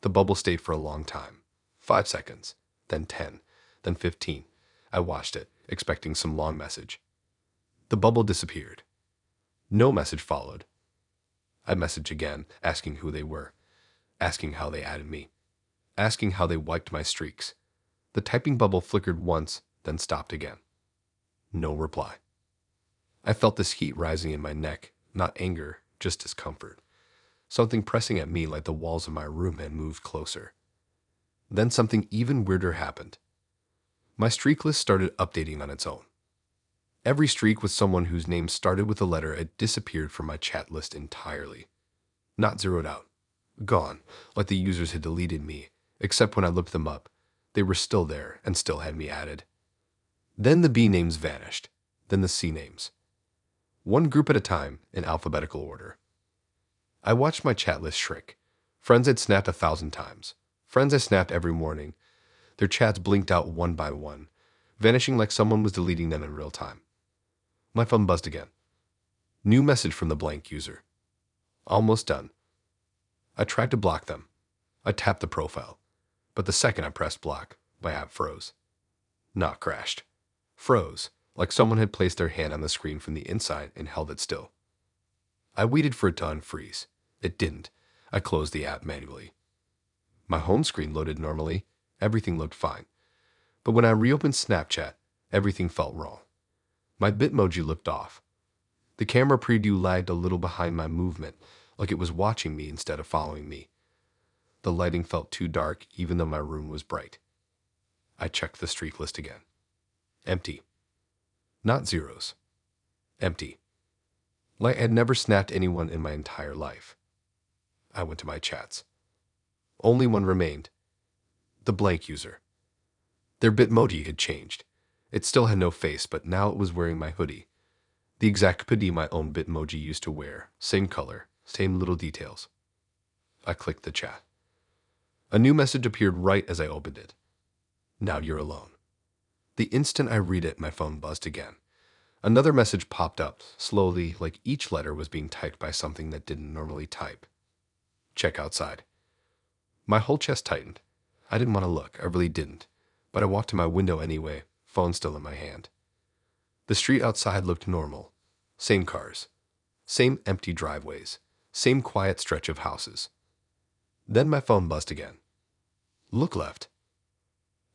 The bubble stayed for a long time. 5 seconds, then 10, then 15. I watched it, expecting some long message. The bubble disappeared. No message followed. I messaged again, asking who they were, asking how they added me, asking how they wiped my streaks. The typing bubble flickered once, then stopped again. No reply. I felt this heat rising in my neck, not anger, just discomfort. Something pressing at me like the walls of my room had moved closer. Then something even weirder happened. My streak list started updating on its own. Every streak with someone whose name started with a letter had disappeared from my chat list entirely. Not zeroed out. Gone, like the users had deleted me, except when I looked them up. They were still there and still had me added. Then the B names vanished, then the C names. One group at a time, in alphabetical order. I watched my chat list shrink. Friends I'd snapped 1,000 times. Friends I snapped every morning. Their chats blinked out one by one, vanishing like someone was deleting them in real time. My phone buzzed again. New message from the blank user. Almost done. I tried to block them. I tapped the profile. But the second I pressed block, my app froze. Not crashed. Froze, like someone had placed their hand on the screen from the inside and held it still. I waited for it to unfreeze. It didn't. I closed the app manually. My home screen loaded normally. Everything looked fine. But when I reopened Snapchat, everything felt wrong. My Bitmoji looked off. The camera preview lagged a little behind my movement, like it was watching me instead of following me. The lighting felt too dark, even though my room was bright. I checked the streak list again. Empty. Not zeros. Empty. Like I'd never snapped anyone in my entire life. I went to my chats. Only one remained. The blank user. Their Bitmoji had changed. It still had no face, but now it was wearing my hoodie. The exact hoodie my own Bitmoji used to wear. Same color, same little details. I clicked the chat. A new message appeared right as I opened it. Now you're alone. The instant I read it, my phone buzzed again. Another message popped up, slowly, like each letter was being typed by something that didn't normally type. Check outside. My whole chest tightened. I didn't want to look, I really didn't. But I walked to my window anyway, phone still in my hand. The street outside looked normal. Same cars. Same empty driveways. Same quiet stretch of houses. Then my phone buzzed again. Look left.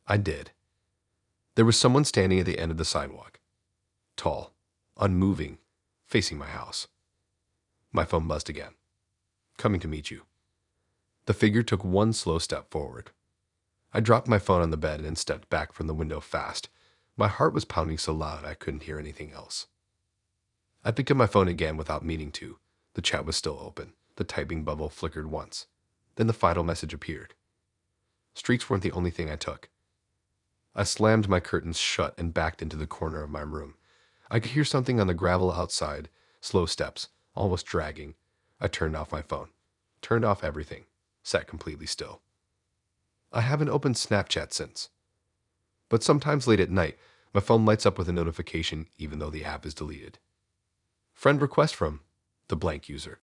I did. There was someone standing at the end of the sidewalk. Tall, unmoving, facing my house. My phone buzzed again. Coming to meet you. The figure took one slow step forward. I dropped my phone on the bed and stepped back from the window fast. My heart was pounding so loud I couldn't hear anything else. I picked up my phone again without meaning to. The chat was still open. The typing bubble flickered once. Then the final message appeared. Streaks weren't the only thing I took. I slammed my curtains shut and backed into the corner of my room. I could hear something on the gravel outside, slow steps, almost dragging. I turned off my phone, turned off everything, sat completely still. I haven't opened Snapchat since. But sometimes late at night, my phone lights up with a notification even though the app is deleted. Friend request from the blank user.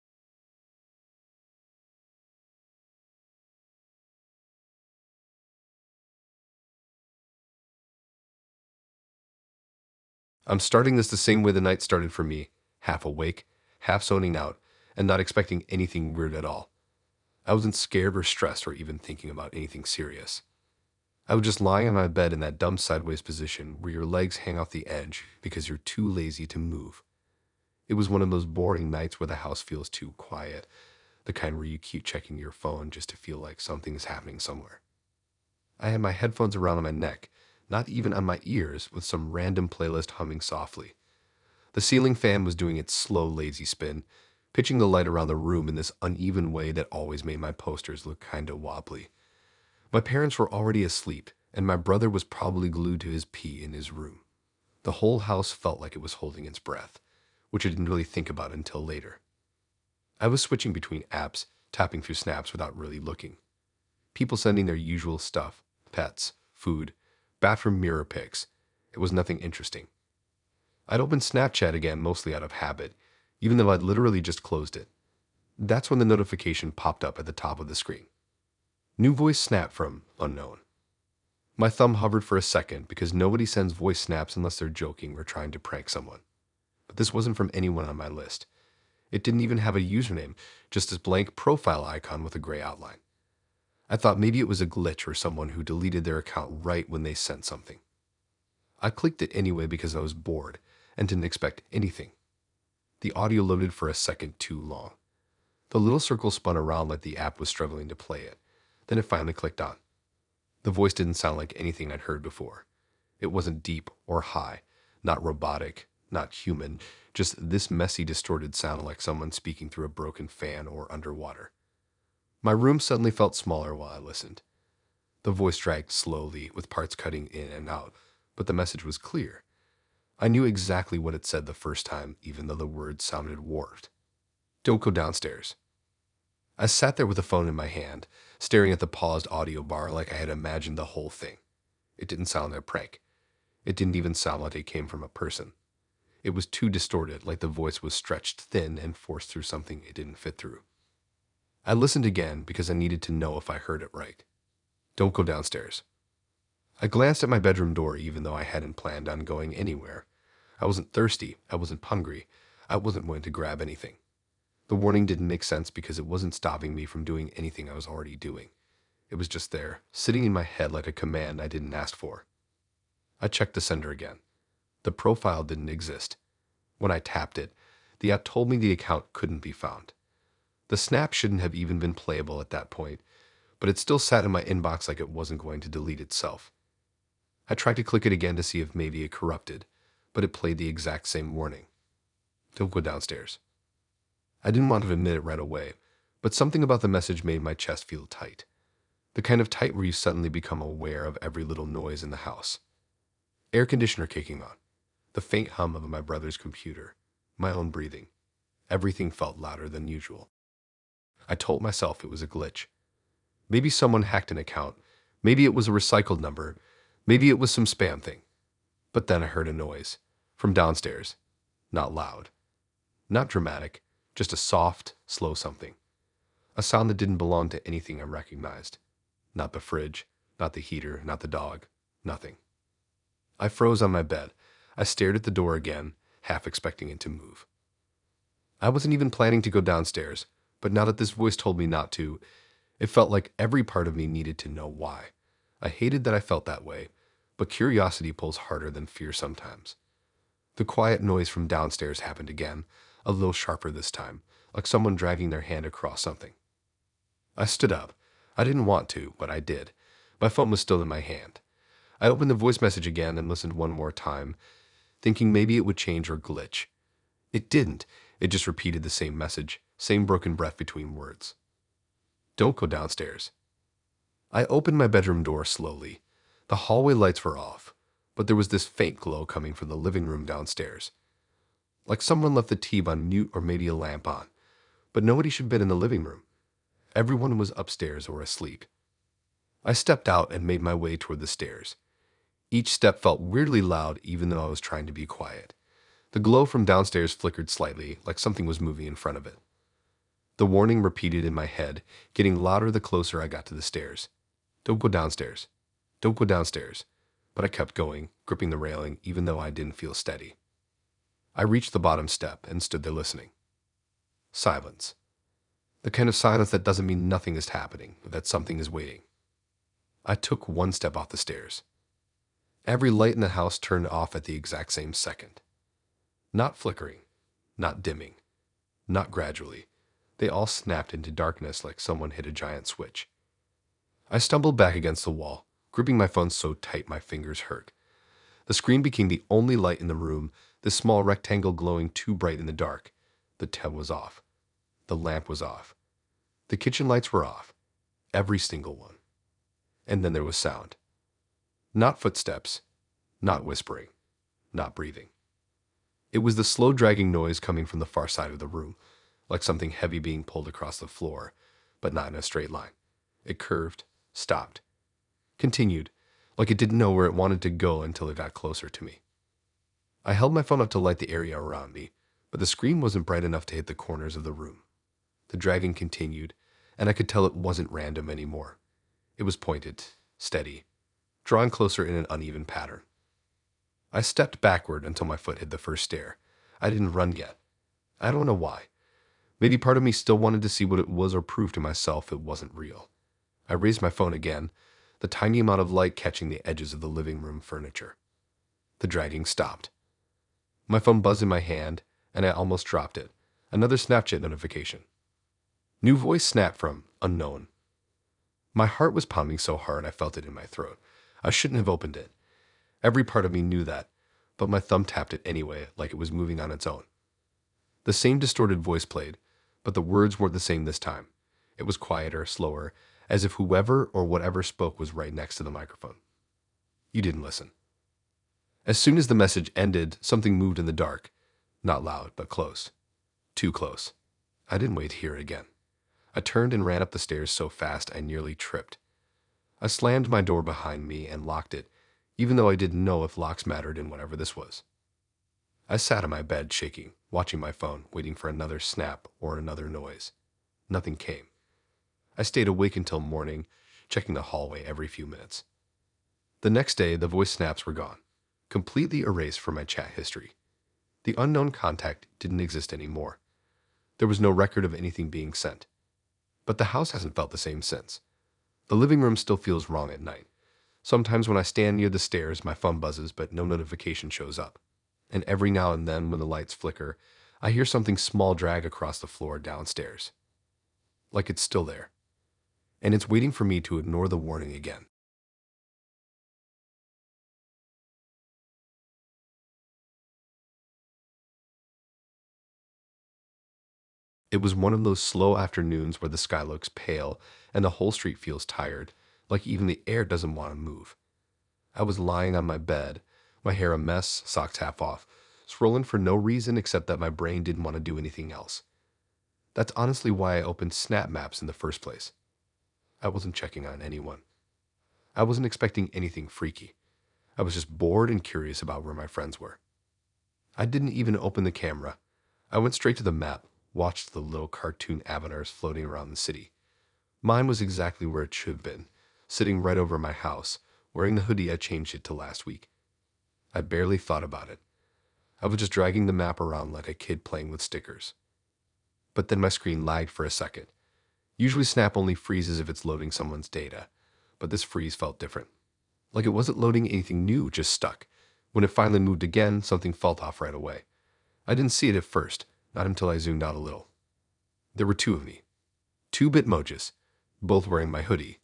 I'm starting this the same way the night started for me, half awake, half zoning out, and not expecting anything weird at all. I wasn't scared or stressed or even thinking about anything serious. I was just lying on my bed in that dumb sideways position where your legs hang off the edge because you're too lazy to move. It was one of those boring nights where the house feels too quiet, the kind where you keep checking your phone just to feel like something's happening somewhere. I had my headphones around my neck, not even on my ears, with some random playlist humming softly. The ceiling fan was doing its slow, lazy spin, pitching the light around the room in this uneven way that always made my posters look kinda wobbly. My parents were already asleep, and my brother was probably glued to his pee in his room. The whole house felt like it was holding its breath, which I didn't really think about until later. I was switching between apps, tapping through snaps without really looking. People sending their usual stuff, pets, food, bathroom mirror pics. It was nothing interesting. I'd opened Snapchat again mostly out of habit, even though I'd literally just closed it. That's when the notification popped up at the top of the screen. New voice snap from unknown. My thumb hovered for a second because nobody sends voice snaps unless they're joking or trying to prank someone. But this wasn't from anyone on my list. It didn't even have a username, just this blank profile icon with a gray outline. I thought maybe it was a glitch or someone who deleted their account right when they sent something. I clicked it anyway because I was bored and didn't expect anything. The audio loaded for a second too long. The little circle spun around like the app was struggling to play it. Then it finally clicked on. The voice didn't sound like anything I'd heard before. It wasn't deep or high, not robotic, not human, just this messy, distorted sound like someone speaking through a broken fan or underwater. My room suddenly felt smaller while I listened. The voice dragged slowly, with parts cutting in and out, but the message was clear. I knew exactly what it said the first time, even though the words sounded warped. Don't go downstairs. I sat there with the phone in my hand, staring at the paused audio bar like I had imagined the whole thing. It didn't sound like a prank. It didn't even sound like it came from a person. It was too distorted, like the voice was stretched thin and forced through something it didn't fit through. I listened again because I needed to know if I heard it right. Don't go downstairs. I glanced at my bedroom door even though I hadn't planned on going anywhere. I wasn't thirsty, I wasn't hungry, I wasn't going to grab anything. The warning didn't make sense because it wasn't stopping me from doing anything I was already doing. It was just there, sitting in my head like a command I didn't ask for. I checked the sender again. The profile didn't exist. When I tapped it, the app told me the account couldn't be found. The snap shouldn't have even been playable at that point, but it still sat in my inbox like it wasn't going to delete itself. I tried to click it again to see if maybe it corrupted, but it played the exact same warning. Don't go downstairs. I didn't want to admit it right away, but something about the message made my chest feel tight. The kind of tight where you suddenly become aware of every little noise in the house. Air conditioner kicking on, the faint hum of my brother's computer, my own breathing. Everything felt louder than usual. I told myself it was a glitch. Maybe someone hacked an account. Maybe it was a recycled number. Maybe it was some spam thing. But then I heard a noise. From downstairs. Not loud. Not dramatic. Just a soft, slow something. A sound that didn't belong to anything I recognized. Not the fridge. Not the heater. Not the dog. Nothing. I froze on my bed. I stared at the door again, half expecting it to move. I wasn't even planning to go downstairs, but now that this voice told me not to, it felt like every part of me needed to know why. I hated that I felt that way, but curiosity pulls harder than fear sometimes. The quiet noise from downstairs happened again, a little sharper this time, like someone dragging their hand across something. I stood up. I didn't want to, but I did. My phone was still in my hand. I opened the voice message again and listened one more time, thinking maybe it would change or glitch. It didn't. It just repeated the same message, same broken breath between words. Don't go downstairs. I opened my bedroom door slowly. The hallway lights were off, but there was this faint glow coming from the living room downstairs. Like someone left the TV on mute or maybe a lamp on, but nobody should have been in the living room. Everyone was upstairs or asleep. I stepped out and made my way toward the stairs. Each step felt weirdly loud even though I was trying to be quiet. The glow from downstairs flickered slightly, like something was moving in front of it. The warning repeated in my head, getting louder the closer I got to the stairs. Don't go downstairs. Don't go downstairs. But I kept going, gripping the railing even though I didn't feel steady. I reached the bottom step and stood there listening. Silence. The kind of silence that doesn't mean nothing is happening, that something is waiting. I took one step off the stairs. Every light in the house turned off at the exact same second. Not flickering, not dimming, not gradually. They all snapped into darkness like someone hit a giant switch. I stumbled back against the wall, gripping my phone so tight my fingers hurt. The screen became the only light in the room, this small rectangle glowing too bright in the dark. The tub was off. The lamp was off. The kitchen lights were off. Every single one. And then there was sound. Not footsteps. Not whispering. Not breathing. It was the slow dragging noise coming from the far side of the room, like something heavy being pulled across the floor, but not in a straight line. It curved, stopped, continued, like it didn't know where it wanted to go until it got closer to me. I held my phone up to light the area around me, but the screen wasn't bright enough to hit the corners of the room. The dragging continued, and I could tell it wasn't random anymore. It was pointed, steady, drawing closer in an uneven pattern. I stepped backward until my foot hit the first stair. I didn't run yet. I don't know why. Maybe part of me still wanted to see what it was or prove to myself it wasn't real. I raised my phone again, the tiny amount of light catching the edges of the living room furniture. The dragging stopped. My phone buzzed in my hand, and I almost dropped it. Another Snapchat notification. New voice snapped from unknown. My heart was pounding so hard I felt it in my throat. I shouldn't have opened it. Every part of me knew that, but my thumb tapped it anyway, like it was moving on its own. The same distorted voice played, but the words weren't the same this time. It was quieter, slower, as if whoever or whatever spoke was right next to the microphone. You didn't listen. As soon as the message ended, something moved in the dark. Not loud, but close. Too close. I didn't wait to hear it again. I turned and ran up the stairs so fast I nearly tripped. I slammed my door behind me and locked it, even though I didn't know if locks mattered in whatever this was. I sat on my bed, shaking, watching my phone, waiting for another snap or another noise. Nothing came. I stayed awake until morning, checking the hallway every few minutes. The next day, the voice snaps were gone, completely erased from my chat history. The unknown contact didn't exist anymore. There was no record of anything being sent. But the house hasn't felt the same since. The living room still feels wrong at night. Sometimes when I stand near the stairs, my phone buzzes, but no notification shows up. And every now and then, when the lights flicker, I hear something small drag across the floor downstairs. Like it's still there. And it's waiting for me to ignore the warning again. It was one of those slow afternoons where the sky looks pale and the whole street feels tired, like even the air doesn't want to move. I was lying on my bed, my hair a mess, socks half off, scrolling for no reason except that my brain didn't want to do anything else. That's honestly why I opened Snap Maps in the first place. I wasn't checking on anyone. I wasn't expecting anything freaky. I was just bored and curious about where my friends were. I didn't even open the camera. I went straight to the map, watched the little cartoon avatars floating around the city. Mine was exactly where it should have been, sitting right over my house, wearing the hoodie I changed it to last week. I barely thought about it. I was just dragging the map around like a kid playing with stickers. But then my screen lagged for a second. Usually Snap only freezes if it's loading someone's data, but this freeze felt different. Like it wasn't loading anything new, just stuck. When it finally moved again, something felt off right away. I didn't see it at first, not until I zoomed out a little. There were two of me. Two Bitmojis, both wearing my hoodie,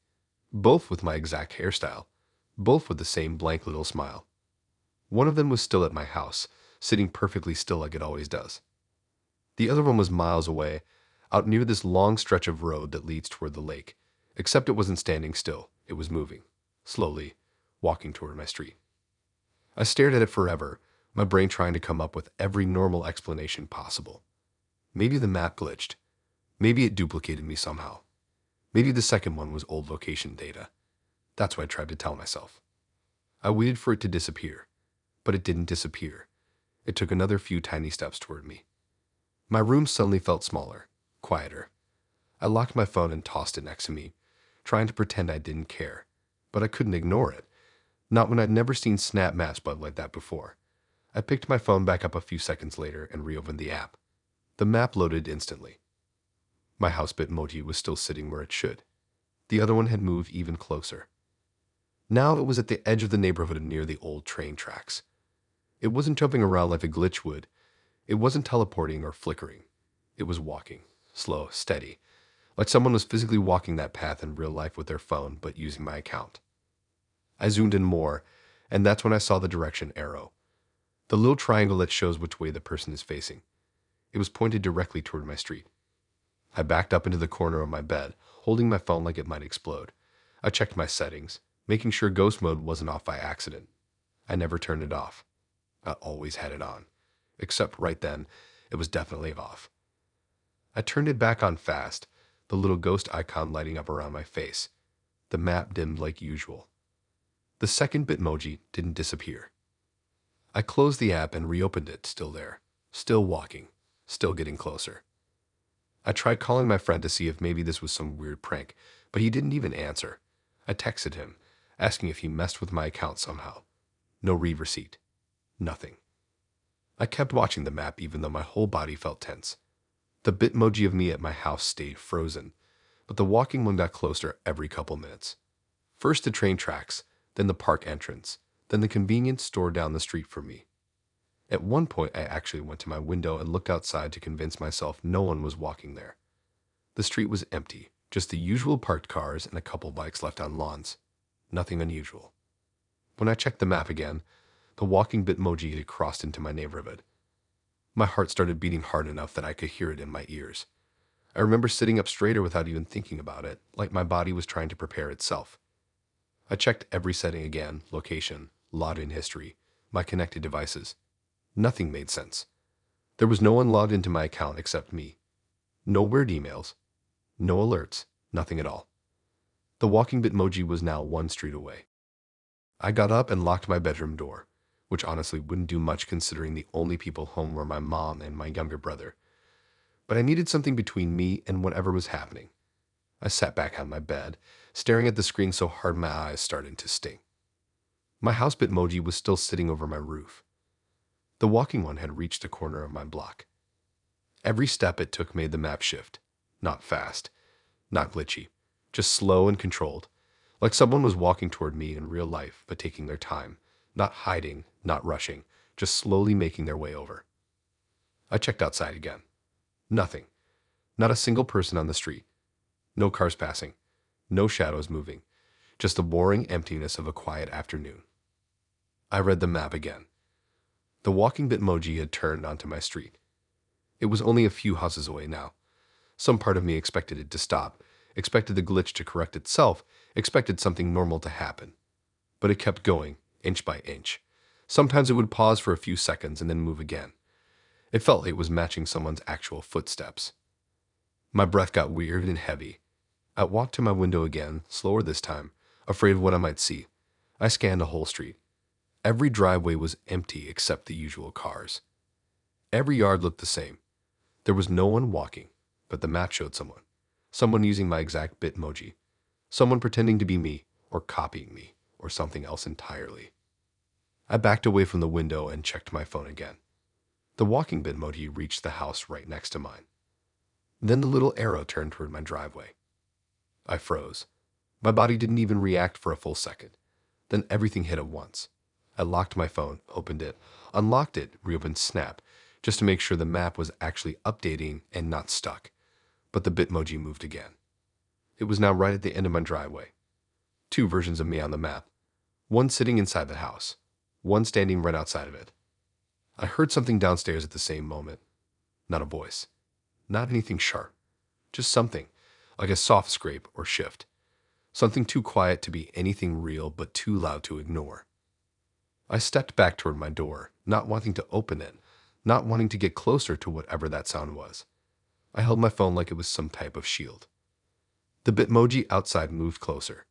both with my exact hairstyle, both with the same blank little smile. One of them was still at my house, sitting perfectly still like it always does. The other one was miles away, out near this long stretch of road that leads toward the lake, except it wasn't standing still, it was moving, slowly, walking toward my street. I stared at it forever, my brain trying to come up with every normal explanation possible. Maybe the map glitched. Maybe it duplicated me somehow. Maybe the second one was old location data. That's what I tried to tell myself. I waited for it to disappear, but it didn't disappear. It took another few tiny steps toward me. My room suddenly felt smaller, quieter. I locked my phone and tossed it next to me, trying to pretend I didn't care, but I couldn't ignore it. Not when I'd never seen Snap Maps bug like that before. I picked my phone back up a few seconds later and reopened the app. The map loaded instantly. My house Bitmoji was still sitting where it should. The other one had moved even closer. Now it was at the edge of the neighborhood near the old train tracks. It wasn't jumping around like a glitch would. It wasn't teleporting or flickering. It was walking, slow, steady, like someone was physically walking that path in real life with their phone but using my account. I zoomed in more, and that's when I saw the direction arrow. The little triangle that shows which way the person is facing. It was pointed directly toward my street. I backed up into the corner of my bed, holding my phone like it might explode. I checked my settings, making sure ghost mode wasn't off by accident. I never turned it off. I always had it on. Except right then, it was definitely off. I turned it back on fast, the little ghost icon lighting up around my face. The map dimmed like usual. The second Bitmoji didn't disappear. I closed the app and reopened it, still there. Still walking. Still getting closer. I tried calling my friend to see if maybe this was some weird prank, but he didn't even answer. I texted him, asking if he messed with my account somehow. No read receipt. Nothing. I kept watching the map even though my whole body felt tense. The Bitmoji of me at my house stayed frozen, but the walking one got closer every couple minutes. First the train tracks, then the park entrance, then the convenience store down the street from me. At one point, I actually went to my window and looked outside to convince myself no one was walking there. The street was empty, just the usual parked cars and a couple bikes left on lawns. Nothing unusual. When I checked the map again, the walking Bitmoji had crossed into my neighborhood. My heart started beating hard enough that I could hear it in my ears. I remember sitting up straighter without even thinking about it, like my body was trying to prepare itself. I checked every setting again, location, logged in history, my connected devices. Nothing made sense. There was no one logged into my account except me. No weird emails. No alerts. Nothing at all. The walking Bitmoji was now one street away. I got up and locked my bedroom door, which honestly wouldn't do much considering the only people home were my mom and my younger brother. But I needed something between me and whatever was happening. I sat back on my bed, staring at the screen so hard my eyes started to sting. My house Bitmoji was still sitting over my roof. The walking one had reached the corner of my block. Every step it took made the map shift. Not fast, not glitchy, just slow and controlled, like someone was walking toward me in real life but taking their time, not hiding, not rushing, just slowly making their way over. I checked outside again. Nothing. Not a single person on the street. No cars passing. No shadows moving. Just the boring emptiness of a quiet afternoon. I read the map again. The walking Bitmoji had turned onto my street. It was only a few houses away now. Some part of me expected it to stop, expected the glitch to correct itself, expected something normal to happen. But it kept going, inch by inch. Sometimes it would pause for a few seconds and then move again. It felt like it was matching someone's actual footsteps. My breath got weird and heavy. I walked to my window again, slower this time, afraid of what I might see. I scanned the whole street. Every driveway was empty except the usual cars. Every yard looked the same. There was no one walking, but the map showed someone. Someone using my exact Bitmoji. Someone pretending to be me, or copying me, or something else entirely. I backed away from the window and checked my phone again. The walking Bitmoji reached the house right next to mine. Then the little arrow turned toward my driveway. I froze. My body didn't even react for a full second. Then everything hit at once. I locked my phone, opened it, unlocked it, reopened Snap, just to make sure the map was actually updating and not stuck. But the Bitmoji moved again. It was now right at the end of my driveway. Two versions of me on the map. One sitting inside the house. One standing right outside of it. I heard something downstairs at the same moment. Not a voice. Not anything sharp. Just something, like a soft scrape or shift. Something too quiet to be anything real but too loud to ignore. I stepped back toward my door, not wanting to open it, not wanting to get closer to whatever that sound was. I held my phone like it was some type of shield. The Bitmoji outside moved closer.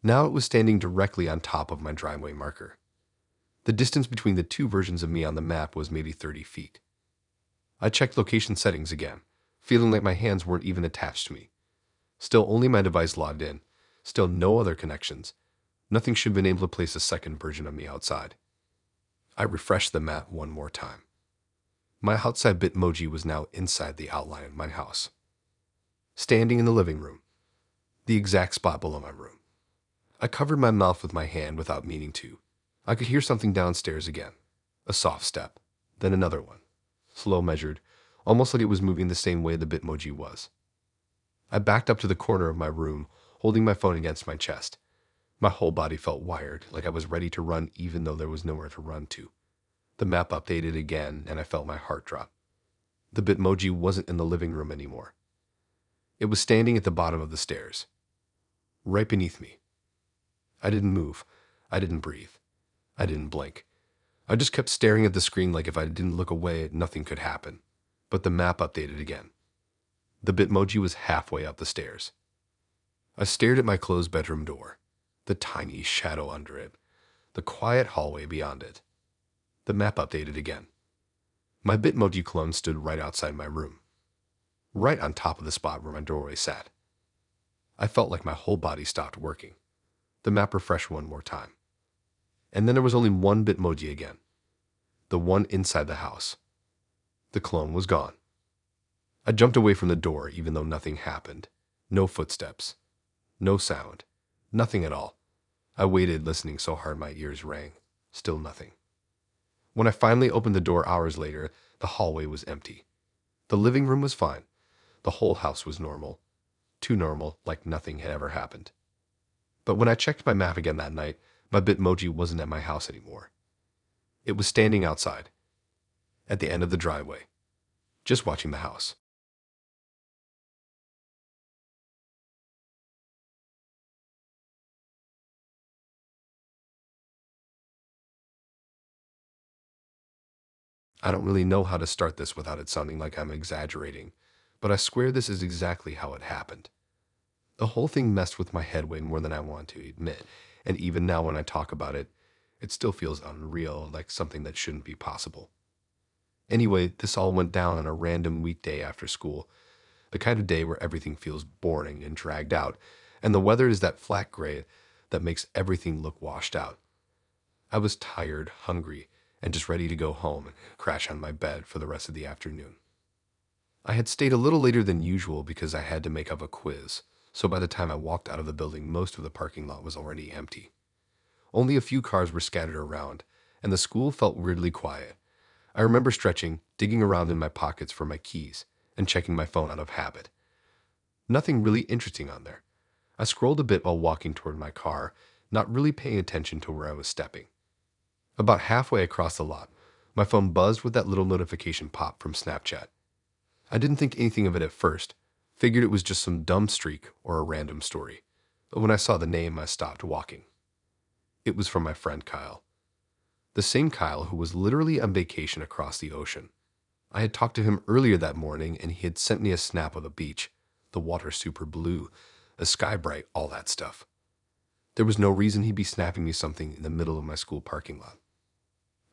Now it was standing directly on top of my driveway marker. The distance between the two versions of me on the map was maybe 30 feet. I checked location settings again, feeling like my hands weren't even attached to me. Still only my device logged in. Still no other connections. Nothing should have been able to place a second version of me outside. I refreshed the map one more time. My outside Bitmoji was now inside the outline of my house. Standing in the living room. The exact spot below my room. I covered my mouth with my hand without meaning to. I could hear something downstairs again. A soft step. Then another one. Slow measured, almost like it was moving the same way the Bitmoji was. I backed up to the corner of my room, holding my phone against my chest. My whole body felt wired, like I was ready to run even though there was nowhere to run to. The map updated again, and I felt my heart drop. The Bitmoji wasn't in the living room anymore. It was standing at the bottom of the stairs, right beneath me. I didn't move. I didn't breathe. I didn't blink. I just kept staring at the screen like if I didn't look away, nothing could happen. But the map updated again. The Bitmoji was halfway up the stairs. I stared at my closed bedroom door, the tiny shadow under it, the quiet hallway beyond it. The map updated again. My Bitmoji clone stood right outside my room, right on top of the spot where my doorway sat. I felt like my whole body stopped working. The map refreshed one more time. And then there was only one Bitmoji again, the one inside the house. The clone was gone. I jumped away from the door even though nothing happened. No footsteps. No sound. Nothing at all. I waited, listening so hard my ears rang. Still nothing. When I finally opened the door hours later, the hallway was empty. The living room was fine. The whole house was normal. Too normal, like nothing had ever happened. But when I checked my map again that night, my Bitmoji wasn't at my house anymore. It was standing outside, at the end of the driveway, just watching the house. I don't really know how to start this without it sounding like I'm exaggerating, but I swear this is exactly how it happened. The whole thing messed with my head way more than I want to admit, and even now when I talk about it, it still feels unreal, like something that shouldn't be possible. Anyway, this all went down on a random weekday after school, the kind of day where everything feels boring and dragged out, and the weather is that flat gray that makes everything look washed out. I was tired, hungry, and just ready to go home and crash on my bed for the rest of the afternoon. I had stayed a little later than usual because I had to make up a quiz, so by the time I walked out of the building, most of the parking lot was already empty. Only a few cars were scattered around, and the school felt weirdly quiet. I remember stretching, digging around in my pockets for my keys, and checking my phone out of habit. Nothing really interesting on there. I scrolled a bit while walking toward my car, not really paying attention to where I was stepping. About halfway across the lot, my phone buzzed with that little notification pop from Snapchat. I didn't think anything of it at first, figured it was just some dumb streak or a random story. But when I saw the name, I stopped walking. It was from my friend Kyle. The same Kyle who was literally on vacation across the ocean. I had talked to him earlier that morning and he had sent me a snap of the beach, the water super blue, the sky bright, all that stuff. There was no reason he'd be snapping me something in the middle of my school parking lot.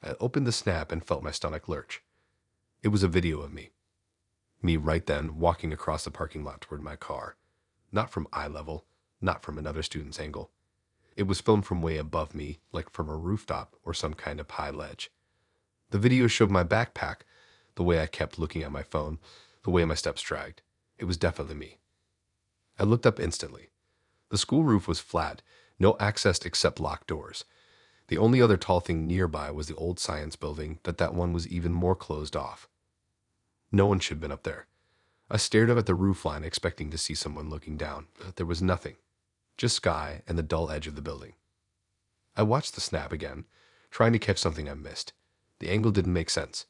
I opened the snap and felt my stomach lurch. It was a video of me. Me right then walking across the parking lot toward my car. Not from eye level, not from another student's angle. It was filmed from way above me, like from a rooftop or some kind of high ledge. The video showed my backpack, the way I kept looking at my phone, the way my steps dragged. It was definitely me. I looked up instantly. The school roof was flat, no access except locked doors. The only other tall thing nearby was the old science building, but that one was even more closed off. No one should have been up there. I stared up at the roofline expecting to see someone looking down, but there was nothing. Just sky and the dull edge of the building. I watched the snap again, trying to catch something I missed. The angle didn't make sense.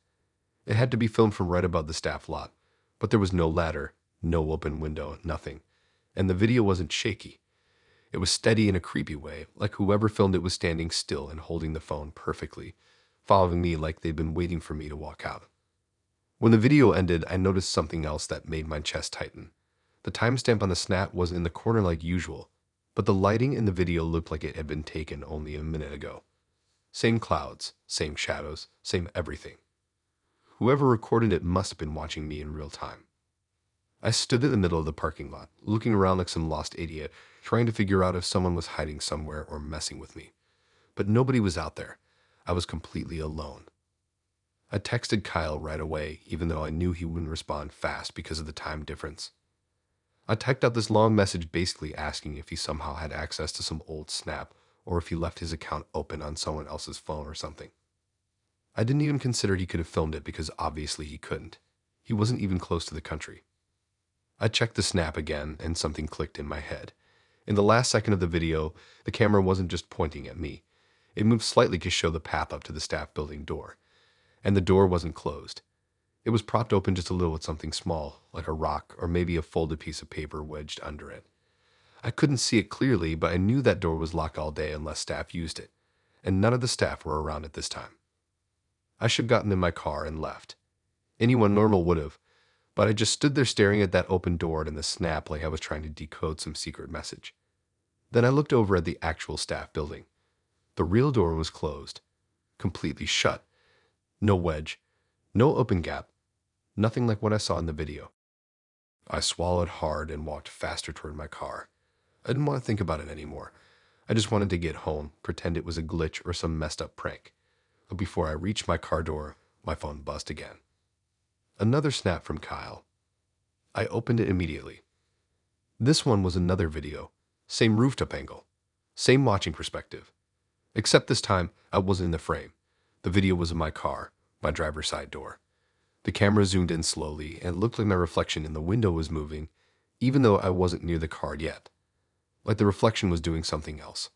It had to be filmed from right above the staff lot, but there was no ladder, no open window, nothing. And the video wasn't shaky. It was steady in a creepy way, like whoever filmed it was standing still and holding the phone perfectly, following me like they'd been waiting for me to walk out. When the video ended, I noticed something else that made my chest tighten. The timestamp on the snap was in the corner like usual, but the lighting in the video looked like it had been taken only a minute ago. Same clouds, same shadows, same everything. Whoever recorded it must have been watching me in real time. I stood in the middle of the parking lot, looking around like some lost idiot, trying to figure out if someone was hiding somewhere or messing with me. But nobody was out there. I was completely alone. I texted Kyle right away, even though I knew he wouldn't respond fast because of the time difference. I typed out this long message basically asking if he somehow had access to some old snap or if he left his account open on someone else's phone or something. I didn't even consider he could have filmed it because obviously he couldn't. He wasn't even close to the country. I checked the snap again and something clicked in my head. In the last second of the video, the camera wasn't just pointing at me. It moved slightly to show the path up to the staff building door. And the door wasn't closed. It was propped open just a little with something small, like a rock or maybe a folded piece of paper wedged under it. I couldn't see it clearly, but I knew that door was locked all day unless staff used it, and none of the staff were around at this time. I should have gotten in my car and left. Anyone normal would have, but I just stood there staring at that open door and the snap like I was trying to decode some secret message. Then I looked over at the actual staff building. The real door was closed, completely shut. No wedge, no open gap, nothing like what I saw in the video. I swallowed hard and walked faster toward my car. I didn't want to think about it anymore. I just wanted to get home, pretend it was a glitch or some messed up prank. But before I reached my car door, my phone buzzed again. Another snap from Kyle. I opened it immediately. This one was another video, same rooftop angle, same watching perspective. Except this time, I wasn't in the frame. The video was in my car, my driver's side door. The camera zoomed in slowly and it looked like my reflection in the window was moving, even though I wasn't near the car yet. Like the reflection was doing something else.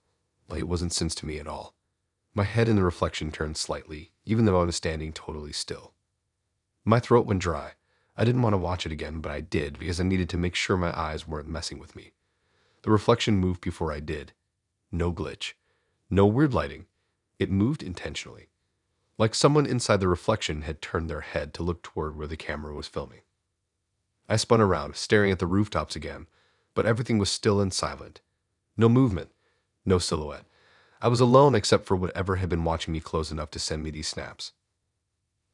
Like it wasn't sensed to me at all. My head in the reflection turned slightly, even though I was standing totally still. My throat went dry. I didn't want to watch it again, but I did because I needed to make sure my eyes weren't messing with me. The reflection moved before I did. No glitch. No weird lighting. It moved intentionally. Like someone inside the reflection had turned their head to look toward where the camera was filming. I spun around, staring at the rooftops again, but everything was still and silent. No movement. No silhouette. I was alone except for whatever had been watching me close enough to send me these snaps.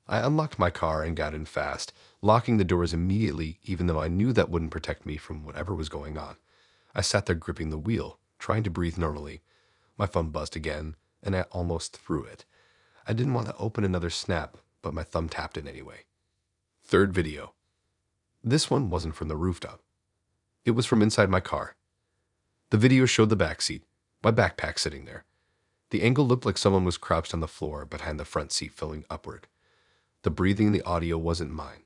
I unlocked my car and got in fast, locking the doors immediately even though I knew that wouldn't protect me from whatever was going on. I sat there gripping the wheel, trying to breathe normally. My phone buzzed again, and I almost threw it. I didn't want to open another snap, but my thumb tapped it anyway. Third video. This one wasn't from the rooftop. It was from inside my car. The video showed the back seat, my backpack sitting there. The angle looked like someone was crouched on the floor behind the front seat filling upward. The breathing in the audio wasn't mine.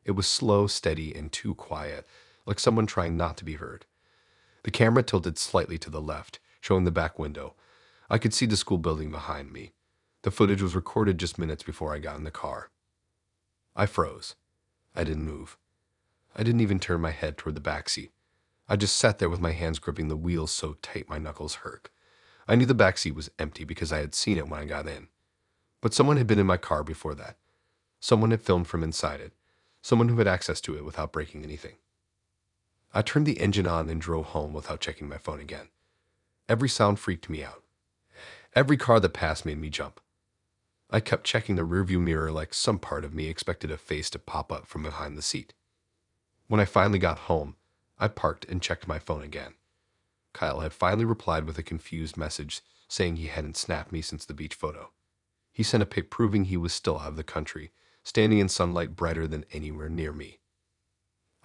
It was slow, steady, and too quiet, like someone trying not to be heard. The camera tilted slightly to the left, showing the back window. I could see the school building behind me. The footage was recorded just minutes before I got in the car. I froze. I didn't move. I didn't even turn my head toward the back seat. I just sat there with my hands gripping the wheels so tight my knuckles hurt. I knew the back seat was empty because I had seen it when I got in. But someone had been in my car before that. Someone had filmed from inside it. Someone who had access to it without breaking anything. I turned the engine on and drove home without checking my phone again. Every sound freaked me out. Every car that passed made me jump. I kept checking the rearview mirror like some part of me expected a face to pop up from behind the seat. When I finally got home, I parked and checked my phone again. Kyle had finally replied with a confused message saying he hadn't snapped me since the beach photo. He sent a pic proving he was still out of the country, standing in sunlight brighter than anywhere near me.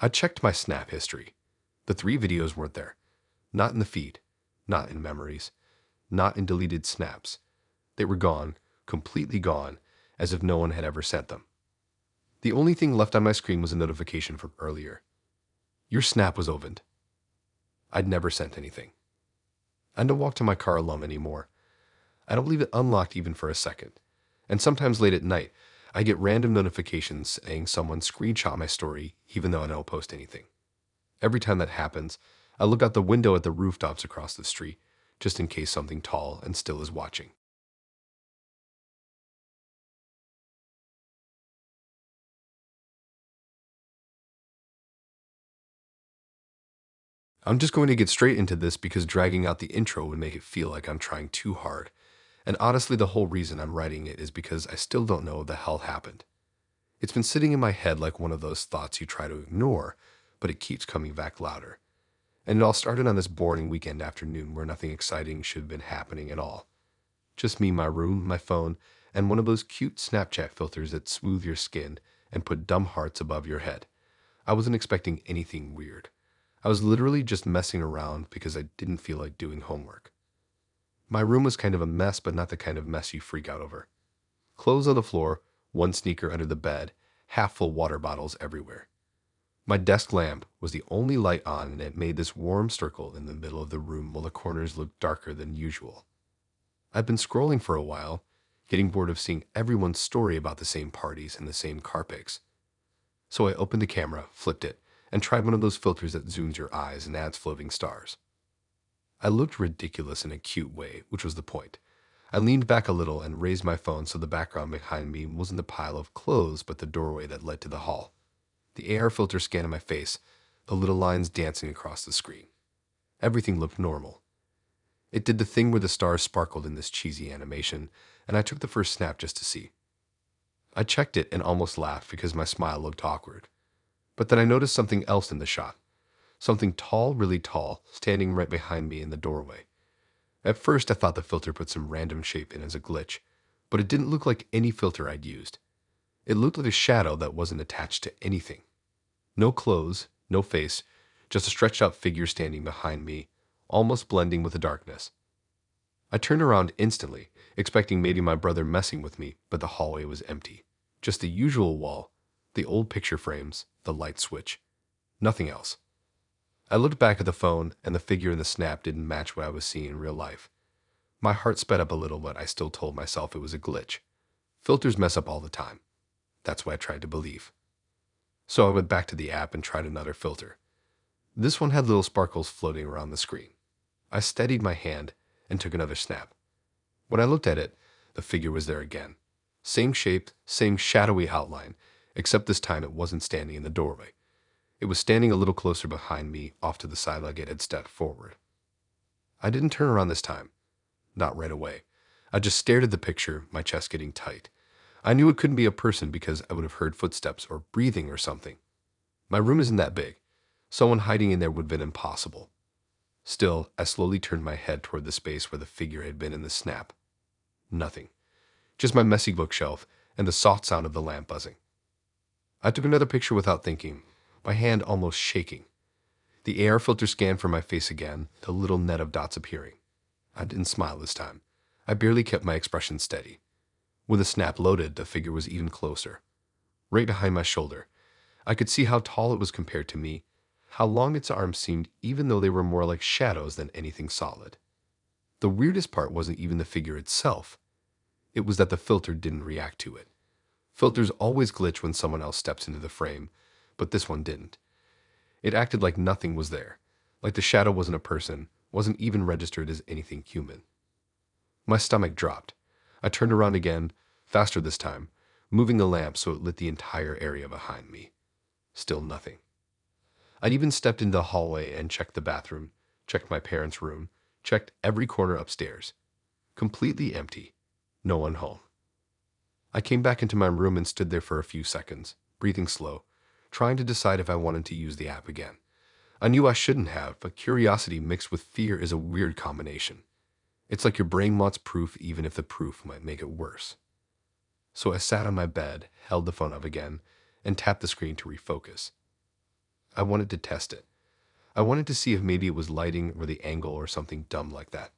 I checked my snap history. The 3 videos weren't there. Not in the feed, not in memories, not in deleted snaps. They were gone, completely gone, as if no one had ever sent them. The only thing left on my screen was a notification from earlier. Your snap was opened. I'd never sent anything. I don't walk to my car alone anymore. I don't leave it unlocked even for a second. And sometimes late at night, I get random notifications saying someone screenshot my story even though I don't post anything. Every time that happens, I look out the window at the rooftops across the street, just in case something tall and still is watching. I'm just going to get straight into this because dragging out the intro would make it feel like I'm trying too hard. And honestly, the whole reason I'm writing it is because I still don't know what the hell happened. It's been sitting in my head like one of those thoughts you try to ignore, but it keeps coming back louder. And it all started on this boring weekend afternoon where nothing exciting should have been happening at all. Just me, my room, my phone, and one of those cute Snapchat filters that smooth your skin and put dumb hearts above your head. I wasn't expecting anything weird. I was literally just messing around because I didn't feel like doing homework. My room was kind of a mess, but not the kind of mess you freak out over. Clothes on the floor, one sneaker under the bed, half full water bottles everywhere. My desk lamp was the only light on, and it made this warm circle in the middle of the room while the corners looked darker than usual. I'd been scrolling for a while, getting bored of seeing everyone's story about the same parties and the same car pics. So I opened the camera, flipped it, and tried one of those filters that zooms your eyes and adds floating stars. I looked ridiculous in a cute way, which was the point. I leaned back a little and raised my phone so the background behind me wasn't the pile of clothes but the doorway that led to the hall. The AR filter scanned my face, the little lines dancing across the screen. Everything looked normal. It did the thing where the stars sparkled in this cheesy animation, and I took the first snap just to see. I checked it and almost laughed because my smile looked awkward. But then I noticed something else in the shot. Something tall, really tall, standing right behind me in the doorway. At first I thought the filter put some random shape in as a glitch, but it didn't look like any filter I'd used. It looked like a shadow that wasn't attached to anything. No clothes, no face, just a stretched out figure standing behind me, almost blending with the darkness. I turned around instantly, expecting maybe my brother messing with me, but the hallway was empty. Just the usual wall, the old picture frames, the light switch. Nothing else. I looked back at the phone, and the figure in the snap didn't match what I was seeing in real life. My heart sped up a little, but I still told myself it was a glitch. Filters mess up all the time. That's what I tried to believe. So I went back to the app and tried another filter. This one had little sparkles floating around the screen. I steadied my hand and took another snap. When I looked at it, the figure was there again. Same shape, same shadowy outline, except this time it wasn't standing in the doorway. It was standing a little closer behind me, off to the side like it had stepped forward. I didn't turn around this time. Not right away. I just stared at the picture, my chest getting tight. I knew it couldn't be a person because I would have heard footsteps or breathing or something. My room isn't that big. Someone hiding in there would have been impossible. Still, I slowly turned my head toward the space where the figure had been in the snap. Nothing. Just my messy bookshelf and the soft sound of the lamp buzzing. I took another picture without thinking, my hand almost shaking. The AR filter scanned for my face again, the little net of dots appearing. I didn't smile this time. I barely kept my expression steady. When the snap loaded, the figure was even closer. Right behind my shoulder. I could see how tall it was compared to me, how long its arms seemed even though they were more like shadows than anything solid. The weirdest part wasn't even the figure itself. It was that the filter didn't react to it. Filters always glitch when someone else steps into the frame, but this one didn't. It acted like nothing was there, like the shadow wasn't a person, wasn't even registered as anything human. My stomach dropped. I turned around again, faster this time, moving the lamp so it lit the entire area behind me. Still nothing. I'd even stepped into the hallway and checked the bathroom, checked my parents' room, checked every corner upstairs. Completely empty. No one home. I came back into my room and stood there for a few seconds, breathing slow, trying to decide if I wanted to use the app again. I knew I shouldn't have, but curiosity mixed with fear is a weird combination. It's like your brain wants proof even if the proof might make it worse. So I sat on my bed, held the phone up again, and tapped the screen to refocus. I wanted to test it. I wanted to see if maybe it was lighting or the angle or something dumb like that.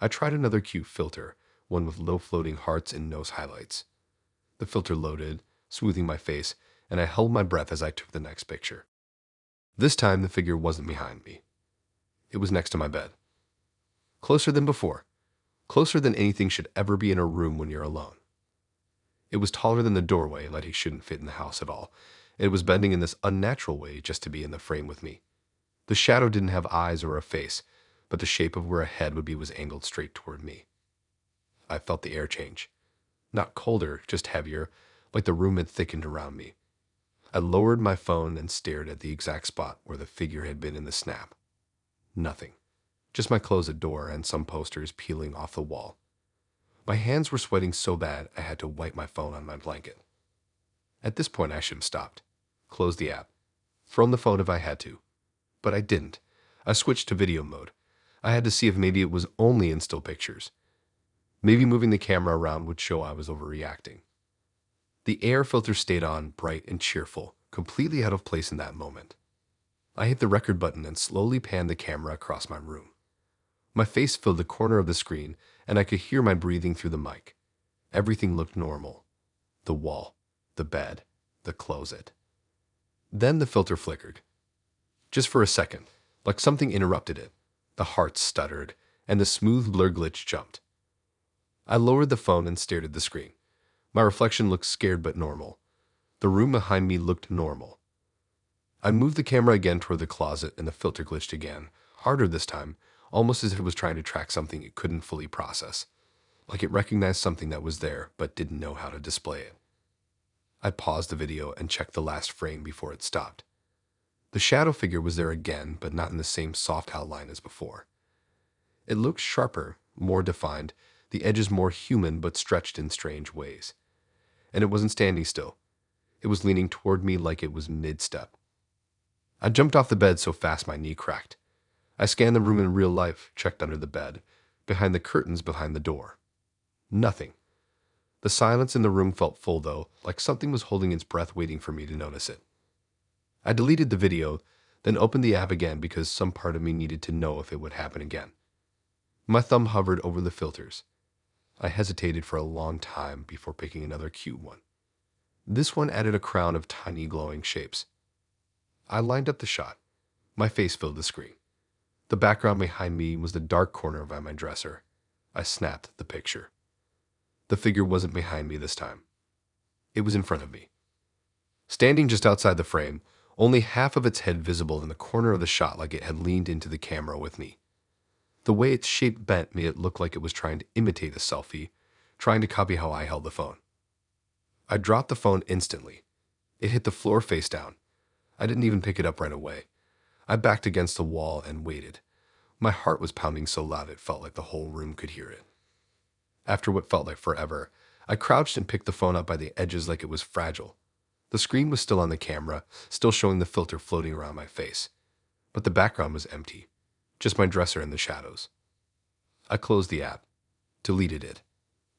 I tried another cute filter, one with low floating hearts and nose highlights. The filter loaded, smoothing my face, and I held my breath as I took the next picture. This time the figure wasn't behind me. It was next to my bed. Closer than before. Closer than anything should ever be in a room when you're alone. It was taller than the doorway, like it shouldn't fit in the house at all. It was bending in this unnatural way just to be in the frame with me. The shadow didn't have eyes or a face, but the shape of where a head would be was angled straight toward me. I felt the air change. Not colder, just heavier, like the room had thickened around me. I lowered my phone and stared at the exact spot where the figure had been in the snap. Nothing. Just my closet door and some posters peeling off the wall. My hands were sweating so bad I had to wipe my phone on my blanket. At this point I should have stopped. Closed the app. Thrown the phone if I had to. But I didn't. I switched to video mode. I had to see if maybe it was only in still pictures. Maybe moving the camera around would show I was overreacting. The air filter stayed on, bright and cheerful, completely out of place in that moment. I hit the record button and slowly panned the camera across my room. My face filled the corner of the screen, and I could hear my breathing through the mic. Everything looked normal. The wall, the bed, the closet. Then the filter flickered. Just for a second, like something interrupted it. The heart stuttered, and the smooth blur glitch jumped. I lowered the phone and stared at the screen. My reflection looked scared but normal. The room behind me looked normal. I moved the camera again toward the closet, and the filter glitched again, harder this time, almost as if it was trying to track something it couldn't fully process, like it recognized something that was there but didn't know how to display it. I paused the video and checked the last frame before it stopped. The shadow figure was there again, but not in the same soft outline as before. It looked sharper, more defined, the edges more human but stretched in strange ways. And it wasn't standing still. It was leaning toward me like it was mid-step. I jumped off the bed so fast my knee cracked. I scanned the room in real life, checked under the bed, behind the curtains, behind the door. Nothing. The silence in the room felt full, though, like something was holding its breath waiting for me to notice it. I deleted the video, then opened the app again because some part of me needed to know if it would happen again. My thumb hovered over the filters. I hesitated for a long time before picking another cute one. This one added a crown of tiny glowing shapes. I lined up the shot. My face filled the screen. The background behind me was the dark corner by my dresser. I snapped the picture. The figure wasn't behind me this time. It was in front of me. Standing just outside the frame, only half of its head visible in the corner of the shot like it had leaned into the camera with me. The way its shape bent made it look like it was trying to imitate a selfie, trying to copy how I held the phone. I dropped the phone instantly. It hit the floor face down. I didn't even pick it up right away. I backed against the wall and waited. My heart was pounding so loud it felt like the whole room could hear it. After what felt like forever, I crouched and picked the phone up by the edges like it was fragile. The screen was still on the camera, still showing the filter floating around my face. But the background was empty, just my dresser in the shadows. I closed the app, deleted it,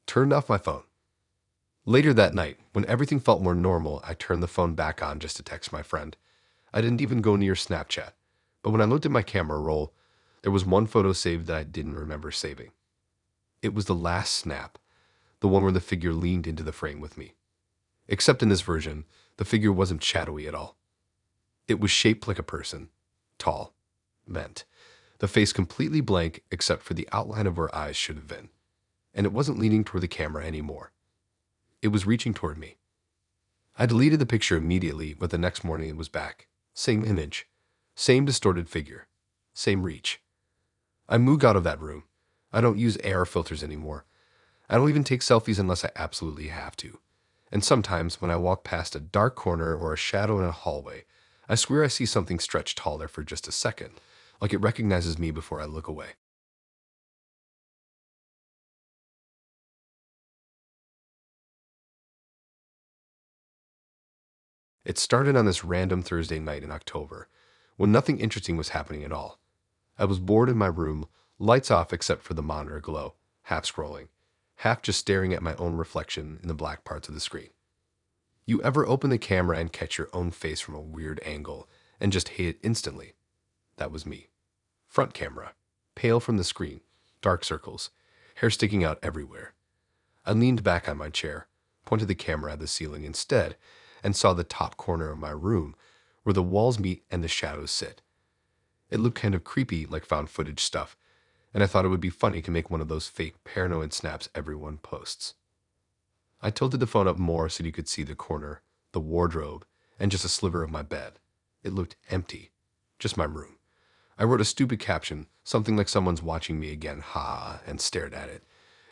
turned off my phone. Later that night, when everything felt more normal, I turned the phone back on just to text my friend. I didn't even go near Snapchat, but when I looked at my camera roll, there was one photo saved that I didn't remember saving. It was the last snap, the one where the figure leaned into the frame with me. Except in this version, the figure wasn't shadowy at all. It was shaped like a person, tall, bent, the face completely blank except for the outline of where eyes should have been. And it wasn't leaning toward the camera anymore. It was reaching toward me. I deleted the picture immediately, but the next morning it was back. Same image, same distorted figure, same reach. I moved out of that room. I don't use AR filters anymore. I don't even take selfies unless I absolutely have to. And sometimes when I walk past a dark corner or a shadow in a hallway, I swear I see something stretched taller for just a second, like it recognizes me before I look away. It started on this random Thursday night in October, when nothing interesting was happening at all. I was bored in my room, lights off except for the monitor glow, half scrolling, half just staring at my own reflection in the black parts of the screen. You ever open the camera and catch your own face from a weird angle and just hate it instantly? That was me. Front camera, pale from the screen, dark circles, hair sticking out everywhere. I leaned back on my chair, pointed the camera at the ceiling instead, and saw the top corner of my room, where the walls meet and the shadows sit. It looked kind of creepy, like found footage stuff, and I thought it would be funny to make one of those fake paranoid snaps everyone posts. I tilted the phone up more so you could see the corner, the wardrobe, and just a sliver of my bed. It looked empty, just my room. I wrote a stupid caption, something like someone's watching me again, ha, and stared at it.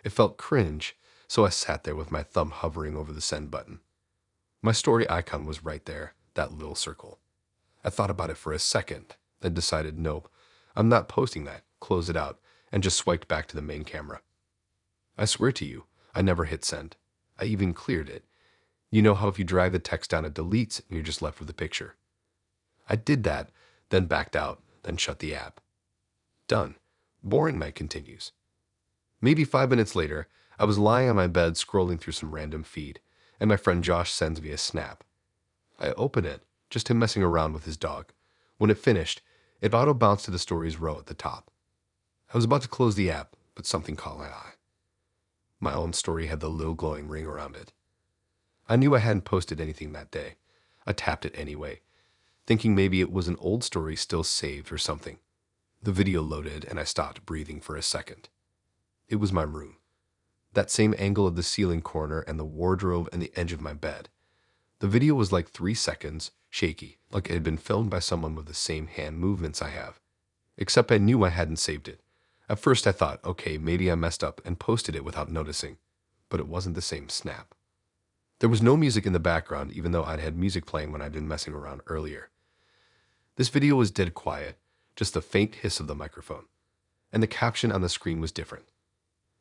It felt cringe, so I sat there with my thumb hovering over the send button. My story icon was right there, that little circle. I thought about it for a second, then decided nope, I'm not posting that, closed it out, and just swiped back to the main camera. I swear to you, I never hit send. I even cleared it. You know how if you drag the text down it deletes and you're just left with the picture. I did that, then backed out, then shut the app. Done. Boring night continues. Maybe 5 minutes later, I was lying on my bed scrolling through some random feed, and my friend Josh sends me a snap. I open it, just him messing around with his dog. When it finished, it auto-bounced to the stories row at the top. I was about to close the app, but something caught my eye. My own story had the little glowing ring around it. I knew I hadn't posted anything that day. I tapped it anyway. thinking maybe it was an old story still saved or something. The video loaded and I stopped breathing for a second. It was my room. That same angle of the ceiling corner and the wardrobe and the edge of my bed. The video was like 3 seconds, shaky, like it had been filmed by someone with the same hand movements I have. Except I knew I hadn't saved it. At first I thought, okay, maybe I messed up and posted it without noticing. But it wasn't the same snap. There was no music in the background, even though I'd had music playing when I'd been messing around earlier. This video was dead quiet, just the faint hiss of the microphone. And the caption on the screen was different.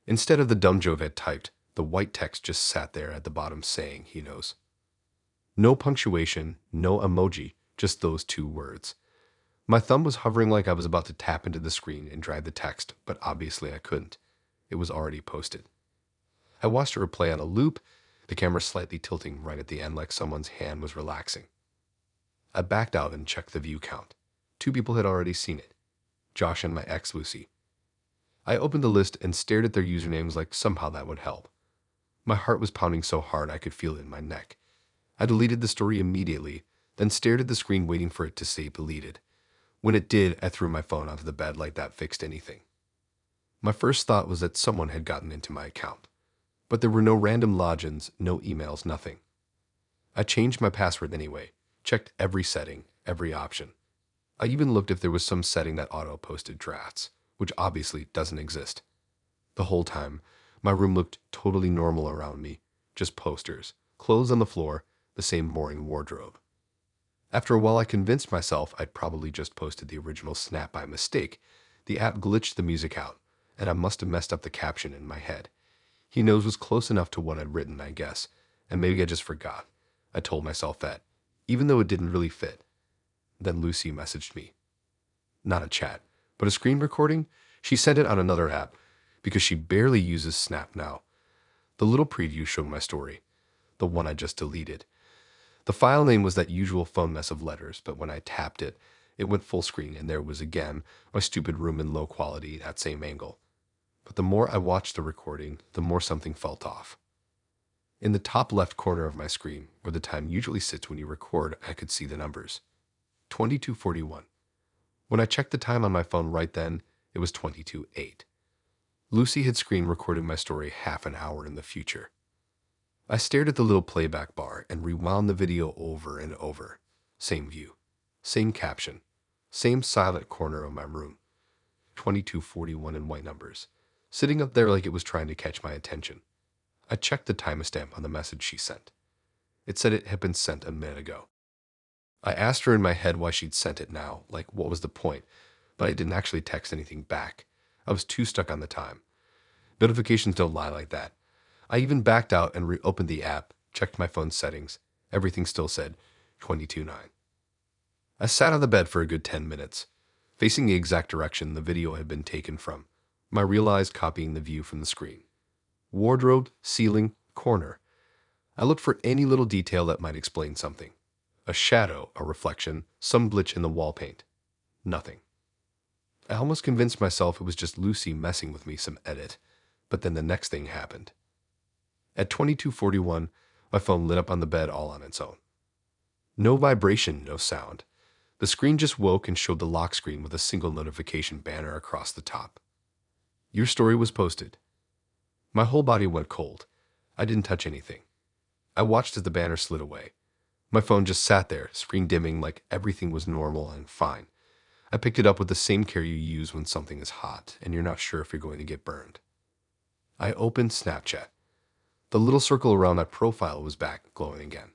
Instead of the dumb Jove had typed, the white text just sat there at the bottom saying, he knows. No punctuation, no emoji, just those 2 words. My thumb was hovering like I was about to tap into the screen and drag the text, but obviously I couldn't. It was already posted. I watched it replay on a loop, the camera slightly tilting right at the end like someone's hand was relaxing. I backed out and checked the view count. 2 people had already seen it. Josh and my ex Lucy. I opened the list and stared at their usernames like somehow that would help. My heart was pounding so hard I could feel it in my neck. I deleted the story immediately, then stared at the screen waiting for it to say deleted. When it did, I threw my phone onto the bed like that fixed anything. My first thought was that someone had gotten into my account. But there were no random logins, no emails, nothing. I changed my password anyway, checked every setting, every option. I even looked if there was some setting that auto-posted drafts, which obviously doesn't exist. The whole time, my room looked totally normal around me, just posters, clothes on the floor, the same boring wardrobe. After a while, I convinced myself I'd probably just posted the original snap by mistake. The app glitched the music out, and I must have messed up the caption in my head. He knows was close enough to what I'd written, I guess, and maybe I just forgot. I told myself that, even though it didn't really fit. Then Lucy messaged me. Not a chat, but a screen recording. She sent it on another app, because she barely uses Snap now. The little preview showed my story, the one I just deleted. The file name was that usual phone mess of letters, but when I tapped it, it went full screen and there was again my stupid room in low quality, that same angle. But the more I watched the recording, the more something felt off. In the top left corner of my screen, where the time usually sits when you record, I could see the numbers. 22:41. When I checked the time on my phone right then, it was 22:08. Lucy had screen recorded my story half an hour in the future. I stared at the little playback bar and rewound the video over and over. Same view, same caption, same silent corner of my room. 22:41 in white numbers, sitting up there like it was trying to catch my attention. I checked the timestamp on the message she sent. It said it had been sent a minute ago. I asked her in my head why she'd sent it now, like what was the point, but I didn't actually text anything back. I was too stuck on the time. Notifications don't lie like that. I even backed out and reopened the app, checked my phone settings. Everything still said 22:09. I sat on the bed for a good 10 minutes, facing the exact direction the video had been taken from. I realized copying the view from the screen. Wardrobe, ceiling, corner. I looked for any little detail that might explain something. A shadow, a reflection, some glitch in the wall paint. Nothing. I almost convinced myself it was just Lucy messing with me some edit, but then the next thing happened. At 22:41, my phone lit up on the bed all on its own. No vibration, no sound. The screen just woke and showed the lock screen with a single notification banner across the top. Your story was posted. My whole body went cold. I didn't touch anything. I watched as the banner slid away. My phone just sat there, screen dimming like everything was normal and fine. I picked it up with the same care you use when something is hot and you're not sure if you're going to get burned. I opened Snapchat. The little circle around my profile was back, glowing again.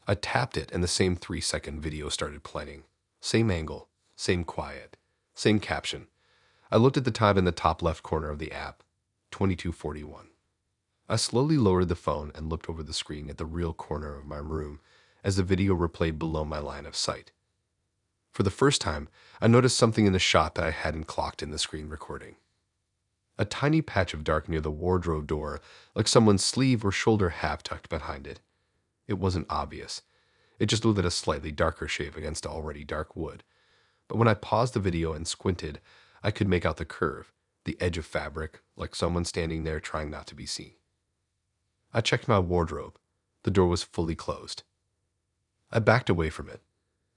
I tapped it and the same 3-second video started playing. Same angle, same quiet, same caption. I looked at the time in the top left corner of the app, 22:41. I slowly lowered the phone and looked over the screen at the real corner of my room as the video replayed below my line of sight. For the first time, I noticed something in the shot that I hadn't clocked in the screen recording. A tiny patch of dark near the wardrobe door, like someone's sleeve or shoulder half tucked behind it. It wasn't obvious. It just looked at a slightly darker shave against already dark wood. But when I paused the video and squinted, I could make out the curve, the edge of fabric, like someone standing there trying not to be seen. I checked my wardrobe. The door was fully closed. I backed away from it.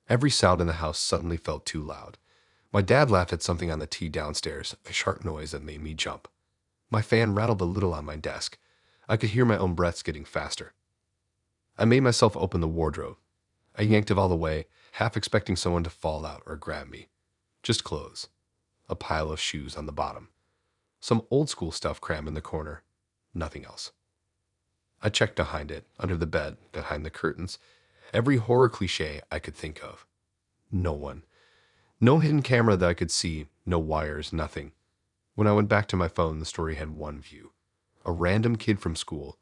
Every sound in the house suddenly felt too loud. My dad laughed at something on the tea downstairs, a sharp noise that made me jump. My fan rattled a little on my desk. I could hear my own breaths getting faster. I made myself open the wardrobe. I yanked it all away, half expecting someone to fall out or grab me. Just clothes. A pile of shoes on the bottom. Some old school stuff crammed in the corner. Nothing else. I checked behind it, under the bed, behind the curtains. Every horror cliche I could think of. No one. No hidden camera that I could see, no wires, nothing. When I went back to my phone, the story had one view. A random kid from school,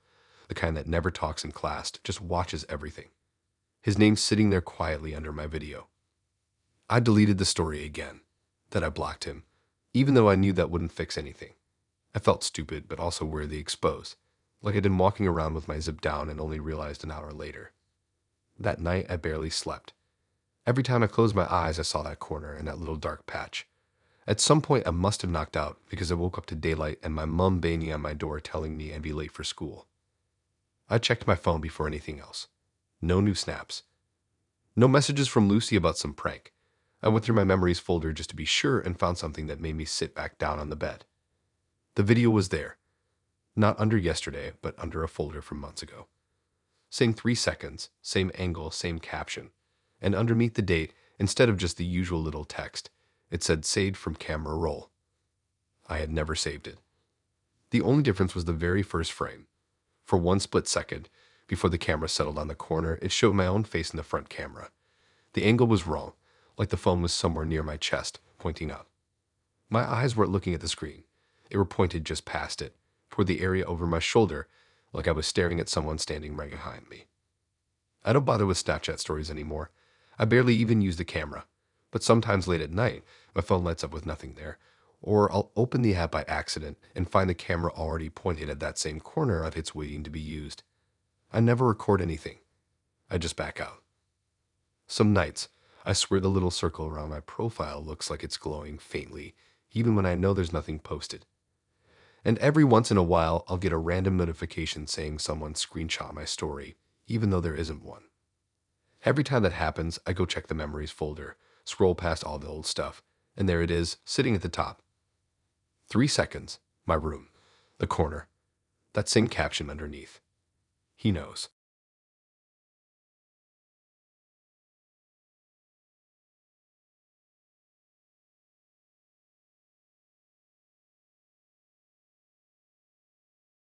the kind that never talks in class, just watches everything. His name sitting there quietly under my video. I deleted the story again. Then I blocked him, even though I knew that wouldn't fix anything. I felt stupid, but also weirdly exposed, like I'd been walking around with my zip down and only realized an hour later. That night, I barely slept. Every time I closed my eyes, I saw that corner and that little dark patch. At some point, I must have knocked out because I woke up to daylight and my mom banging on my door telling me I'd be late for school. I checked my phone before anything else. No new snaps. No messages from Lucy about some prank. I went through my memories folder just to be sure and found something that made me sit back down on the bed. The video was there. Not under yesterday, but under a folder from months ago. Same 3 seconds, same angle, same caption. And underneath the date, instead of just the usual little text, it said saved from camera roll. I had never saved it. The only difference was the very first frame. For one split second, before the camera settled on the corner, it showed my own face in the front camera. The angle was wrong, like the phone was somewhere near my chest, pointing up. My eyes weren't looking at the screen. They were pointed just past it, toward the area over my shoulder, like I was staring at someone standing right behind me. I don't bother with Snapchat stories anymore. I barely even use the camera. But sometimes late at night, my phone lights up with nothing there, or I'll open the app by accident and find the camera already pointed at that same corner of it's waiting to be used. I never record anything. I just back out. Some nights, I swear the little circle around my profile looks like it's glowing faintly, even when I know there's nothing posted. And every once in a while, I'll get a random notification saying someone screenshot my story, even though there isn't one. Every time that happens, I go check the memories folder, scroll past all the old stuff, and there it is, sitting at the top. 3 seconds, my room, the corner, that same caption underneath. He knows.